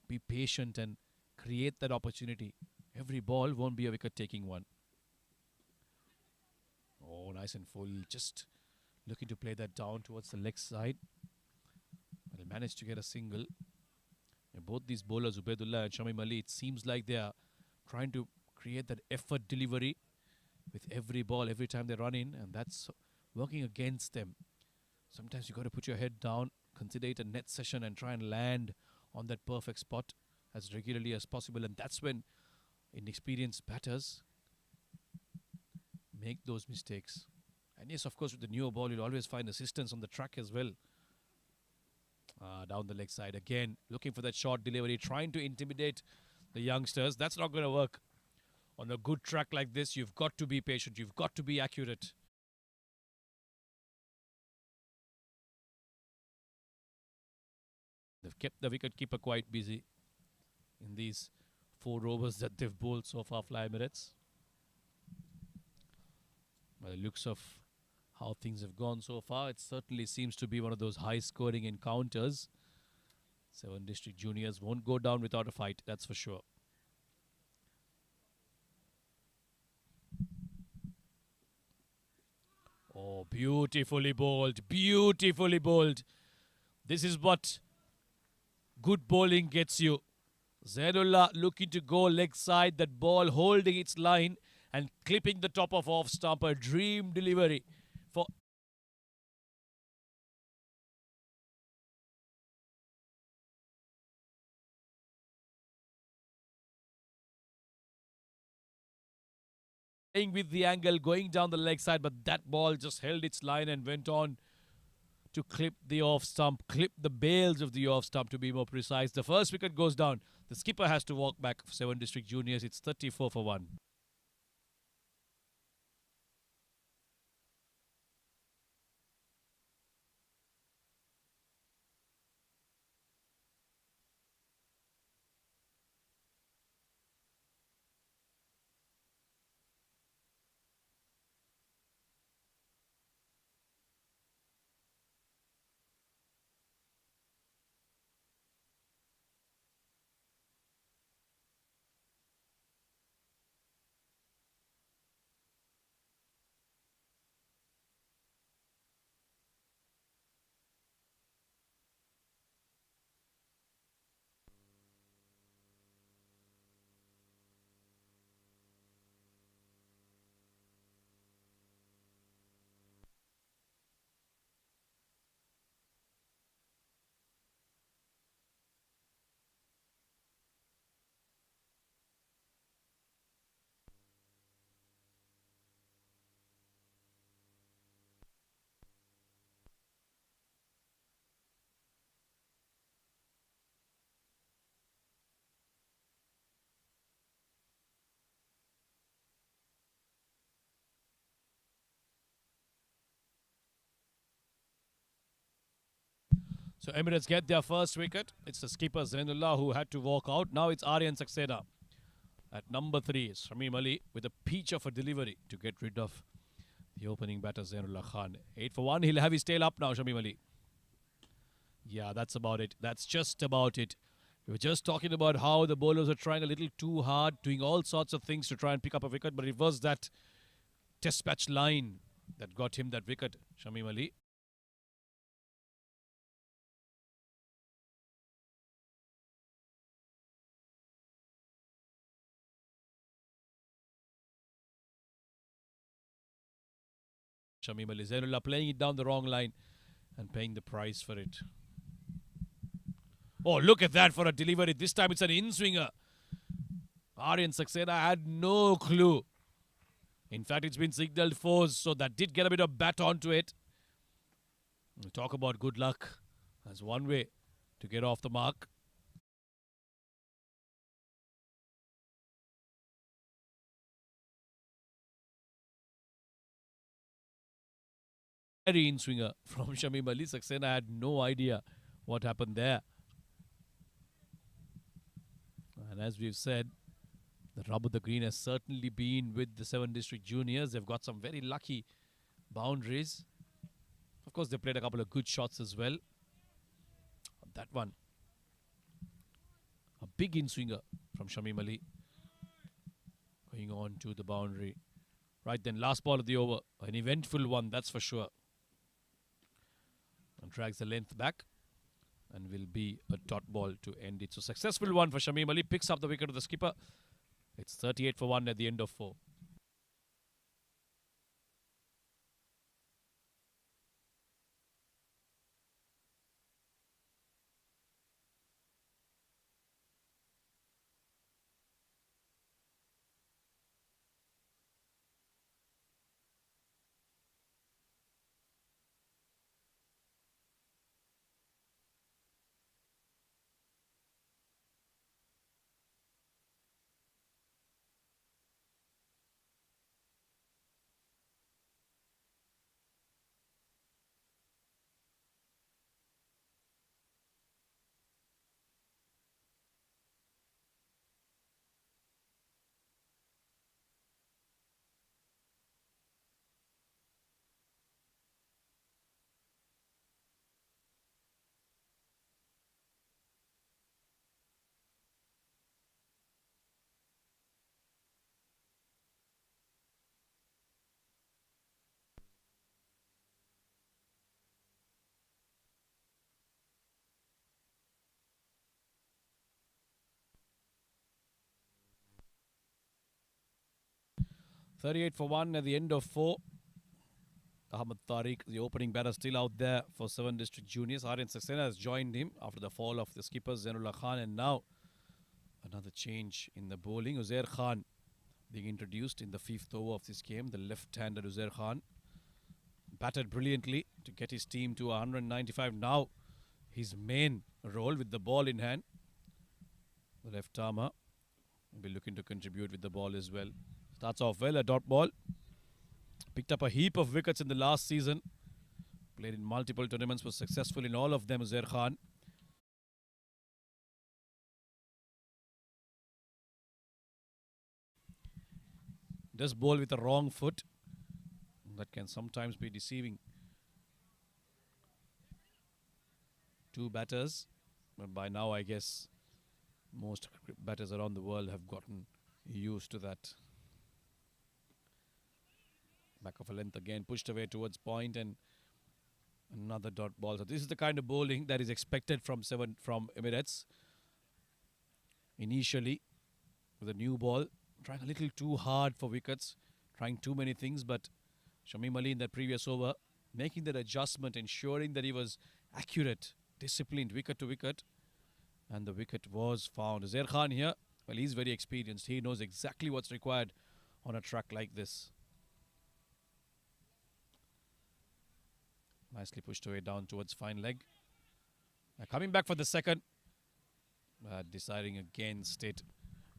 be patient and create that opportunity. Every ball won't be a wicket-taking one. Oh, nice and full. Just looking to play that down towards the leg side. But he'll manage to get a single. And both these bowlers, Ubaidullah and Shamim Ali, it seems like they are trying to create that effort delivery with every ball, every time they run in. And that's working against them. Sometimes you got to put your head down, consider it a net session and try and land on that perfect spot as regularly as possible. And that's when inexperienced batters make those mistakes. And yes, of course, with the newer ball, you'll always find assistance on the track as well. Down the leg side again, looking for that short delivery, trying to intimidate the youngsters. That's not going to work. On a good track like this, you've got to be patient. You've got to be accurate. They've kept the wicketkeeper quite busy in these 4 overs that they've bowled so far, Fly Emirates. By the looks of how things have gone so far, it certainly seems to be one of those high-scoring encounters. 7 District Juniors won't go down without a fight, that's for sure. Oh, beautifully bowled, beautifully bowled. This is what good bowling gets you. Zainullah looking to go leg side, that ball holding its line and clipping the top of off stump. A dream delivery for playing with the angle, going down the leg side, but that ball just held its line and went on to clip the off stump, clip the bails of the off stump to be more precise. The first wicket goes down. The skipper has to walk back for 7 District Juniors. It's 34 for 1. So Emirates get their first wicket. It's the skipper Zainullah who had to walk out. Now it's Aryan Saxena. At number 3 is Shamim Ali with a peach of a delivery to get rid of the opening batter Zainullah Khan. 8 for 1. He'll have his tail up now, Shamim Ali. Yeah, that's about it. That's just about it. We were just talking about how the bowlers are trying a little too hard, doing all sorts of things to try and pick up a wicket, but it was that test match line that got him that wicket, Shamim Ali. Shamim Ali. Zainullah playing it down the wrong line and paying the price for it. Oh, look at that for a delivery. This time it's an in-swinger. Aryan Saxena had no clue. In fact, it's been signalled fours, so that did get a bit of bat onto it. We'll talk about good luck. That's one way to get off the mark. Very in-swinger from Shamim Ali. Saxena had no idea what happened there. And as we've said, the rub of the green has certainly been with the 7 District Juniors. They've got some very lucky boundaries. Of course, they played a couple of good shots as well. That one. A big in-swinger from Shamim Ali. Going on to the boundary. Right then, last ball of the over. An eventful one, that's for sure. And drags the length back. And will be a dot ball to end it. So successful one for Shamim Ali. Picks up the wicket of the skipper. It's 38 for 1 at the end of 4. 38 for 1 at the end of 4. Ahmed Tariq, the opening batter, still out there for 7 District Juniors. Aryan Saxena has joined him after the fall of the skipper Zainullah Khan, and now another change in the bowling. Uzair Khan being introduced in the 5th over of this game. The left-hander Uzair Khan batted brilliantly to get his team to 195. Now his main role with the ball in hand. The left-armer will be looking to contribute with the ball as well. Starts off well, a dot ball. Picked up a heap of wickets in the last season. Played in multiple tournaments, was successful in all of them, Uzair Khan. Does bowl with a wrong foot. That can sometimes be deceiving. 2 batters. But by now, I guess, most batters around the world have gotten used to that. Back of a length again, pushed away towards point, and another dot ball. So this is the kind of bowling that is expected from Emirates. Initially, with a new ball, trying a little too hard for wickets, trying too many things, but Shamim Ali in that previous over, making that adjustment, ensuring that he was accurate, disciplined, wicket to wicket, and the wicket was found. Uzair Khan here, well, he's very experienced. He knows exactly what's required on a track like this. Nicely pushed away down towards fine leg. Coming back for the second. Deciding against it.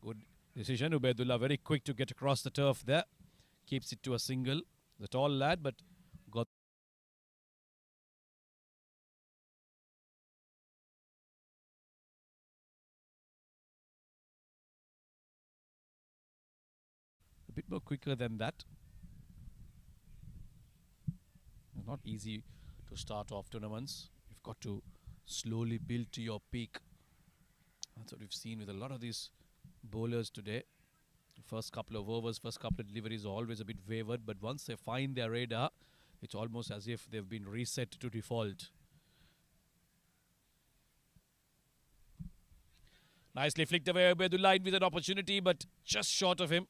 Good decision. Ubaidullah very quick to get across the turf there. Keeps it to a single. The tall lad, but got a bit more quicker than that. Not easy to start off tournaments. You've got to slowly build to your peak. That's what we've seen with a lot of these bowlers today. The first couple of overs, first couple of deliveries are always a bit wavered, but once they find their radar, it's almost as if they've been reset to default. Nicely flicked away Ubaidullah with an opportunity, but just short of him.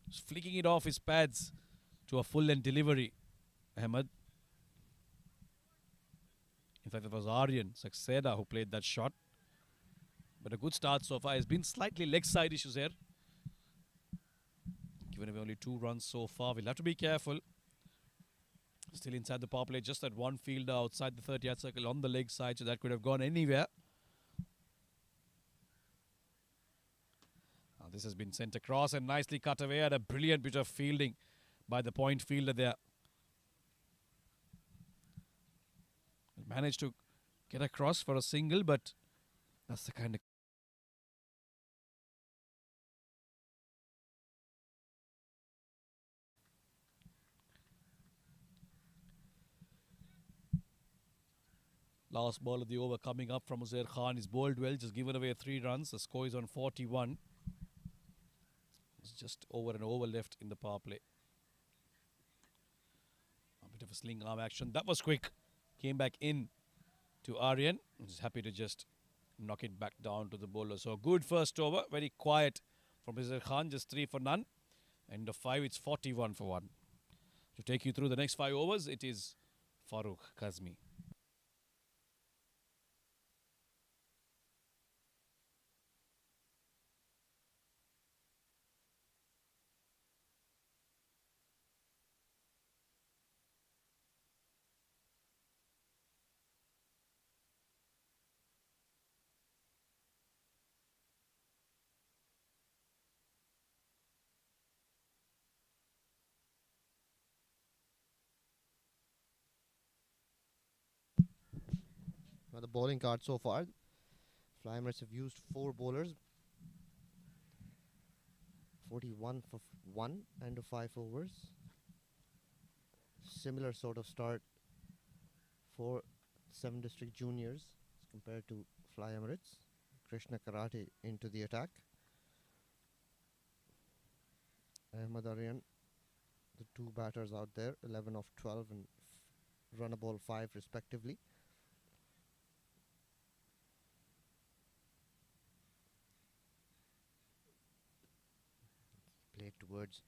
Just flicking it off his pads to a full-length delivery, Ahmed. In fact, it was Aryan Saxena who played that shot. But a good start so far. Has been slightly leg-side issues here. Given away only 2 runs so far. We'll have to be careful. Still inside the power play. Just that one fielder outside the 30-yard circle on the leg side. So that could have gone anywhere. Now this has been sent across and nicely cut away. And a brilliant bit of fielding by the point fielder there. Managed to get across for a single, but that's the kind of last ball of the over coming up from Uzair Khan. He's bowled well, just given away 3 runs. The score is on 41. It's just over and over left in the power play. A bit of a sling arm action. That was quick. Came back in to Aryan. He's happy to just knock it back down to the bowler. So a good first over. Very quiet from Uzair Khan. Just 3 for none. End of 5. It's 41 for 1. To take you through the next 5 overs, it is Farooq Kazmi. The bowling card so far. Fly Emirates have used 4 bowlers. 41 for 1 end of 5 overs. Similar sort of start for 7 District Juniors as compared to Fly Emirates. Krishna Karate into the attack. Ahmed Aryan, the 2 batters out there, 11 of 12 and run a ball 5 respectively. Straight towards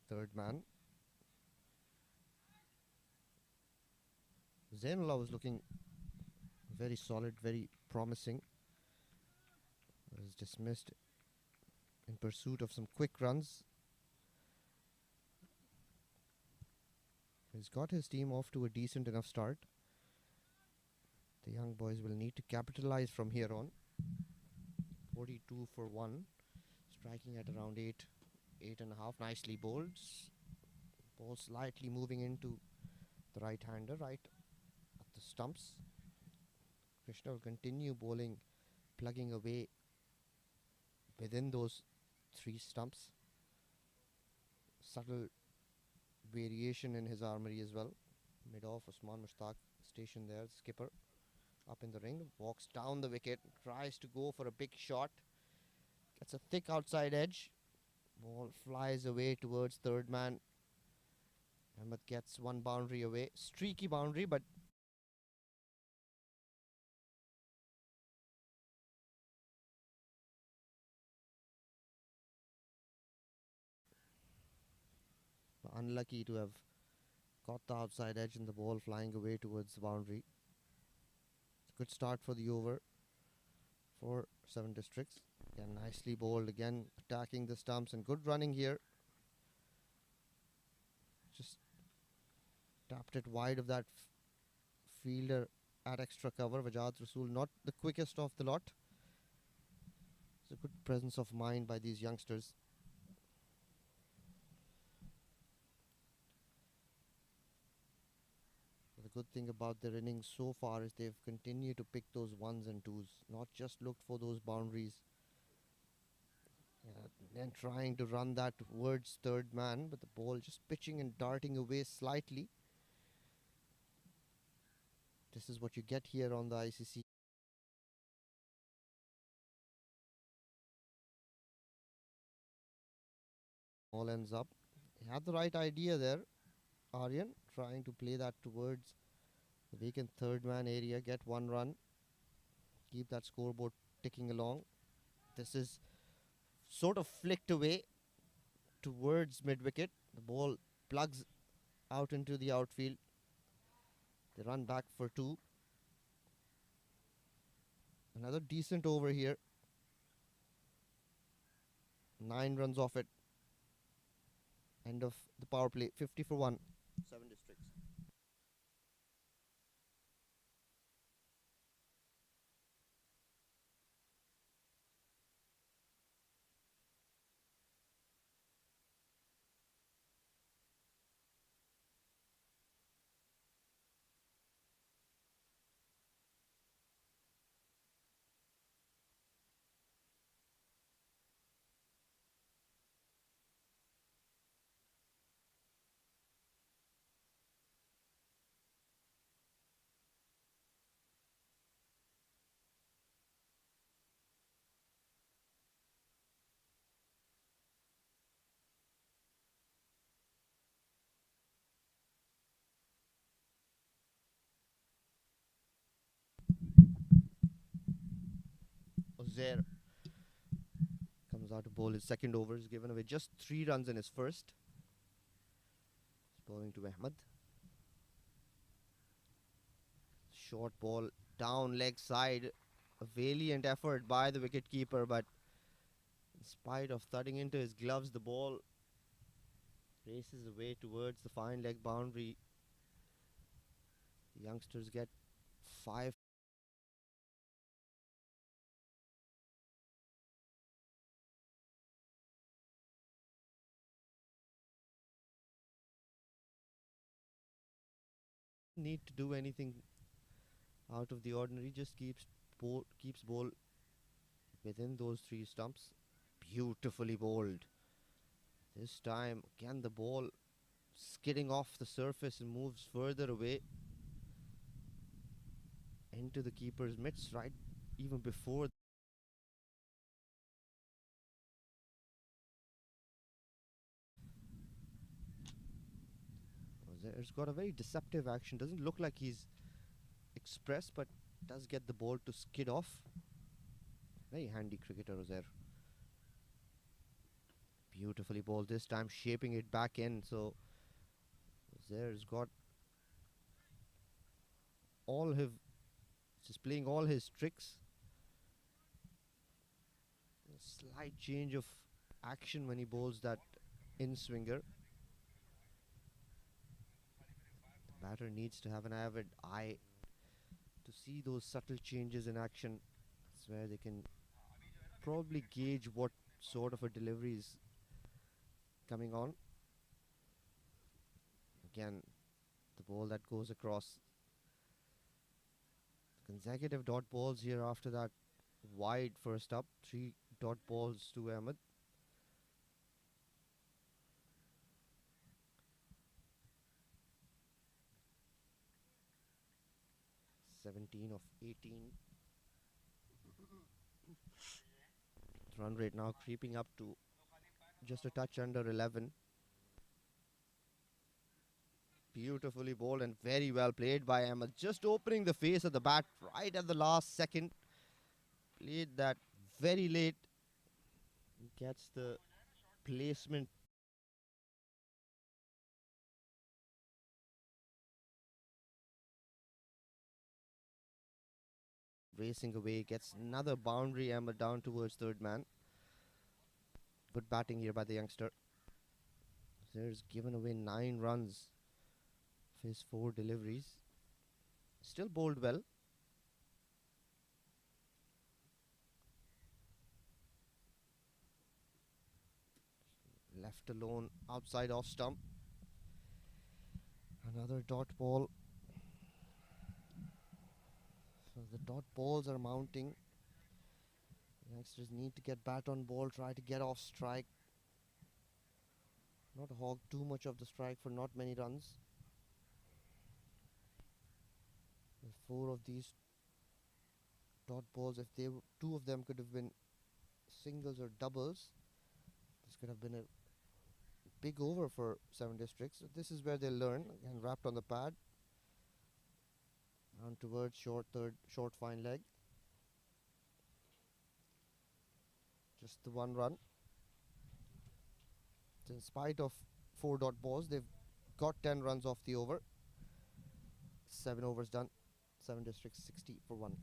third man. Zainullah was looking very solid, very promising. Was dismissed in pursuit of some quick runs. He's got his team off to a decent enough start. The young boys will need to capitalize from here on. 42 for 1. Striking at around 8.5. Nicely bowled. Ball slightly moving into the right-hander, right at the stumps. Krishna will continue bowling, plugging away within those 3 stumps. Subtle variation in his armory as well. Mid-off, Usman Mushtaq stationed there, skipper. Up in the ring, walks down the wicket, tries to go for a big shot. Gets a thick outside edge. Ball flies away towards third man. Ahmed gets 1 boundary away. Streaky boundary, but unlucky to have got the outside edge and the ball flying away towards the boundary. It's a good start for the over for 7 Districts. Again, nicely bowled, again attacking the stumps and good running here. Just tapped it wide of that fielder at extra cover. Wajad Rasool, not the quickest of the lot. It's a good presence of mind by these youngsters. The good thing about their innings so far is they've continued to pick those 1s and 2s, not just looked for those boundaries. Then trying to run that towards third man, but the ball just pitching and darting away slightly. This is what you get here on the ICCA. All ends up. He had the right idea there. Aryan trying to play that towards the vacant third man area, get 1 run, keep that scoreboard ticking along. This is sort of flicked away towards mid-wicket. The ball plugs out into the outfield. They run back for 2. Another decent over here. 9 runs off it. End of the power play. 50 for 1. 7 Districts. Ozair comes out to bowl his second over. He's given away just 3 runs in his first. He's bowling to Ahmed. Short ball down leg side. A valiant effort by the wicketkeeper, but in spite of thudding into his gloves, the ball races away towards the fine leg boundary. The youngsters get 5. Need to do anything out of the ordinary, just keeps ball within those 3 stumps. Beautifully bowled. This time again the ball skidding off the surface and moves further away into the keeper's mitts, right even before. He's got a very deceptive action. Doesn't look like he's expressed, but does get the ball to skid off. Very handy cricketer was there. Beautifully bowled this time, shaping it back in. So Zair's got all his, just playing all his tricks. A slight change of action when he bowls that in swinger. The batter needs to have an avid eye to see those subtle changes in action. That's where they can probably gauge what sort of a delivery is coming on. Again, the ball that goes across. Consecutive dot balls here after that wide first up. 3 dot balls to Ahmed. (17 of 18). Run rate now creeping up to just a touch under 11. Beautifully bowled and very well played by Ahmed. Just opening the face of the bat right at the last second. Played that very late. He gets the placement. Racing away, gets another boundary. Ahmed down towards third man. Good batting here by the youngster. There's given away 9 runs of his 4 deliveries. Still bowled well. Left alone outside off stump. Another dot ball. So the dot balls are mounting. Youngsters need to get bat on ball, try to get off strike. Not hog too much of the strike for not many runs. With 4 of these dot balls, if they 2 of them could have been singles or doubles, this could have been a big over for 7 Districts. So this is where they learn. Again, wrapped on the pad. Down towards short third, short fine leg. Just the 1 run. So in spite of 4 dot balls, they've got 10 runs off the over. 7 overs done. 7 Districts 60 for 1.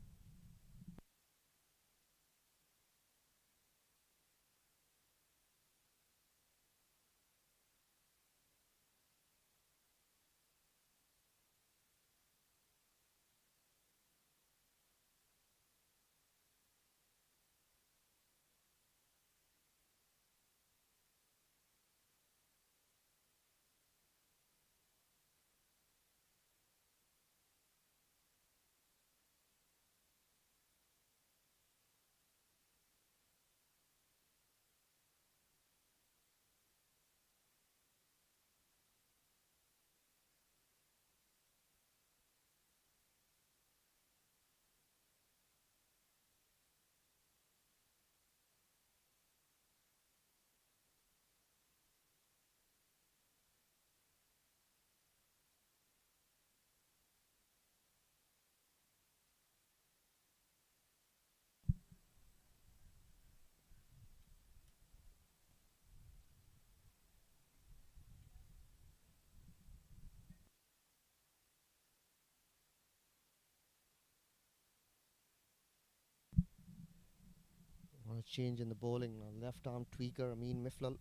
Want a change in the bowling. Left arm tweaker, Amin Miflal.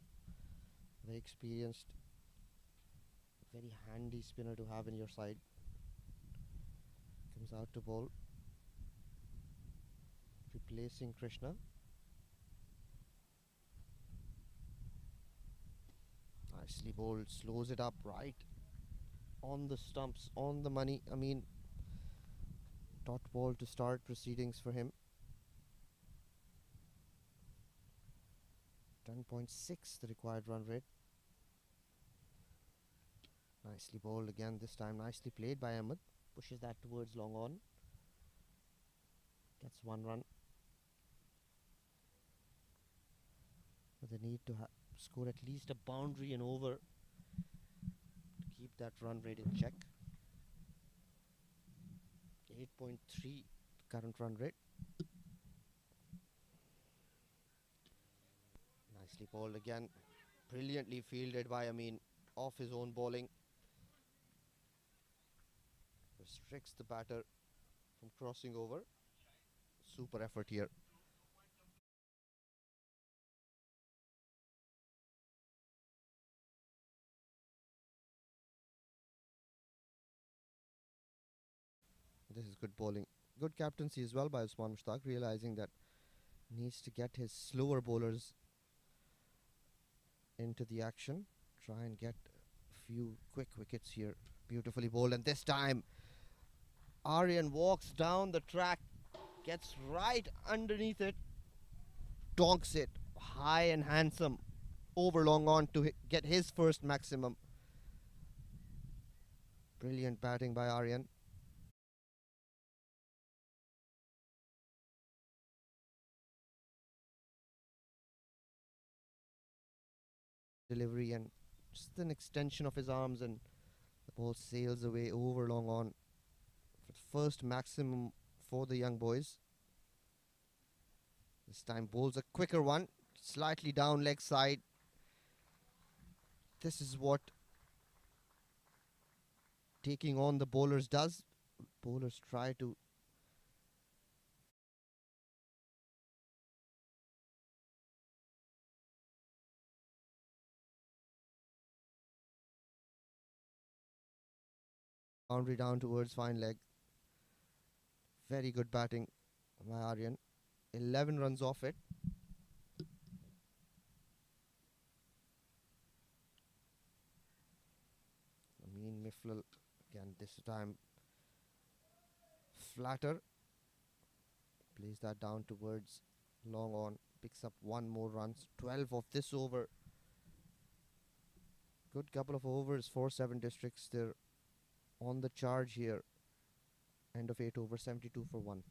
Very experienced. Very handy spinner to have in your side. Comes out to bowl. Replacing Krishna. Nicely bowled. Slows it up right on the stumps, on the money. I mean, dot ball to start proceedings for him. 10.6 the required run rate. Nicely bowled again this time. Nicely played by Ahmed. Pushes that towards long on. Gets 1 run. But they need to score at least a boundary and over to keep that run rate in check. 8.3 current run rate. Nicely bowled again. Brilliantly fielded by Amin off his own bowling. Restricts the batter from crossing over. Super effort here. This is good bowling. Good captaincy as well by Usman Mushtaq, realizing that needs to get his slower bowlers into the action. Try and get a few quick wickets here. Beautifully bowled, and this time Aryan walks down the track, gets right underneath it, donks it high and handsome over long on to get his first maximum. Brilliant batting by Aryan. Delivery and just an extension of his arms, and the ball sails away over long on for the first maximum for the young boys. This time bowls a quicker one, slightly down leg side. This is what taking on the bowlers does. Bowlers try to boundary down towards fine leg. Very good batting by Aryan. 11 runs off it. Amin Miflal again, this time flatter. Plays that down towards long on. Picks up one more runs. 12 of this over. Good couple of overs for 7 districts. They're on the charge here. End of 8 over, 72 for 1.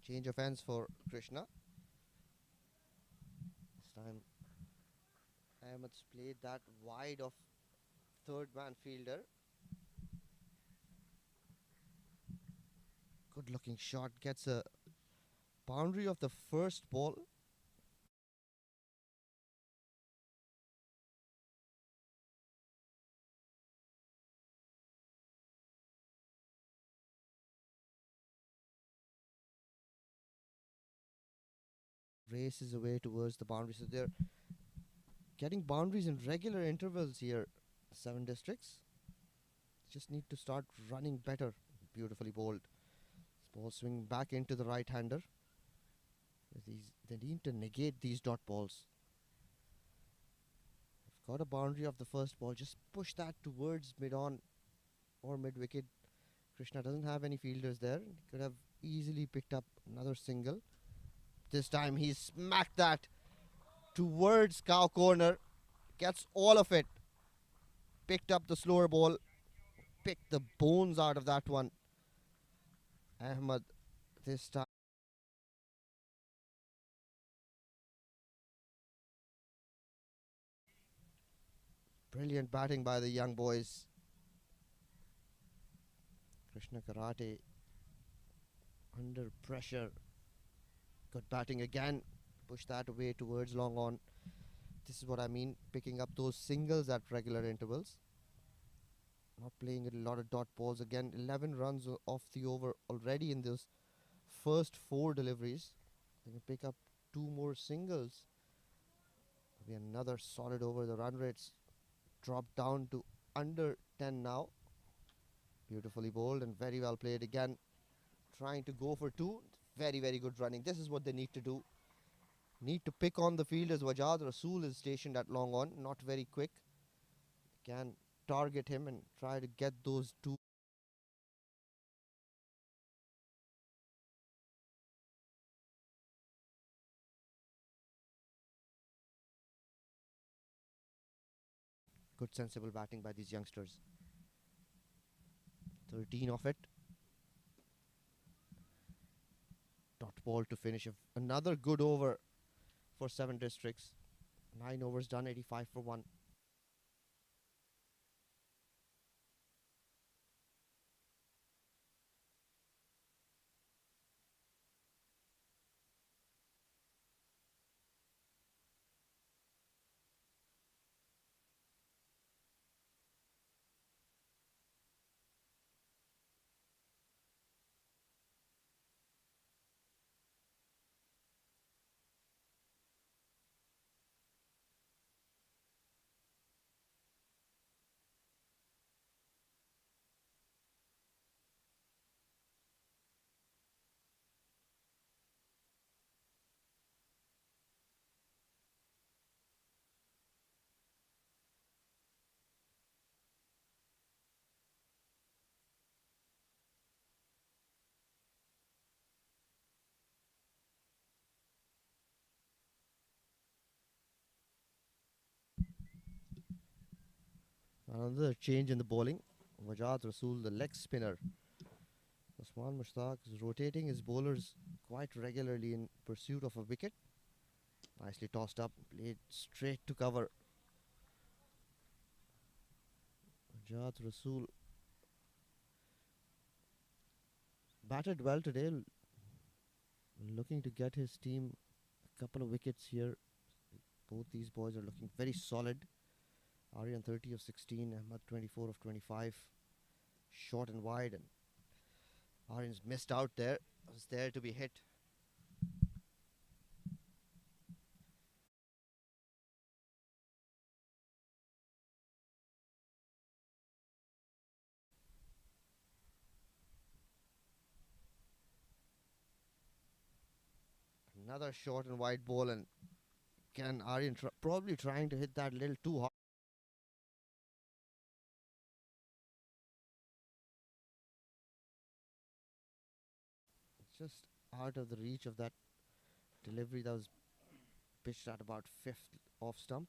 Change of hands for Krishna. This time Ahmed's played that wide of third man fielder. Good looking shot. Gets a boundary of the first ball. Races away towards the boundary. So they're getting boundaries in regular intervals here. 7 districts. Just need to start running better. Beautifully bowled. This ball swinging back into the right hander. They need to negate these dot balls. Got a boundary of the first ball. Just push that towards mid on or mid wicket. Krishna doesn't have any fielders there. He could have easily picked up another single. This time he smacked that towards cow corner. Gets all of it. Picked up the slower ball. Picked the bones out of that one. Ahmed this time. Brilliant batting by the young boys. Krishna Karate under pressure. Good batting again. Push that away towards long on. This is what I mean. Picking up those singles at regular intervals. Not playing a lot of dot balls. Again, 11 runs off the over already in those first 4 deliveries. They can pick up 2 more singles. Maybe another solid over. The run rates dropped down to under 10 now. Beautifully bowled and very well played again. Trying to go for 2. Very, very good running. This is what they need to do. Need to pick on the field as Wajad Rasool is stationed at long on. Not very quick. Can target him and try to get those two. Good sensible batting by these youngsters. 13 of it. Dot ball to finish. Another good over for 7 districts. 9 overs done, 85 for 1. Another change in the bowling. Wajad Rasool, the leg spinner. Usman Mushtaq is rotating his bowlers quite regularly in pursuit of a wicket. Nicely tossed up, played straight to cover. Wajad Rasool batted well today, looking to get his team a couple of wickets here. Both these boys are looking very solid. Aryan 30 of 16, Ahmad 24 of 25. Short and wide, and Aryan's missed out there. Was there to be hit. Another short and wide ball, and can Aryan probably trying to hit that a little too hard. Just out of the reach of that delivery that was pitched at about 5th off stump.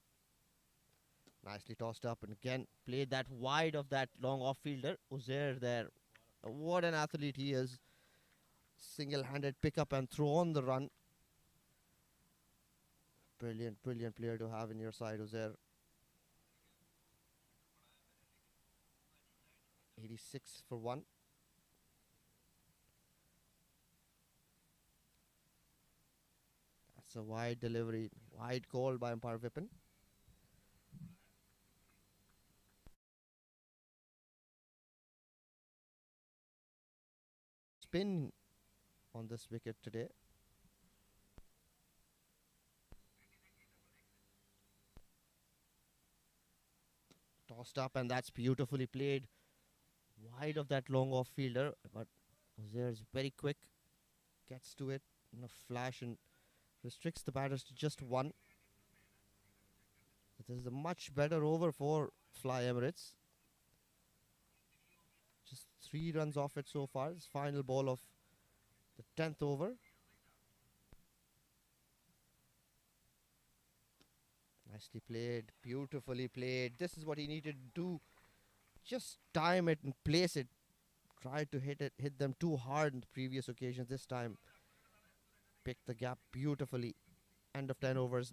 Nicely tossed up, and again played that wide of that long off fielder. Uzair there. What an athlete he is. Single-handed pick up and throw on the run. Brilliant, brilliant player to have in your side, Uzair. 86 for 1. That's a wide delivery. Wide call by umpire Vipin. Spin on this wicket today. Tossed up, and that's beautifully played. Wide of that long off fielder, but Uzair is very quick. Gets to it in a flash and restricts the batters to just 1. This is a much better over for Fly Emirates. Just 3 runs off it so far. It's final ball of the 10th over. Nicely played, beautifully played. This is what he needed to do. Just time it and place it. Tried to hit them too hard in the previous occasions. This time, picked the gap beautifully. End of 10 overs.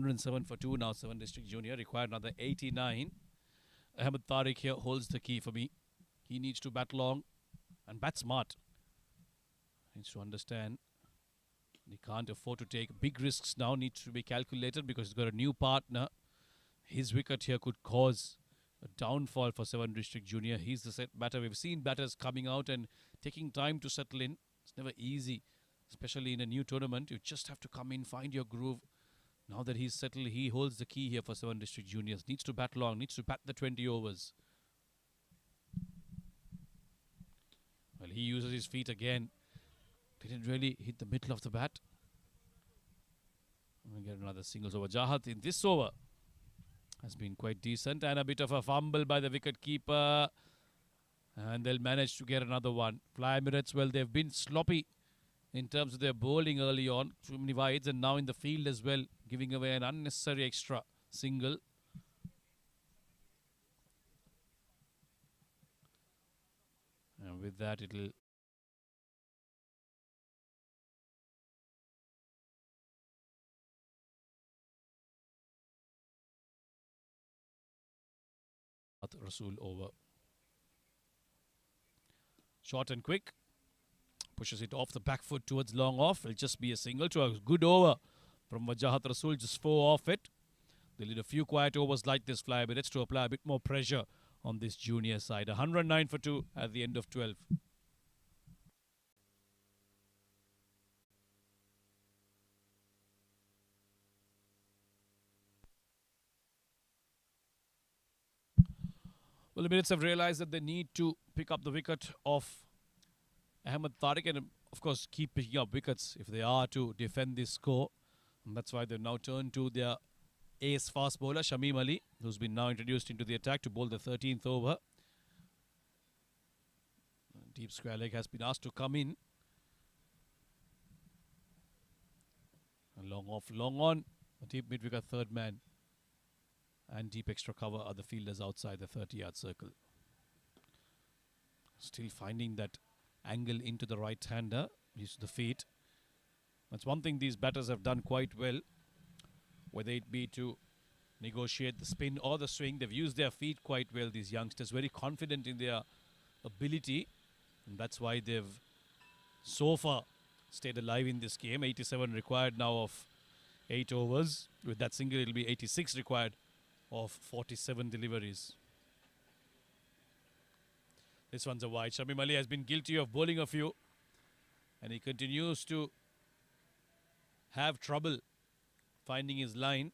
107 for 2 now, 7 District Junior. Required another 89. Ahmed Tariq here holds the key for me. He needs to bat long and bat smart. Needs to understand he can't afford to take big risks now. Needs to be calculated because he's got a new partner. His wicket here could cause a downfall for 7 District Junior. He's the set batter. We've seen batters coming out and taking time to settle in. It's never easy, especially in a new tournament. You just have to come in, find your groove. Now that he's settled, he holds the key here for 7 District Juniors. Needs to bat long, needs to bat the 20 overs. Well, he uses his feet again. Didn't really hit the middle of the bat. We'll get another singles over. Jahat in this over has been quite decent, and a bit of a fumble by the wicket keeper. And they'll manage to get another one. Fly Emirates, well, they've been sloppy in terms of their bowling early on. Too many wides, and now in the field as well, giving away an unnecessary extra single. And with that, it'll Rasool over. Short and quick. Pushes it off the back foot towards long off. It'll just be a single to a good over from Wajahat Rasool. Just 4 off it. They'll need a few quiet overs like this, Fly Emirates, to apply a bit more pressure on this junior side. 109 for 2 at the end of 12. Well, the Emirates have realized that they need to pick up the wicket of Ahmed Tariq and, of course, keep picking up wickets if they are to defend this score. And that's why they've now turned to their ace fast bowler, Shamim Ali, who's been now introduced into the attack to bowl the 13th over. Deep square leg has been asked to come in. And long off, long on. A deep mid wicket, third man. And deep extra cover are the fielders outside the 30-yard circle. Still finding that angle into the right-hander. Use the feet. That's one thing these batters have done quite well. Whether it be to negotiate the spin or the swing, they've used their feet quite well, these youngsters. Very confident in their ability. And that's why they've so far stayed alive in this game. 87 required now of 8 overs. With that single, it'll be 86 required of 47 deliveries. This one's a wide. Shamim Ali has been guilty of bowling a few, and he continues to have trouble finding his line.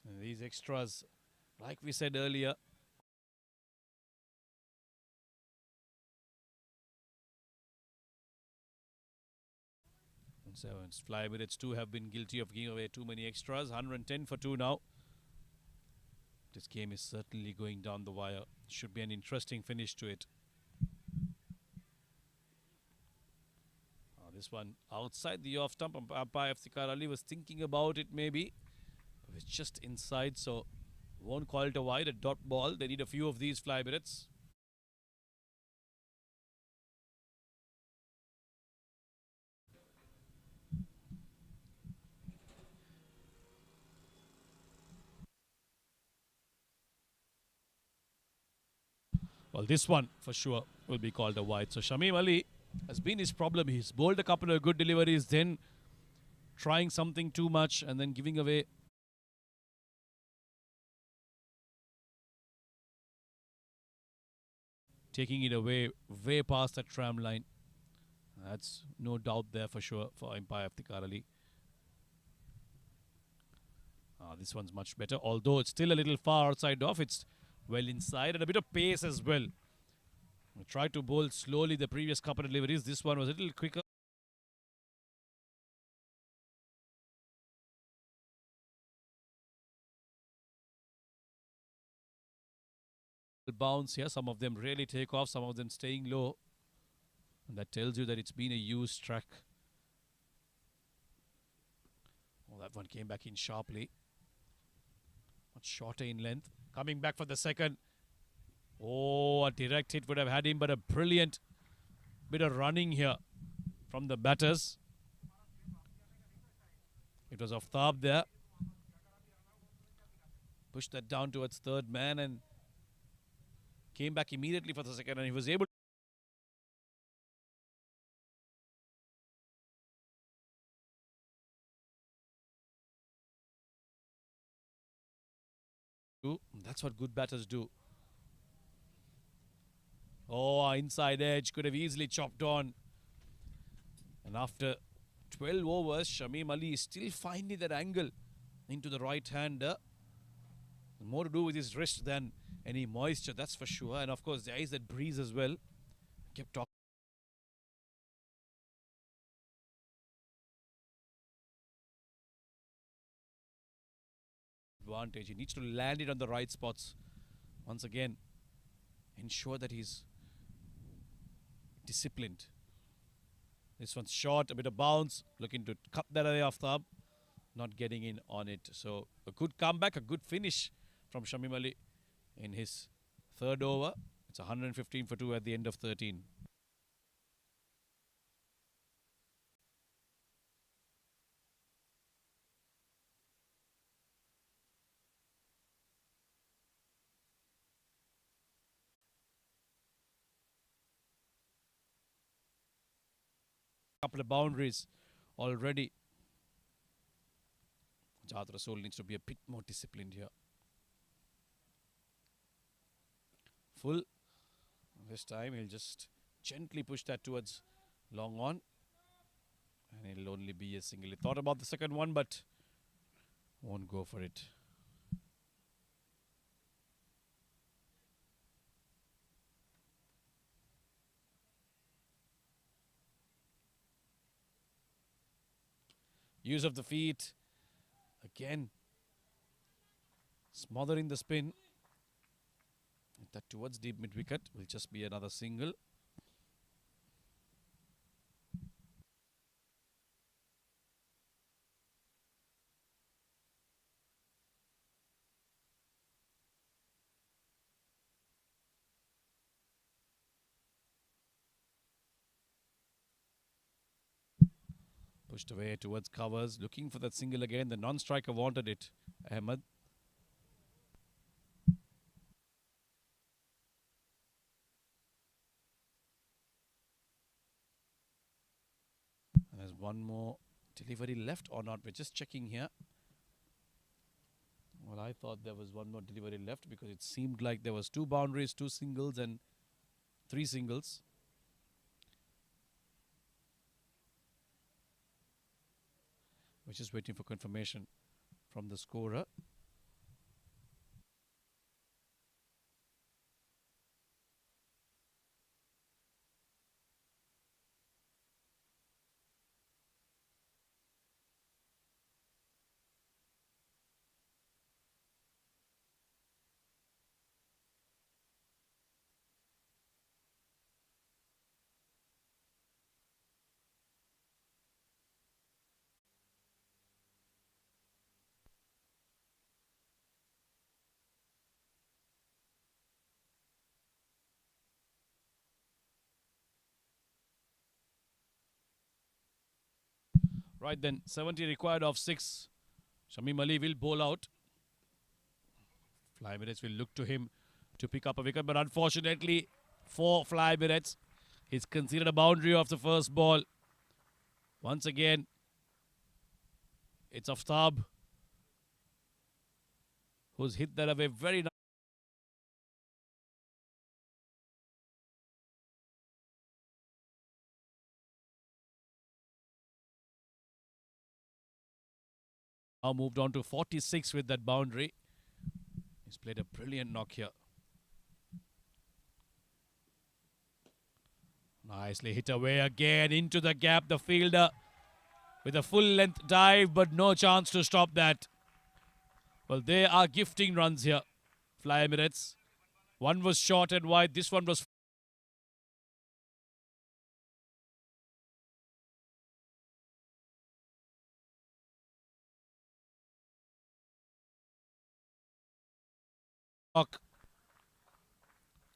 And these extras, like we said earlier, sevens. Fly Emirates too have been guilty of giving away too many extras. 110 for 2 now. This game is certainly going down the wire. Should be an interesting finish to it. This one outside the off stump. Umpire Iftikhar Ali was thinking about it maybe. But it's just inside, so won't call it a wide. A dot ball. They need a few of these, Fly Emirates. Well, this one for sure will be called a wide. So Shamim Ali has been his problem. He's bowled a couple of good deliveries, then trying something too much and then giving away. Taking it away way past that tram line. That's no doubt there for sure for Umpire Iftikhar Ali. This one's much better, although it's still a little far outside off. It's well inside and a bit of pace as well. I tried to bowl slowly the previous couple of deliveries. This one was a little quicker. Bounce here. Some of them really take off, some of them staying low. And that tells you that it's been a used track. Oh, that one came back in sharply. Much shorter in length. Coming back for the second. Oh, a direct hit would have had him, but a brilliant bit of running here from the batters. It was Aftab there. Pushed that down towards third man and came back immediately for the second, and he was able to. That's what good batters do. Oh, inside edge, could have easily chopped on. And after 12 overs, Shamim Ali is still finding that angle into the right hander. More to do with his wrist than any moisture, that's for sure. And of course, there is that breeze as well. Kept talking. Advantage. He needs to land it on the right spots. Once again, ensure that he's disciplined. This one's short, a bit of bounce. Looking to cut that away off thumb. Not getting in on it. So a good comeback, a good finish from Shamim Ali in his third over. It's 115 for 2 at the end of 13. Couple of boundaries already. Jad Rasool needs to be a bit more disciplined here. Full. This time he'll just gently push that towards long on. And it'll only be a single. He thought about the second one, but won't go for it. Use of the feet. Again. Smothering the spin. That towards deep mid wicket will just be another single. Pushed away towards covers, looking for that single again. The non-striker wanted it, Ahmed. And there's one more delivery left or not. We're just checking here. Well, I thought there was one more delivery left because it seemed like there was 2 boundaries, 2 singles and 3 singles. We're just waiting for confirmation from the scorer. Right then, 70 required of 6. Shamim Ali will bowl out. Fly Emirates will look to him to pick up a wicket, but unfortunately for Fly Emirates, he's conceded a boundary of the first ball. Once again, it's Aftab who's hit that away very nice. Now moved on to 46 with that boundary. He's played a brilliant knock here. Nicely hit away again into the gap. The fielder with a full length dive, but no chance to stop that. Well, they are gifting runs here, Fly Emirates. One was short and wide. This one was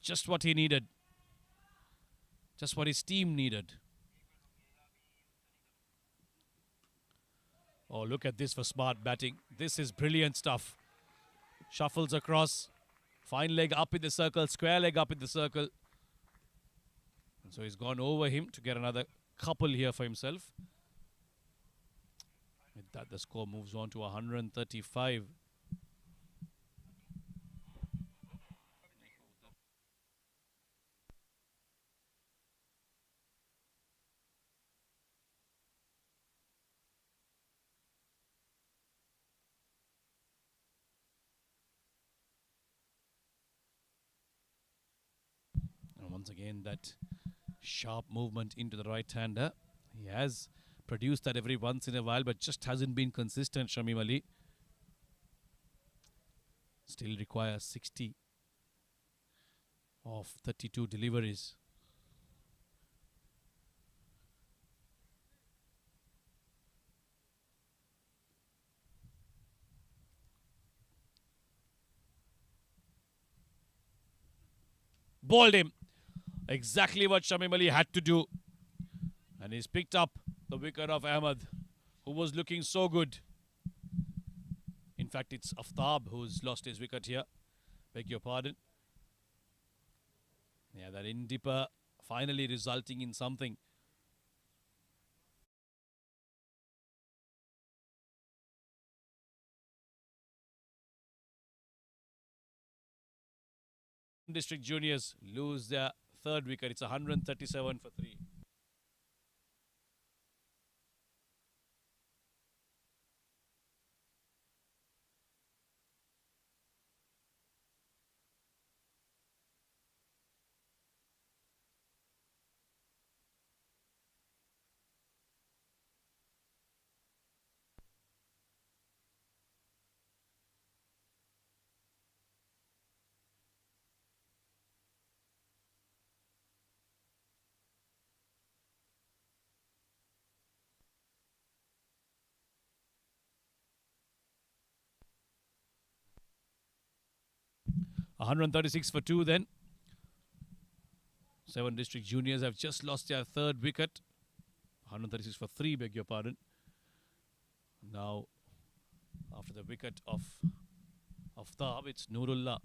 just what he needed. Just what his team needed. Oh, look at this for smart batting. This is brilliant stuff. Shuffles across. Fine leg up in the circle. Square leg up in the circle. And so he's gone over him to get another couple here for himself. With that, the score moves on to 135. And once again, that sharp movement into the right-hander. He has produced that every once in a while, but just hasn't been consistent, Shamim Ali. Still requires 60 of 32 deliveries. Bowled him. Exactly what Shamim Ali had to do. And he's picked up the wicket of Ahmed, who was looking so good. In fact, it's Aftab who's lost his wicket here. Beg your pardon. Yeah, that in-dipper finally resulting in something. District Juniors lose their third wicket. It's 137 for 3. $136 for 2 then. 7 District Juniors have just lost their third wicket. 136 for 3, beg your pardon. Now, after the wicket of Aftab, it's Nurullah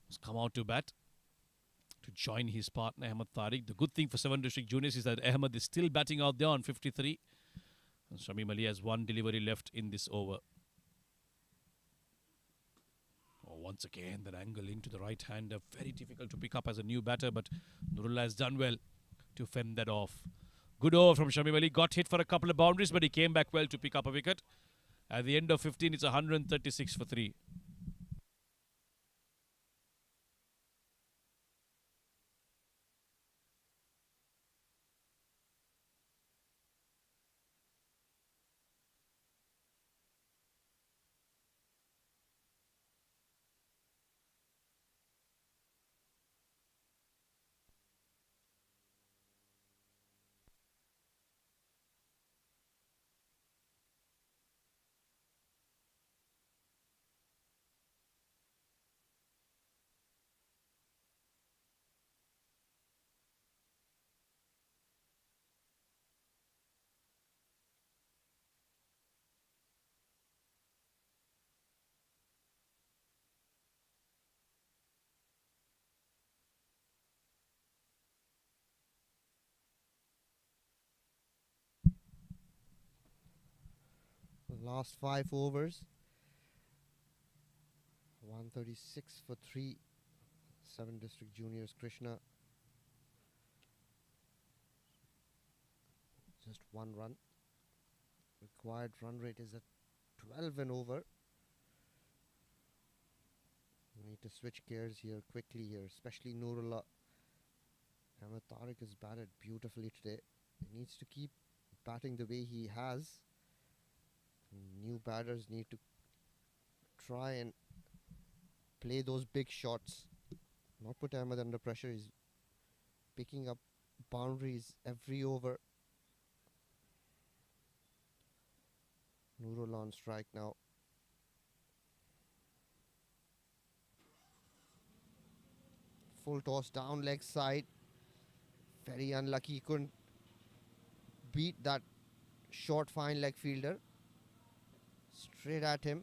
who's come out to bat to join his partner Ahmed Tariq. The good thing for 7 District Juniors is that Ahmed is still batting out there on 53. And Shamim Ali has 1 delivery left in this over. Oh, once again, that angle into the right-hander. Very difficult to pick up as a new batter, but Nurullah has done well to fend that off. Good over from Shamim Ali. Got hit for a couple of boundaries, but he came back well to pick up a wicket. At the end of 15, it's 136 for 3. Last 5 overs. 136 for 3. 7 District Juniors Krishna. Just 1 run. Required run rate is at 12 and over. We need to switch gears here quickly here, especially Nurullah. Ahmed Tariq has batted beautifully today. He needs to keep batting the way he has. New batters need to try and play those big shots, not put Ahmed under pressure. He's picking up boundaries every over. Nurullah on strike now. Full toss down leg side. Very unlucky. He couldn't beat that short fine leg fielder. Straight at him.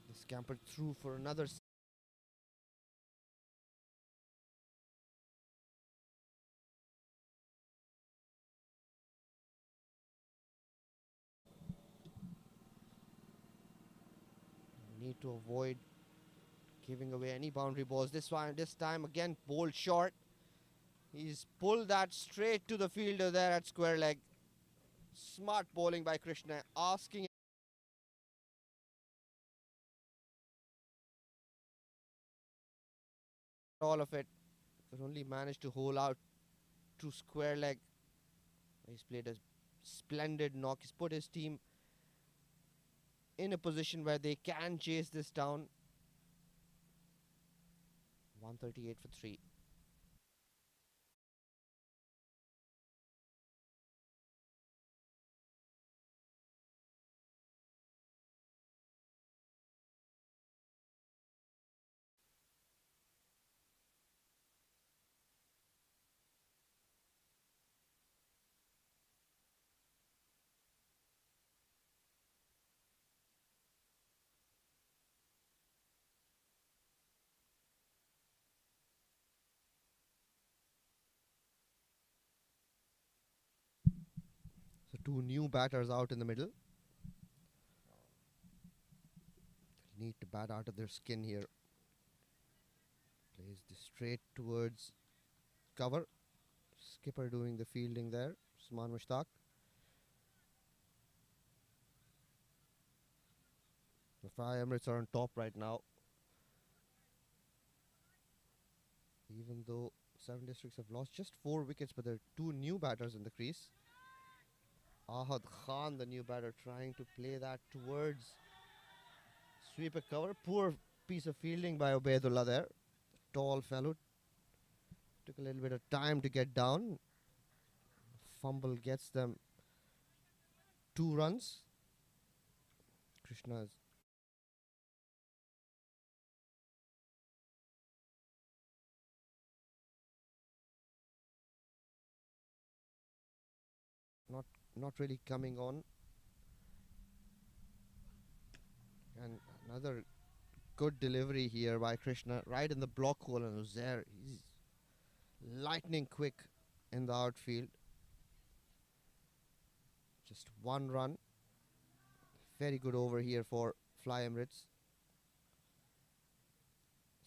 The Scampered through for another. Need to avoid giving away any boundary balls. This time again, bowled short. He's pulled that straight to the fielder there at square leg. Smart bowling by Krishna, asking all of it, but only managed to hole out to square leg. He's played a splendid knock. He's put his team in a position where they can chase this down. 138 for 3. So 2 new batters out in the middle. Need to bat out of their skin here. Plays this straight towards cover. Skipper doing the fielding there. Usman Mushtaq. The Emirates are on top right now. Even though 7 districts have lost just 4 wickets, but there are 2 new batters in the crease. Ahad Khan, the new batter, trying to play that towards sweeper cover. Poor piece of fielding by Ubaidullah there. Tall fellow. Took a little bit of time to get down. Fumble gets them 2 runs. Krishna's not really coming on. And another good delivery here by Krishna, right in the block hole, and was there. He's lightning quick in the outfield. Just 1 run. Very good over here for Fly Emirates.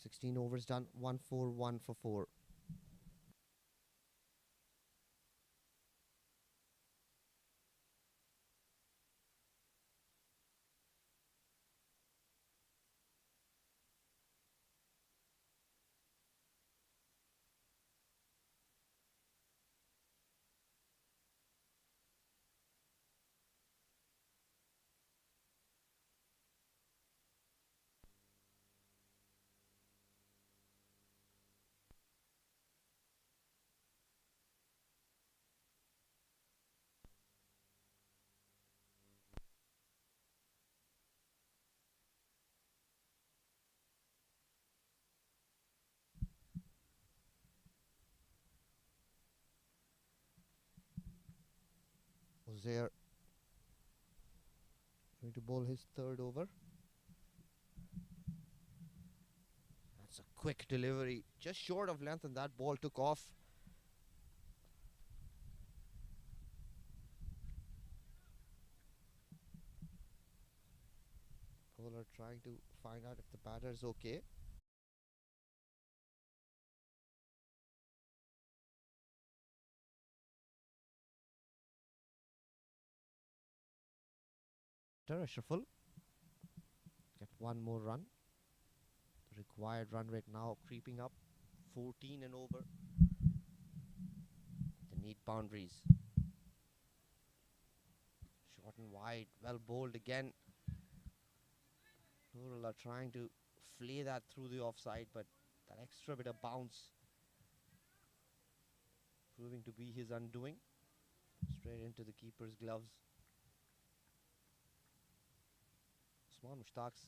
16 overs done, 141 for 4. Uzair going to bowl his 3rd over. That's a quick delivery, just short of length, and that ball took off. Bowler trying to find out if the batter is okay. Ashraful get 1 more run. The required run rate now creeping up, 14 and over. They need boundaries. Short and wide, well bowled again. Nurul are trying to flay that through the offside, but that extra bit of bounce proving to be his undoing. Straight into the keeper's gloves. Usman Mushtaq's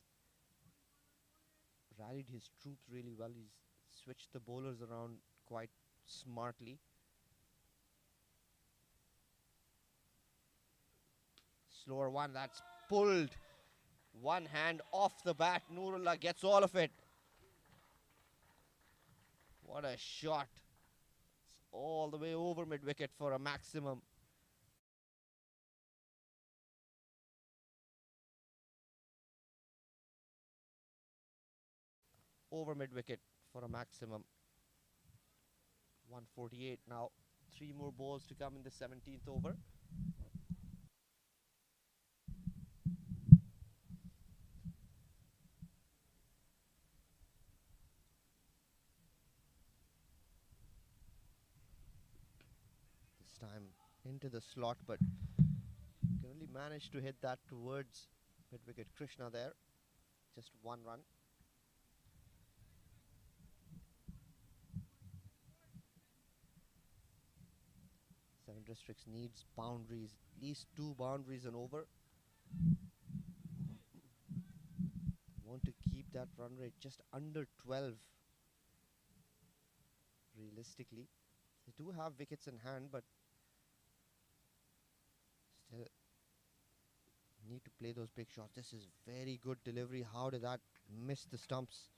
rallied his troops really well. He's switched the bowlers around quite smartly. Slower one, that's pulled One hand off the bat. Nurullah gets all of it. What a shot. It's all the way over mid-wicket for a maximum. Over mid-wicket for a maximum. 148 now. 3 more balls to come in the 17th over. This time into the slot, but can only manage to hit that towards mid-wicket. Krishna there. Just 1 run. 7 districts needs boundaries, at least 2 boundaries and over. Want to keep that run rate just under 12 realistically. They do have wickets in hand, but still need to play those big shots. This is very good delivery. How did that miss the stumps?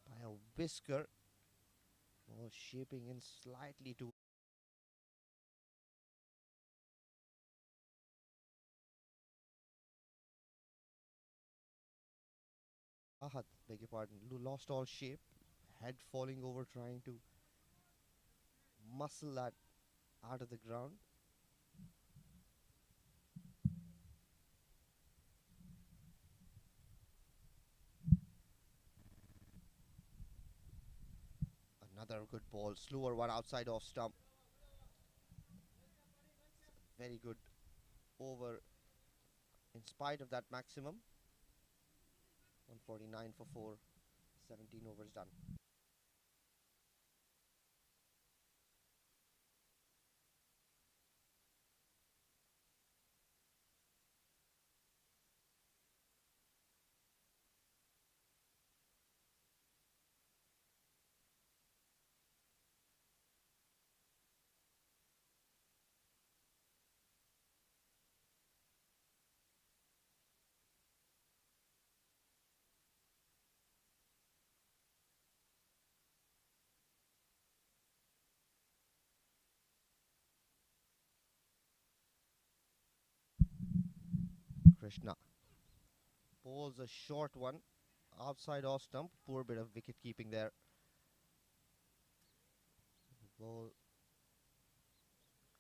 By a whisker. Ball shaping in slightly to Ahad, beg your pardon, lost all shape. Head falling over, trying to muscle that out of the ground. Another good ball, slower one outside off stump. Very good over in spite of that maximum. 149 for 4, 17 overs done. Krishna bowls a short one outside off stump. Poor bit of wicket keeping there. The ball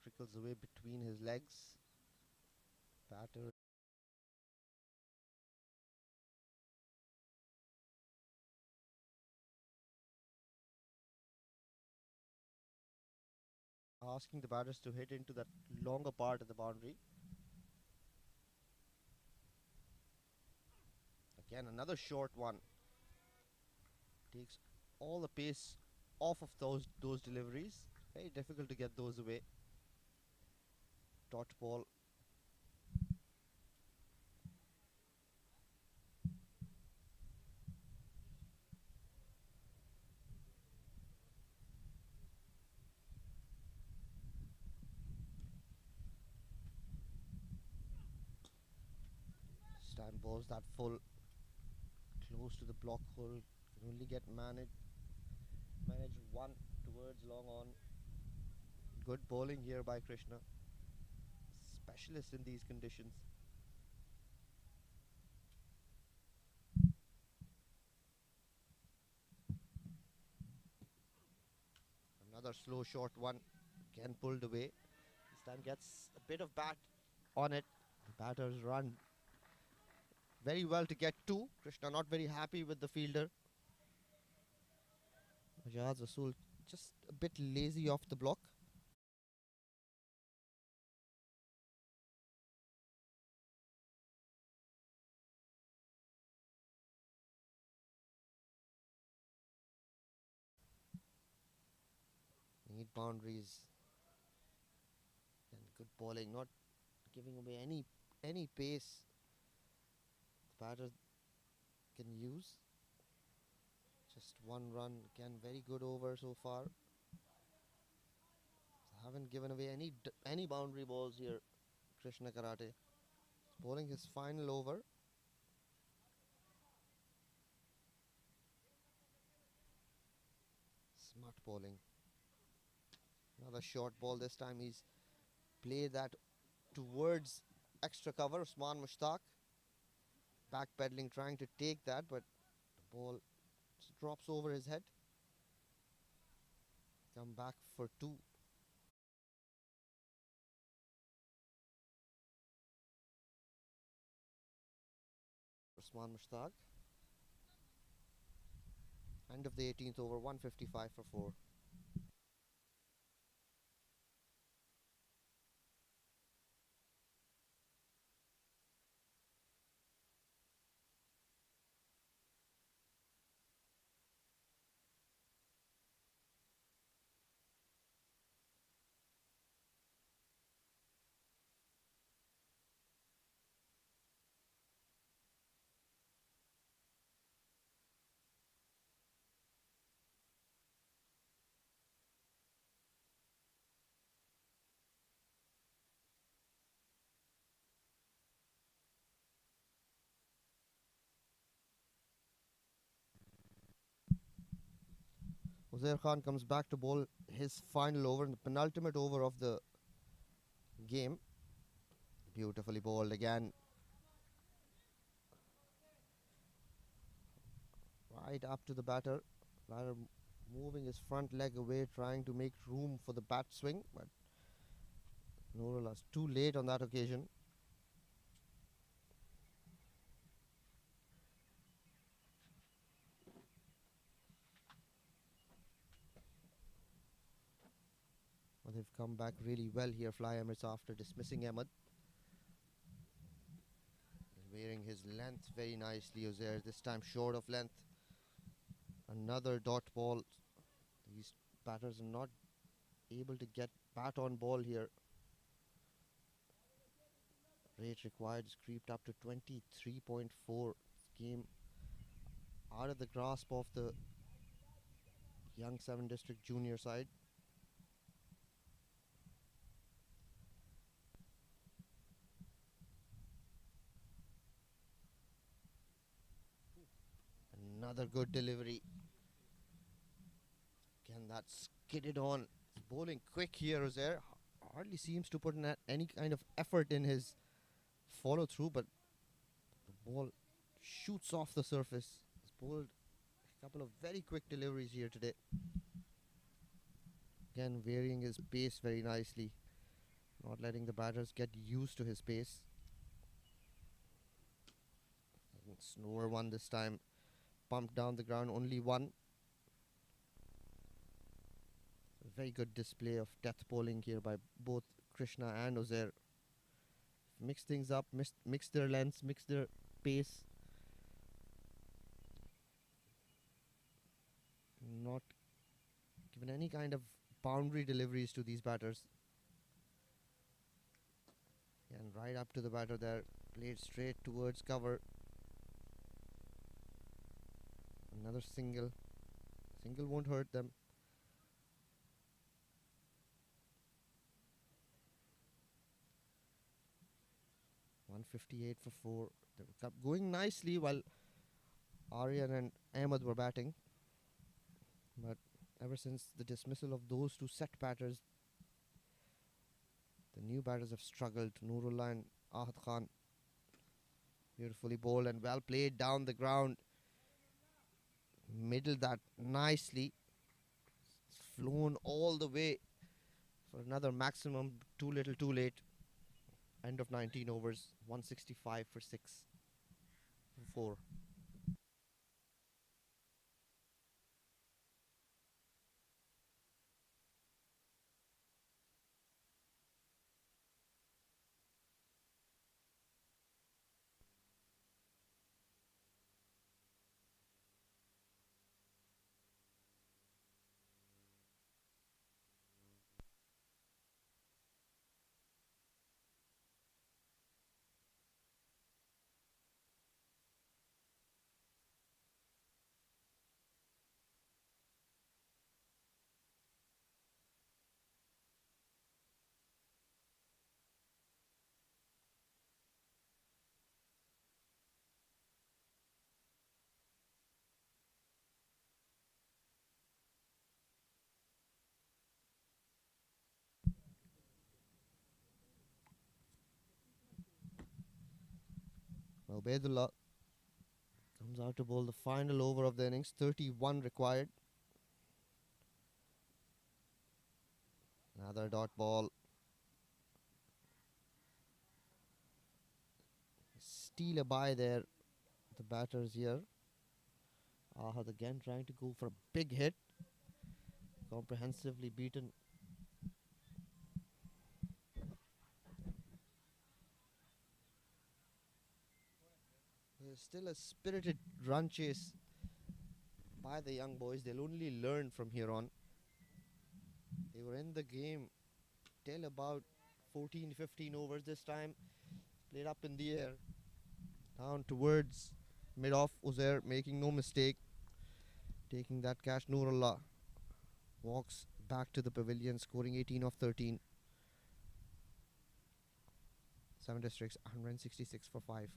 trickles away between his legs. Batter asking the batters to hit into that longer part of the boundary. Again, another short one. Takes all the pace off of those deliveries. Very difficult to get those away. Dot ball. This time balls that full close to the block hole. Can only get manage one towards long on. Good bowling here by Krishna. Specialist in these conditions. Another slow short one. Again pulled away. This time gets a bit of bat on it. The batters run very well to get 2. Krishna not very happy with the fielder. Ajaz Rasool just a bit lazy off the block. Need boundaries. And good bowling, not giving away any pace the batter can use. Just 1 run, again very good over so far. Haven't given away any boundary balls here. Krishna Karate bowling his final over. not bowling. Another short ball this time. He's played that towards extra cover. Usman Mushtaq backpedaling, trying to take that, but the ball just drops over his head. Come back for two. Usman Mushtaq. End of the 18th over, 155 for 4. Uzair Khan comes back to bowl his final over, the penultimate over of the game. Beautifully bowled again. Right up to the batter. Batter moving his front leg away, trying to make room for the bat swing, but Nurullah too late on that occasion. But they've come back really well here, Fly Emirates, after dismissing Ahmed. Wearing his length very nicely, Uzair, this time short of length. Another dot ball. These batters are not able to get bat on ball here. Rate required is creeped up to 23.4. Game out of the grasp of the young 7 District junior side. Another good delivery. Again, that skidded on. He's bowling quick here, Uzair. Hardly seems to put in any kind of effort in his follow through, but the ball shoots off the surface. He's bowled a couple of very quick deliveries here today. Again, varying his pace very nicely, not letting the batters get used to his pace. Slower one this time, pumped down the ground, only one. A very good display of death bowling here by both Krishna and Uzair. Mix things up, mix their lengths, mix their pace. Not given any kind of boundary deliveries to these batters. And right up to the batter there, played straight towards cover. Another single. Single won't hurt them. .158 for 4. They were going nicely while Aryan and Ahmed were batting. But ever since the dismissal of those two set batters, the new batters have struggled. Nurullah and Ahad Khan. Beautifully bowled and well played down the ground. Middled that nicely. Flown all the way for another maximum. Too little, too late. End of 19 overs. 165 for 6. For 4. Ubaidullah comes out to bowl the final over of the innings. 31 required. Another dot ball. Steal a bye there. The batters here. Ahad again trying to go for a big hit. Comprehensively beaten. There's still a spirited run chase by the young boys. They'll only learn from here on. They were in the game till about 14, 15 overs this time. Played up in the air. Down towards mid-off. Uzair making no mistake. Taking that catch. Noorullah walks back to the pavilion, scoring 18 of 13. 7 districts, 166 for 5.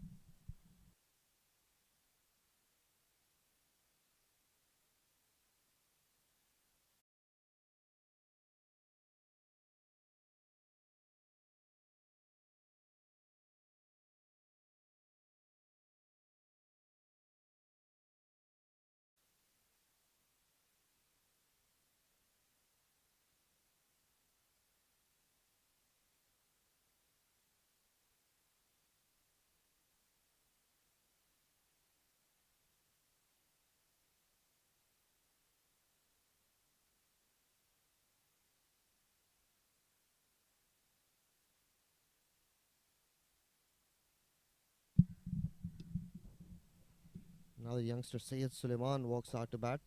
Now the youngster Syed Suleiman walks out to bat.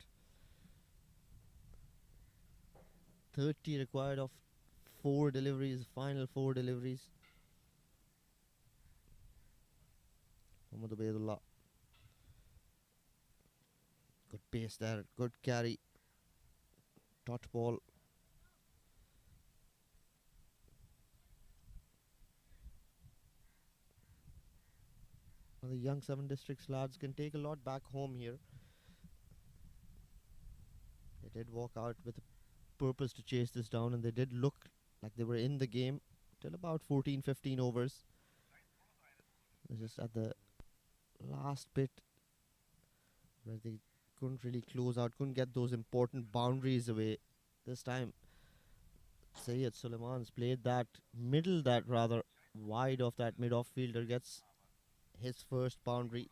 30 required of 4 deliveries, final 4 deliveries. Mohammad Ubaidullah. Good pace there, good carry. Dot ball. Now the young 7 districts lads can take a lot back home here. They did walk out with a purpose to chase this down, and they did look like they were in the game till about 14, 15 overs. It's just at the last bit where they couldn't really close out, couldn't get those important boundaries away. This time Syed Suleiman's played that rather wide of that mid-off fielder, gets his first boundary.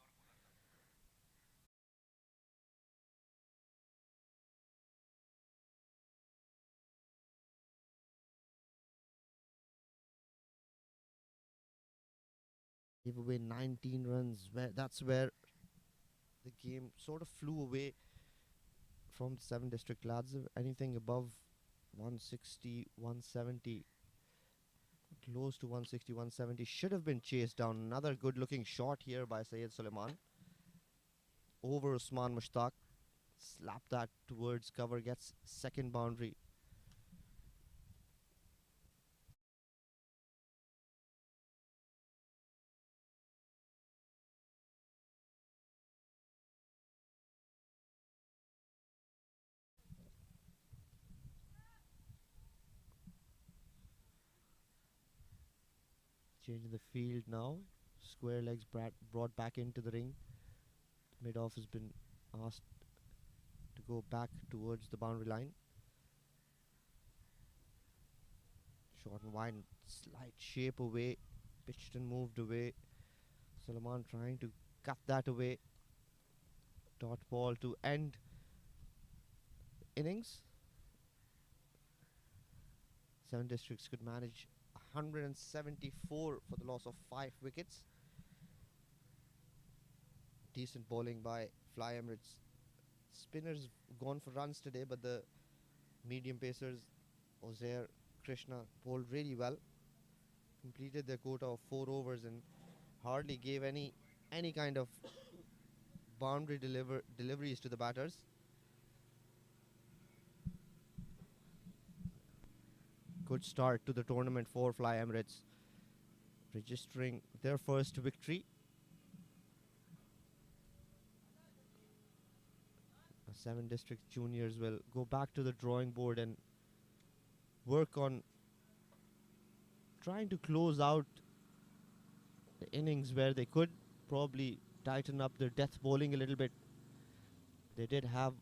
Gave away 19 runs. That's where the game sort of flew away from the 7 district lads. Anything above 160, 170, close to 160, 170 should have been chased down. Another good looking shot here by Syed Suleiman over Usman Mushtaq. Slap that towards cover, gets second boundary. Changing the field now. Square legs brought back into the ring. Mid-off has been asked to go back towards the boundary line. Short and wide, slight shape away. Pitched and moved away. Suleiman trying to cut that away. Dot ball to end innings. 7 districts could manage 174 for the loss of 5 wickets. Decent bowling by Fly Emirates. Spinners gone for runs today, but the medium pacers, Uzair, Krishna, bowled really well. Completed their quota of 4 overs and hardly gave any kind of boundary deliveries to the batters. Good start to the tournament for Fly Emirates, registering their first victory. 7 district juniors will go back to the drawing board and work on trying to close out the innings where they could probably tighten up their death bowling a little bit. They did have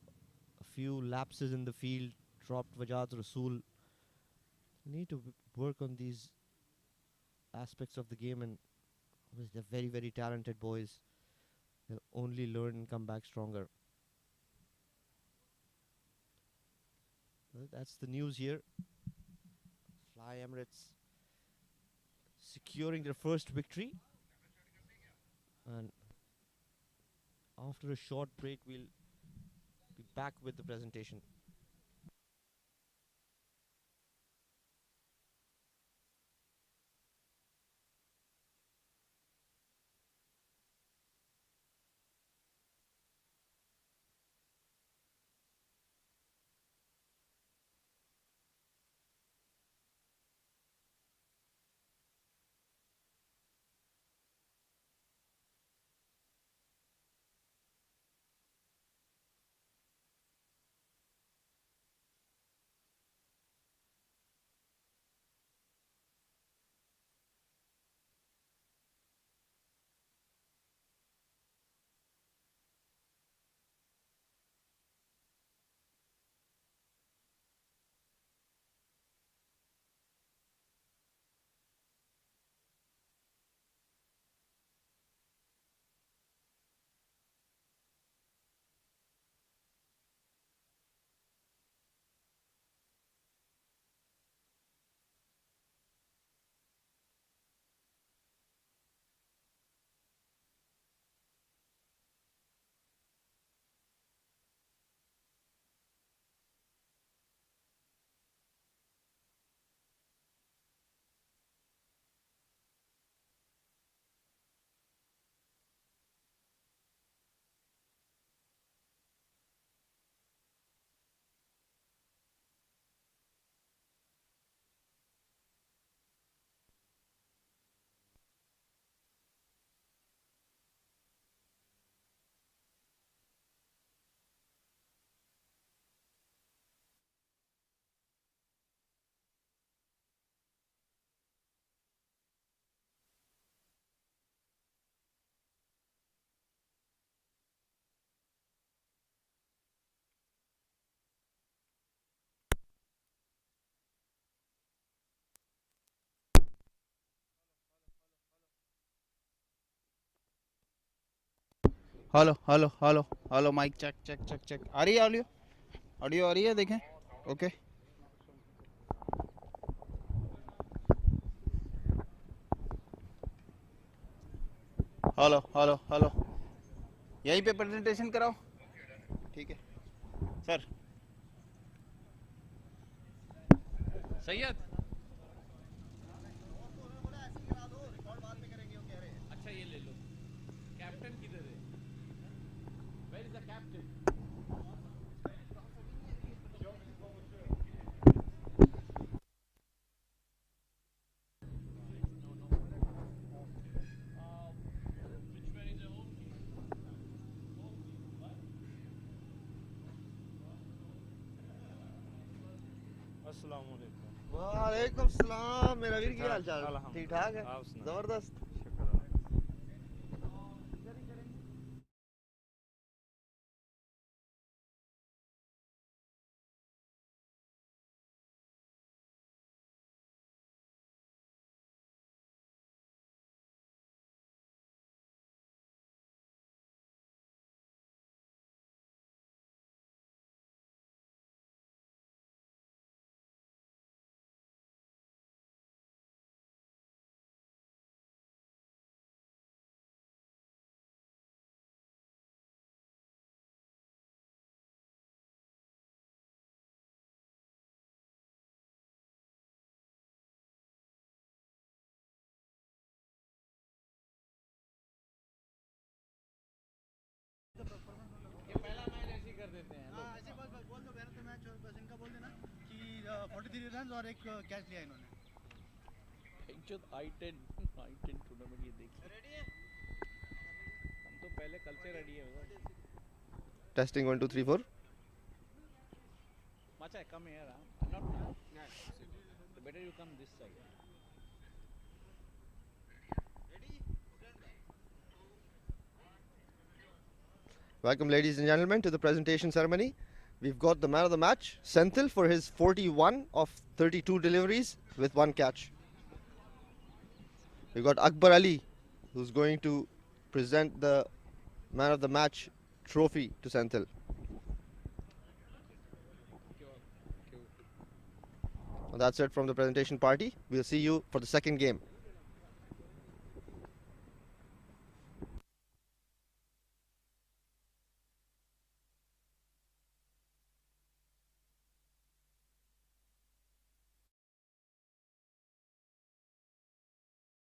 a few lapses in the field, dropped Wajad Rasool. Need to work on these aspects of the game, and they're very, very talented boys. They'll only learn and come back stronger. Well, that's the news here. Fly Emirates securing their first victory. And after a short break, we'll be back with the presentation. Hello hello hello hello mic check check check check आ रही है audio? Audio आ रही है, देखें। Okay. Hello hello hello, यहीं पे presentation कराओ। ठीक है सर। सैयद, अच्छा ये ले लो। कैप्टन किधर है? Where is the captain? वालेकुम सलाम मेरा वीर, की हाल चाल? ठीक ठाक है, जबरदस्त। ये पहला मैच ऐसे ही कर देते हैं। हाँ ऐसे बस बस बोल दो, मैन ऑफ द मैच बस इनका बोल देना कि 43 रन और एक कैच लिया इन्होंने। I10 टूर्नामेंट ये देख। रेडी है? हम तो पहले कल से रेडी है। Testing 1 2 3 4। Macha, come here. Not now. So better you come this side. Welcome, ladies and gentlemen, to the presentation ceremony. We've got the man of the match, Senthil, for his 41 of 32 deliveries with 1 catch. We've got Akbar Ali, who's going to present the man of the match trophy to Senthil. Well, that's it from the presentation party. We'll see you for the second game.